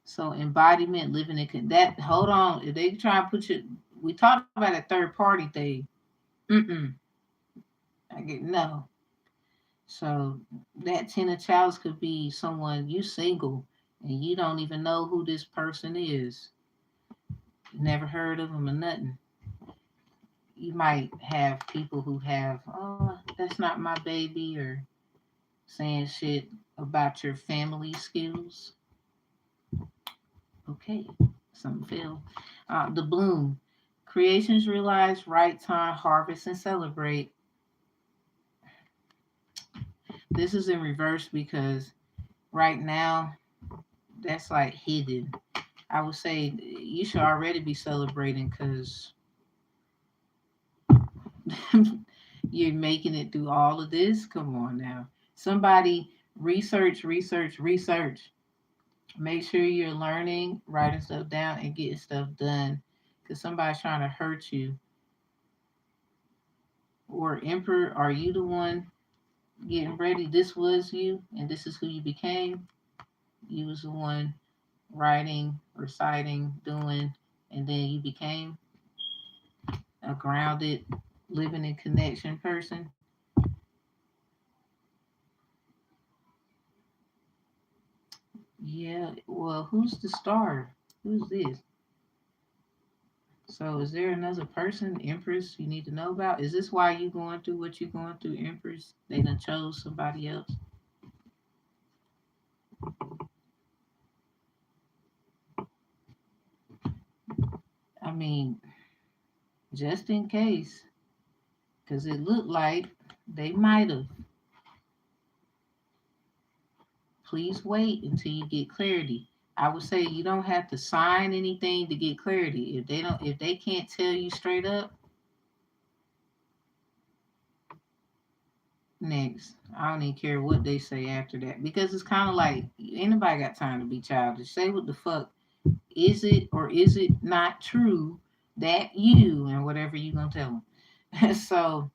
so embodiment, living in that. Hold on, if they try to put you, we talked about a third party thing. Mm-mm. I get no. So that 10 of Chalice could be someone you single and you don't even know who this person is. Never heard of them or nothing. You might have people who have, oh, that's not my baby, or saying shit about your family skills. Okay, something fell. The bloom. Creations realize right time, harvest, and celebrate. This is in reverse because right now that's like hidden. I would say you should already be celebrating because you're making it through all of this. Come on now. Somebody research, research, research. Make sure you're learning, writing stuff down, and getting stuff done. Because somebody's trying to hurt you. Or Emperor, are you the one getting ready? This was you, and this is who you became. You was the one writing, reciting, doing, and then you became a grounded, living in connection person. Yeah, well, who's the star? Who's this? So, is there another person, Empress, you need to know about? Is this why you going through what you're going through, Empress? They done chose somebody else. I mean, just in case, because it looked like they might have. Please wait until you get clarity. I would say you don't have to sign anything to get clarity. If they can't tell you straight up, next. I don't even care what they say after that. Because it's kinda like anybody got time to be childish. Say what the fuck. Is it or is it not true that you and whatever you gonna tell them? So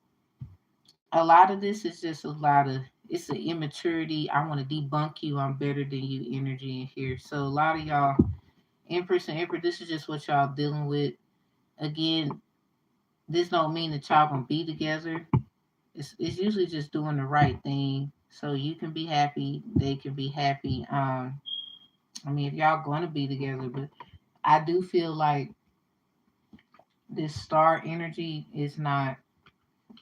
a lot of this is just a lot of it's an immaturity. I want to debunk you. I'm better than you energy in here. So a lot of y'all, Empress and Emperor, this is just what y'all dealing with. Again, this don't mean that y'all gonna be together. It's usually just doing the right thing so you can be happy, they can be happy. I mean, if y'all gonna be together, but I do feel like this star energy is not.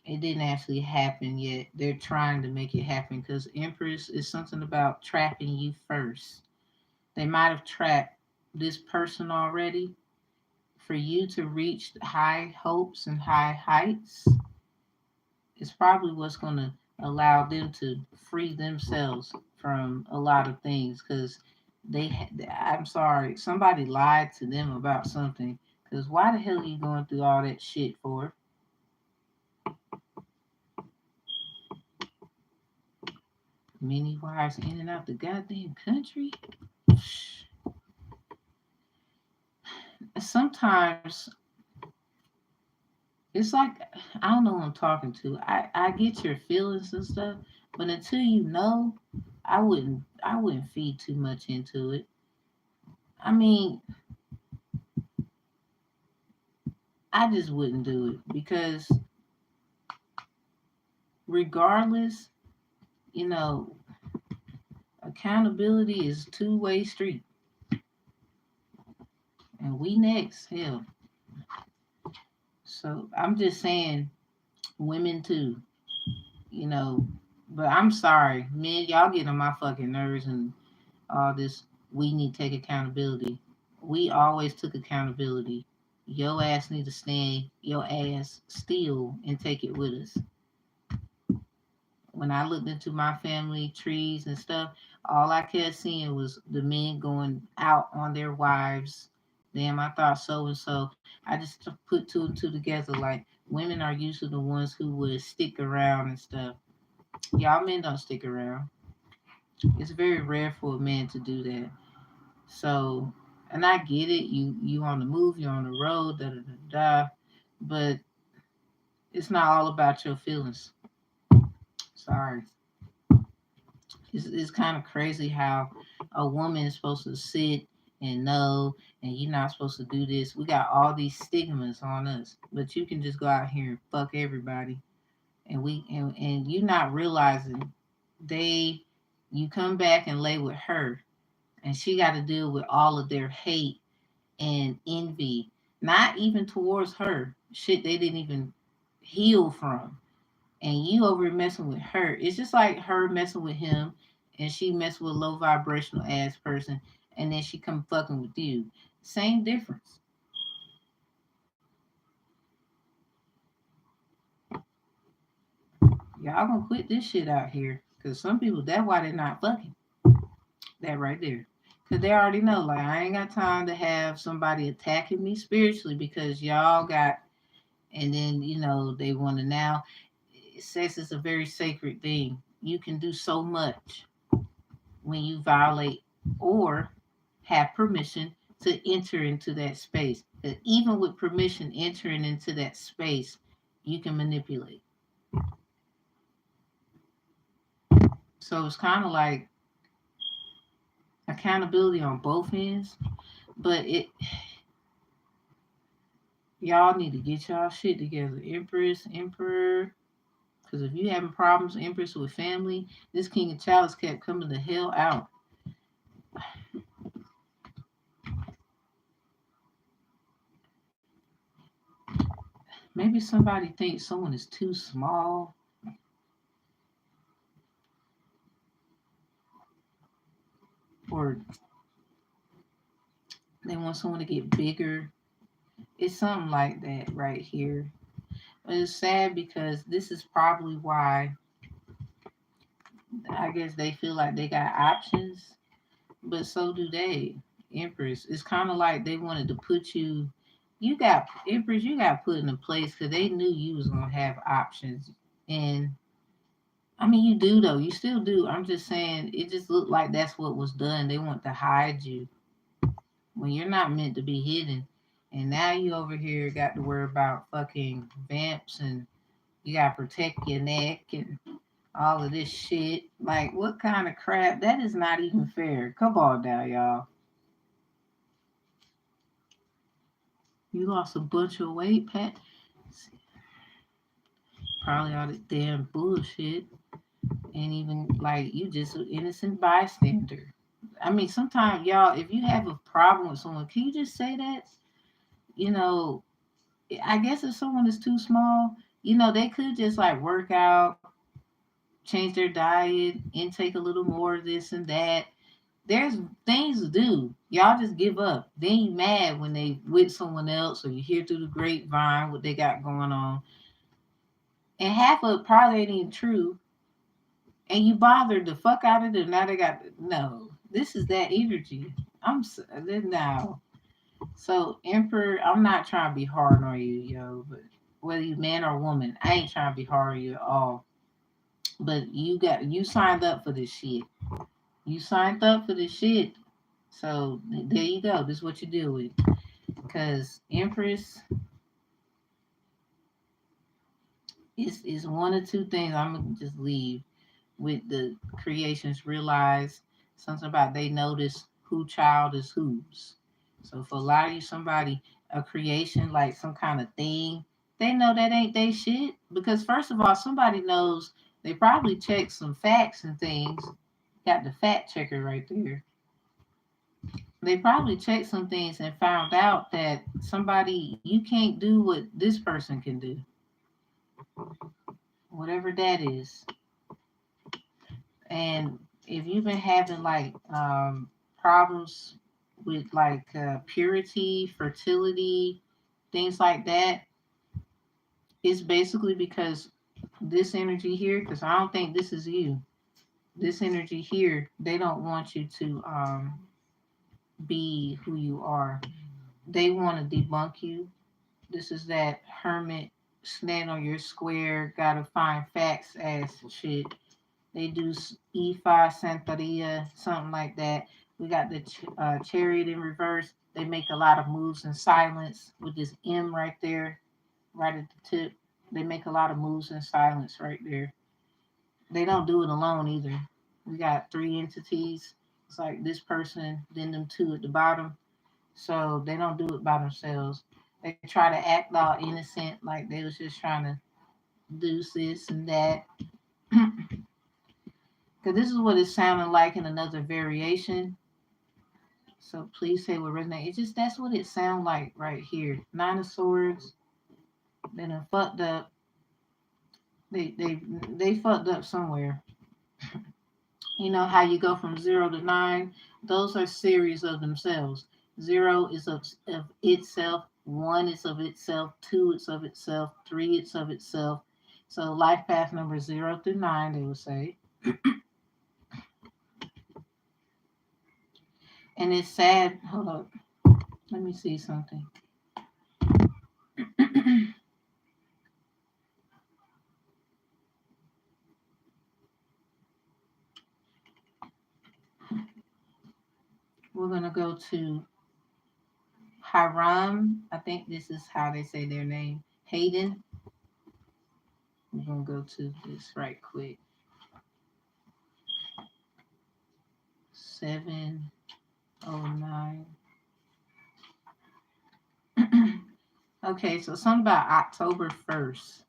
It didn't actually happen yet. They're trying to make it happen because Empress is something about trapping you first. They might have trapped this person already for you to reach high hopes and high heights. It's probably what's going to allow them to free themselves from a lot of things because I'm sorry, somebody lied to them about something. Because why the hell are you going through all that shit for? Many wives in and out the goddamn country. Sometimes It's like, I don't know who I'm talking to. I get your feelings and stuff, but until you know, I wouldn't feed too much into it. I mean, I just wouldn't do it because regardless, you know, accountability is two-way street, and we next, hell. So I'm just saying, women too, you know. But I'm sorry, men, y'all get on my fucking nerves and all this. We need to take accountability. We always took accountability. Your ass need to stand your ass still and take it with us. When I looked into my family trees and stuff, all I kept seeing was the men going out on their wives. Damn, I thought so and so. I just put two and two together. Like, women are usually the ones who would stick around and stuff. Y'all men don't stick around. It's very rare for a man to do that. So, and I get it. You on the move. You're on the road. Da da da da. But it's not all about your feelings. Sorry. It's kind of crazy how a woman is supposed to sit and know, and you're not supposed to do this. We got all these stigmas on us, but you can just go out here and fuck everybody, and you not realizing they you come back and lay with her, and she got to deal with all of their hate and envy, not even towards her, shit they didn't even heal from, and you over messing with her. It's just like her messing with him, and she mess with a low vibrational ass person, and then she come fucking with you. Same difference. Y'all gonna quit this shit out here, cause some people, that's why they're not fucking. That right there. Cause they already know, like, I ain't got time to have somebody attacking me spiritually because y'all got, and then they want to now. Sex is a very sacred thing. You can do so much when you violate or have permission to enter into that space. But even with permission entering into that space, you can manipulate. So it's kind of like accountability on both ends. But y'all need to get y'all shit together. Empress, Emperor. Because if you having problems, Empress, with family, this King of Chalice kept coming the hell out. Maybe somebody thinks someone is too small, or they want someone to get bigger. It's something like that right here. But it's sad because this is probably why I guess they feel like they got options, but so do they. Empress. It's kind of like they wanted to put you. You got Empress. You got put in a place because they knew you was gonna have options, and I mean you do though. You still do. I'm just saying it just looked like that's what was done. They want to hide you when you're not meant to be hidden. And now you over here got to worry about fucking vamps, and you gotta protect your neck and all of this shit. Like, what kind of crap? That is not even fair. Come on now, y'all. You lost a bunch of weight, Pat. Probably all this damn bullshit. And even like you just an innocent bystander. I mean, sometimes y'all, if you have a problem with someone, can you just say that? You know, I guess if someone is too small, they could just like work out, change their diet, intake a little more of this and that. There's things to do. Y'all just give up. Then you mad when they with someone else, or you hear through the grapevine what they got going on. And half of it probably ain't even true. And you bothered the fuck out of them. Now they got no. This is that energy. Now. So Emperor, I'm not trying to be hard on you, yo. But whether you man or woman, I ain't trying to be hard on you at all. But you signed up for this shit. You signed up for this shit. So there you go. This is what you deal with. Because Empress, It's one or two things. I'm gonna just leave with the creations realize something about they notice who child is whose. So for a lot of you, somebody a creation like some kind of thing, they know that ain't they shit because first of all, somebody knows they probably checked some facts and things. Got the fact checker right there. They probably checked some things and found out that somebody you can't do what this person can do, whatever that is. And if you've been having like problems with like purity, fertility, things like that, it's basically because this energy here, because I don't think this is you. This energy here, they don't want you to be who you are. They want to debunk you. This is that hermit stand on your square, gotta find facts ass shit. They do E5 Santeria, something like that. We got the chariot in reverse. They make a lot of moves in silence with this M right there, right at the tip. They make a lot of moves in silence right there. They don't do it alone either. We got three entities. It's like this person, then them two at the bottom. So they don't do it by themselves. They try to act all innocent, like they was just trying to do this and that. Because this is what it sounded like in another variation. So please say what resonates. It's just that's what it sounds like right here. Nine of Swords. They done fucked up. They fucked up somewhere. You know how you go from 0 to 9? Those are series of themselves. 0 is of itself. 1 is of itself. 2 is of itself. 3 is of itself. So life path number 0 through 9, they would say. And it's sad. Hold up. Let me see something. We're going to go to Hiram. I think this is how they say their name. Hayden. We're going to go to this right quick. 709. Okay, so something about October 1st.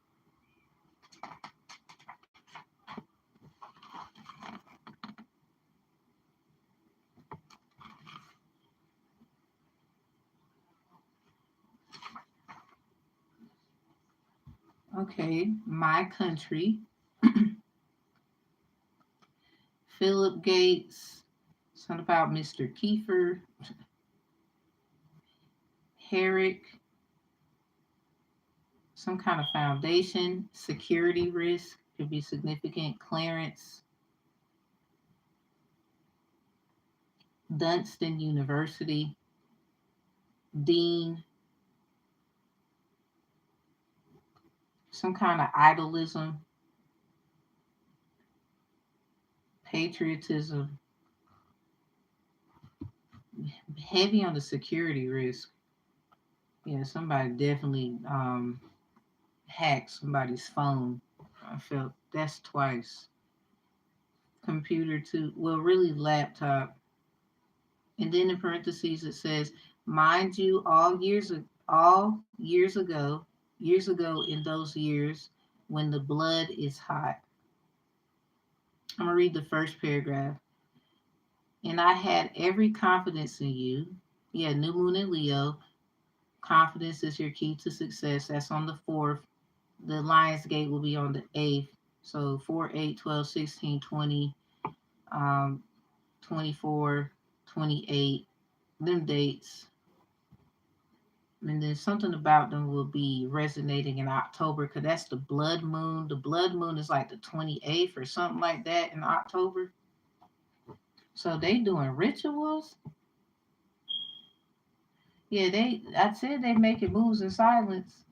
Okay, my country. Philip Gates. Something about Mr. Kiefer. Herrick. Some kind of foundation. Security risk. Could be significant. Clarence. Dunstan University. Dean. Some kind of idolism. Patriotism. Heavy on the security risk. Yeah, somebody definitely hacked somebody's phone. I felt that's twice. Computer too. Well, really laptop. And then in parentheses it says, mind you, years ago in those years when the blood is hot. I'm gonna read the first paragraph. And I had every confidence in you. Yeah, new moon in Leo. Confidence is your key to success. That's on the 4th. The Lions Gate will be on the 8th. So 4, 8, 12, 16, 20, um, 24, 28, them dates. And then something about them will be resonating in October because that's the blood moon. The blood moon is like the 28th or something like that in October. So they doing rituals. Yeah, I said they making moves in silence.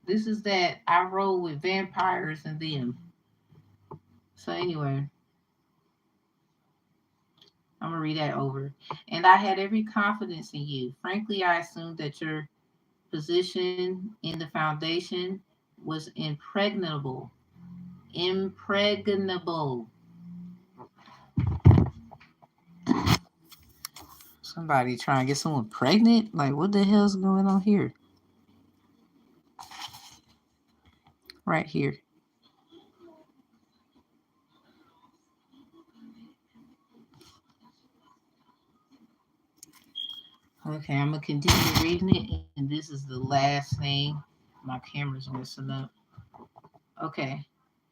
This is that I roll with vampires and them. So anyway, I'm gonna read that over. And I had every confidence in you. Frankly, I assumed that your position in the foundation was impregnable. Impregnable. Somebody trying to get someone pregnant? Like, what the hell's going on here? Right here. Okay, I'm going to continue reading it, and this is the last thing. My camera's messing up. Okay.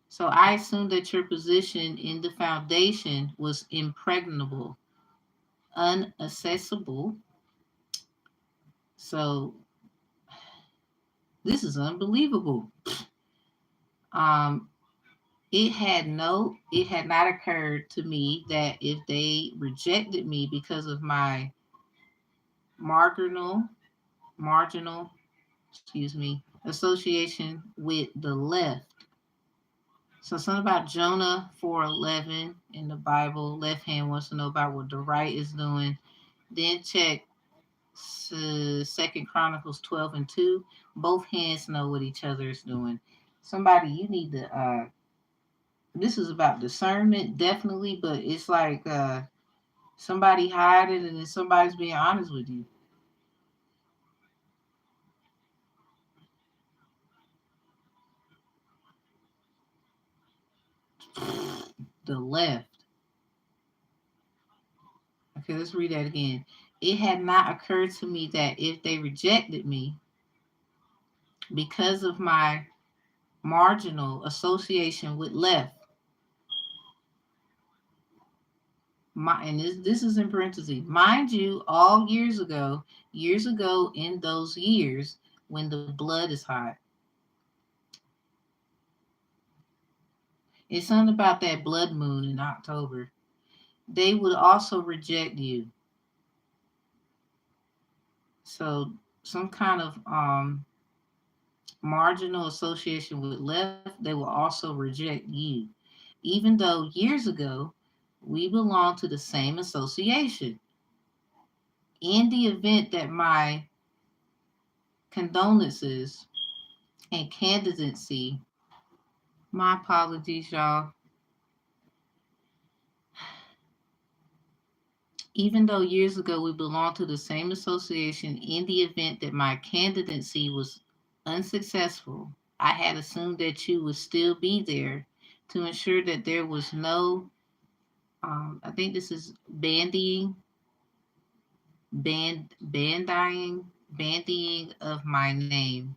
So I assumed that your position in the foundation was impregnable, unaccessible. So this is unbelievable. Um, it had not occurred to me that if they rejected me because of my marginal, marginal, association with the left. So something about Jonah 4:11 in the Bible. Left hand wants to know about what the right is doing. Then check Second Chronicles 12:2. Both hands know what each other is doing. Somebody, you need to. This is about discernment, definitely, but it's like somebody hiding and then somebody's being honest with you. The left. Okay, let's read that again. It had not occurred to me that if they rejected me because of my marginal association with left, and this is in parentheses, mind you, all years ago in those years when the blood is hot. It's something about that blood moon in October. They would also reject you. So some kind of marginal association with left, they will also reject you. Even though years ago we belong to the same association. In the event that my condolences and candidacy, my apologies, y'all. Even though years ago we belonged to the same association, in the event that my candidacy was unsuccessful, I had assumed that you would still be there to ensure that there was no, I think this is bandying of my name.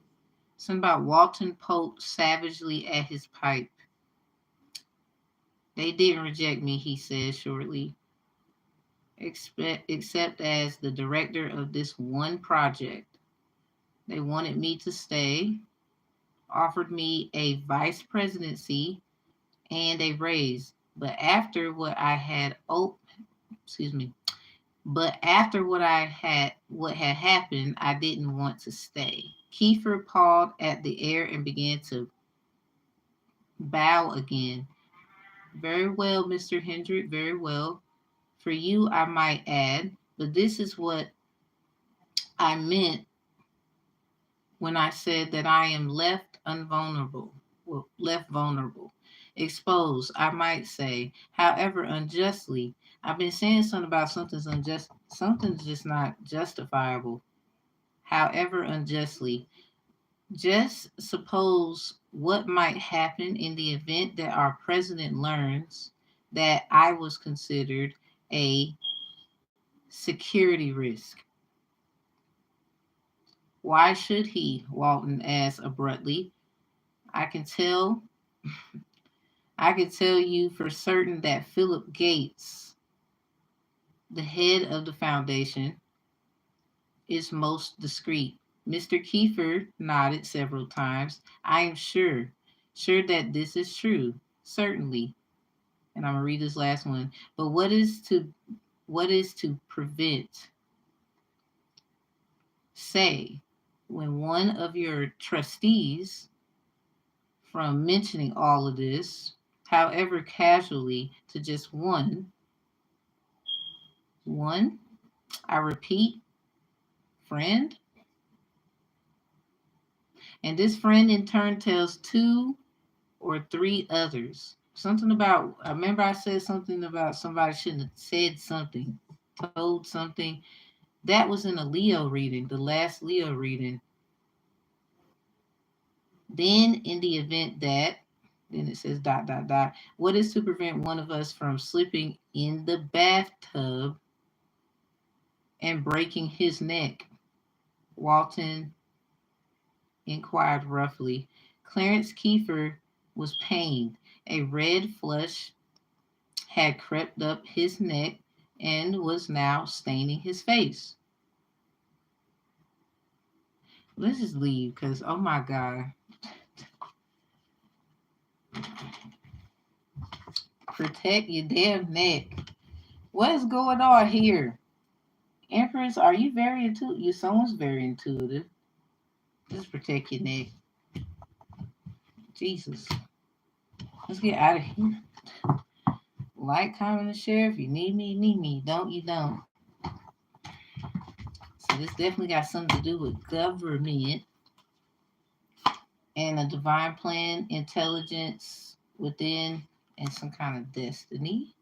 Something about Walton poked savagely at his pipe. They didn't reject me, he said shortly, except as the director of this one project. They wanted me to stay, offered me a vice presidency and a raise. But after what I had excuse me. But after what had happened, I didn't want to stay. Kiefer pawed at the air and began to bow again. Very well, Mr. Hendrick, very well. For you, I might add, but this is what I meant when I said that I am left vulnerable, exposed, I might say, however unjustly. I've been saying something about something's just not justifiable, however unjustly. Just suppose what might happen in the event that our president learns that I was considered a security risk. Why should he? Walton asked abruptly. I can tell I can tell you for certain that Philip Gates, the head of the foundation, is most discreet. Mr. Kiefer nodded several times. I am sure that this is true. Certainly. And I'm gonna read this last one. But what is to prevent? Say, when one of your trustees from mentioning all of this, however casually, to just one, I repeat, friend, And this friend in turn tells two or three others. Something about, I remember I said something about somebody shouldn't have said something, told something. That was in a Leo reading, the last Leo reading. Then, in the event that, then it says dot, dot, dot. What is to prevent one of us from slipping in the bathtub and breaking his neck? Walton inquired roughly. Clarence Kiefer was pained. A red flush had crept up his neck and was now staining his face. Let's just leave because, oh my God. Protect your damn neck. What is going on here? Empress, are you very intuitive? You, someone's very intuitive. Just protect your neck. Jesus. Let's get out of here. Like, comment, and share. If you need me, you need me. Don't, you don't. So this definitely got something to do with government and a divine plan, intelligence within, and some kind of destiny.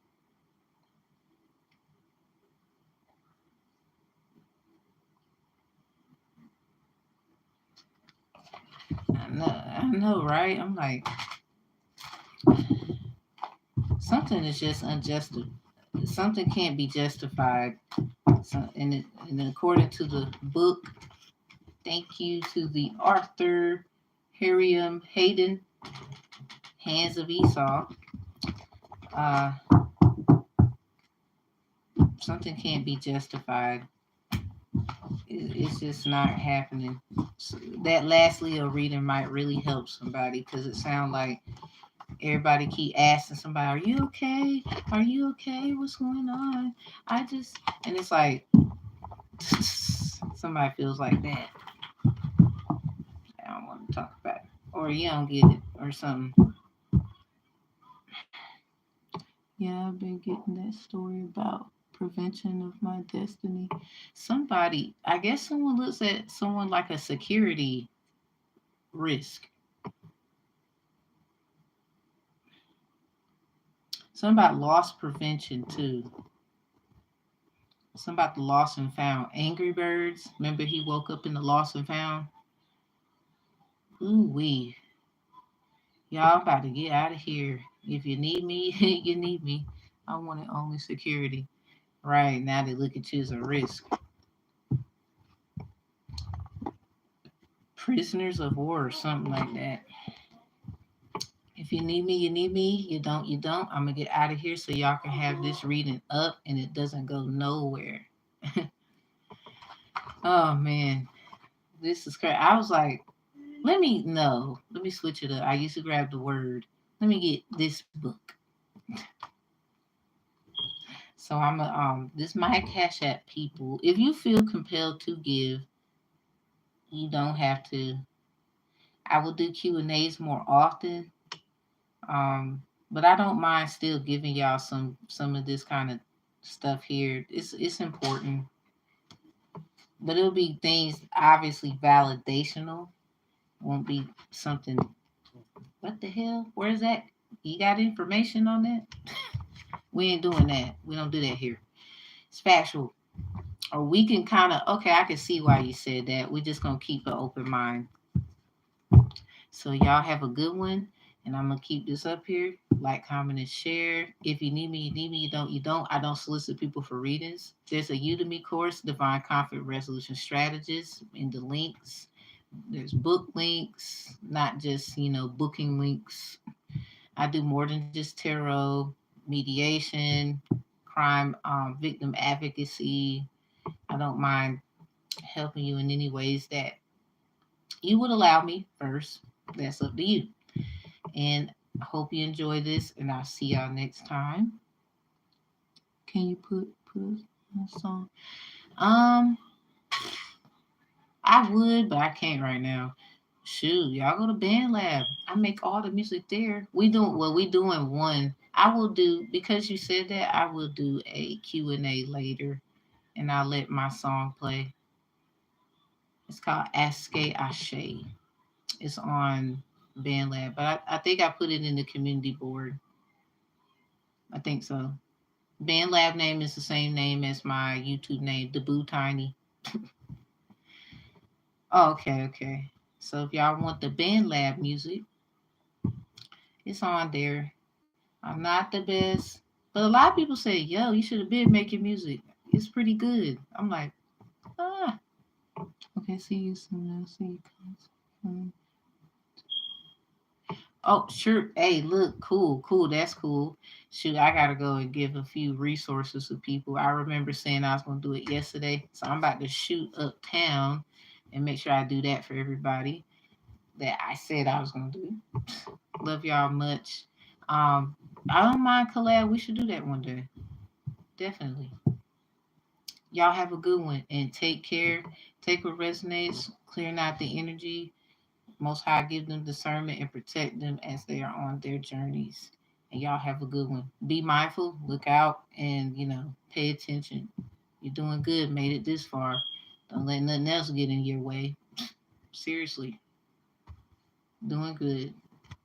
I know, right? I'm like, something is just unjust. Something can't be justified. So, and according to the book, thank you to the Arthur Harium Hayden, Hands of Esau. Uh, Something can't be justified. It's just not happening. So that last Leo reading might really help somebody because it sounds like everybody keep asking somebody, "Are you okay? Are you okay? What's going on?" I just, and it's like somebody feels like that. I don't want to talk about it, or you don't get it, or something. Yeah, I've been getting that story about prevention of my destiny. Somebody, I guess someone looks at someone like a security risk. Something about loss prevention too. Something about the lost and found. Angry Birds. Remember he woke up in the lost and found? Ooh wee. Y'all about to get out of here. If you need me, you need me. I wanted only security. Right, now they look at you as a risk. Prisoners of war or something like that. If you need me, you need me. You don't, you don't. I'm gonna get out of here so y'all can have this reading up and it doesn't go nowhere. Oh man, this is crazy. I was like, let me no, let me switch it up. I used to grab the word. Let me get this book. So I'm a this my Cash App people. If you feel compelled to give, you don't have to. I will do Q&As more often. But I don't mind still giving y'all some of this kind of stuff here. It's important. But it'll be things obviously validational. Won't be something, what the hell? Where's that? You got information on that? We ain't doing that. We don't do that here. It's factual. Or we can kind of, okay, I can see why you said that. We're just going to keep an open mind. So y'all have a good one. And I'm going to keep this up here. Like, comment, and share. If you need me, you need me. You don't, you don't. I don't solicit people for readings. There's a Udemy course, Divine Conflict Resolution Strategies, in the links. There's book links, not just, booking links. I do more than just tarot, mediation, crime victim advocacy. I don't mind helping you in any ways that you would allow me first. That's up to you. And I hope you enjoy this, and I'll see y'all next time. Can you put a song? I would, but I can't right now. Shoot, y'all go to Band Lab. I make all the music there. We doing one. I will do, because you said that, I will do a Q&A later, and I'll let my song play. It's called Aske Ashe. It's on BandLab, but I think I put it in the community board. I think so. BandLab name is the same name as my YouTube name, Debut Tiny. Oh, okay, okay. So if y'all want the BandLab music, it's on there. I'm not the best, but a lot of people say, "Yo, you should have been making music. It's pretty good." I'm like, ah, okay. See you soon. See you. Oh, sure. Hey, look, cool, cool. That's cool. Shoot, I gotta go and give a few resources to people. I remember saying I was gonna do it yesterday, so I'm about to shoot uptown and make sure I do that for everybody that I said I was gonna do. Love y'all much. Um, I don't mind collab. We should do that one day. Definitely. Y'all have a good one and take care. Take what resonates, clearing out the energy. Most High give them discernment and protect them as they are on their journeys. And y'all have a good one. Be mindful, look out, and pay attention. You're doing good. Made it this far. Don't let nothing else get in your way. Seriously, doing good.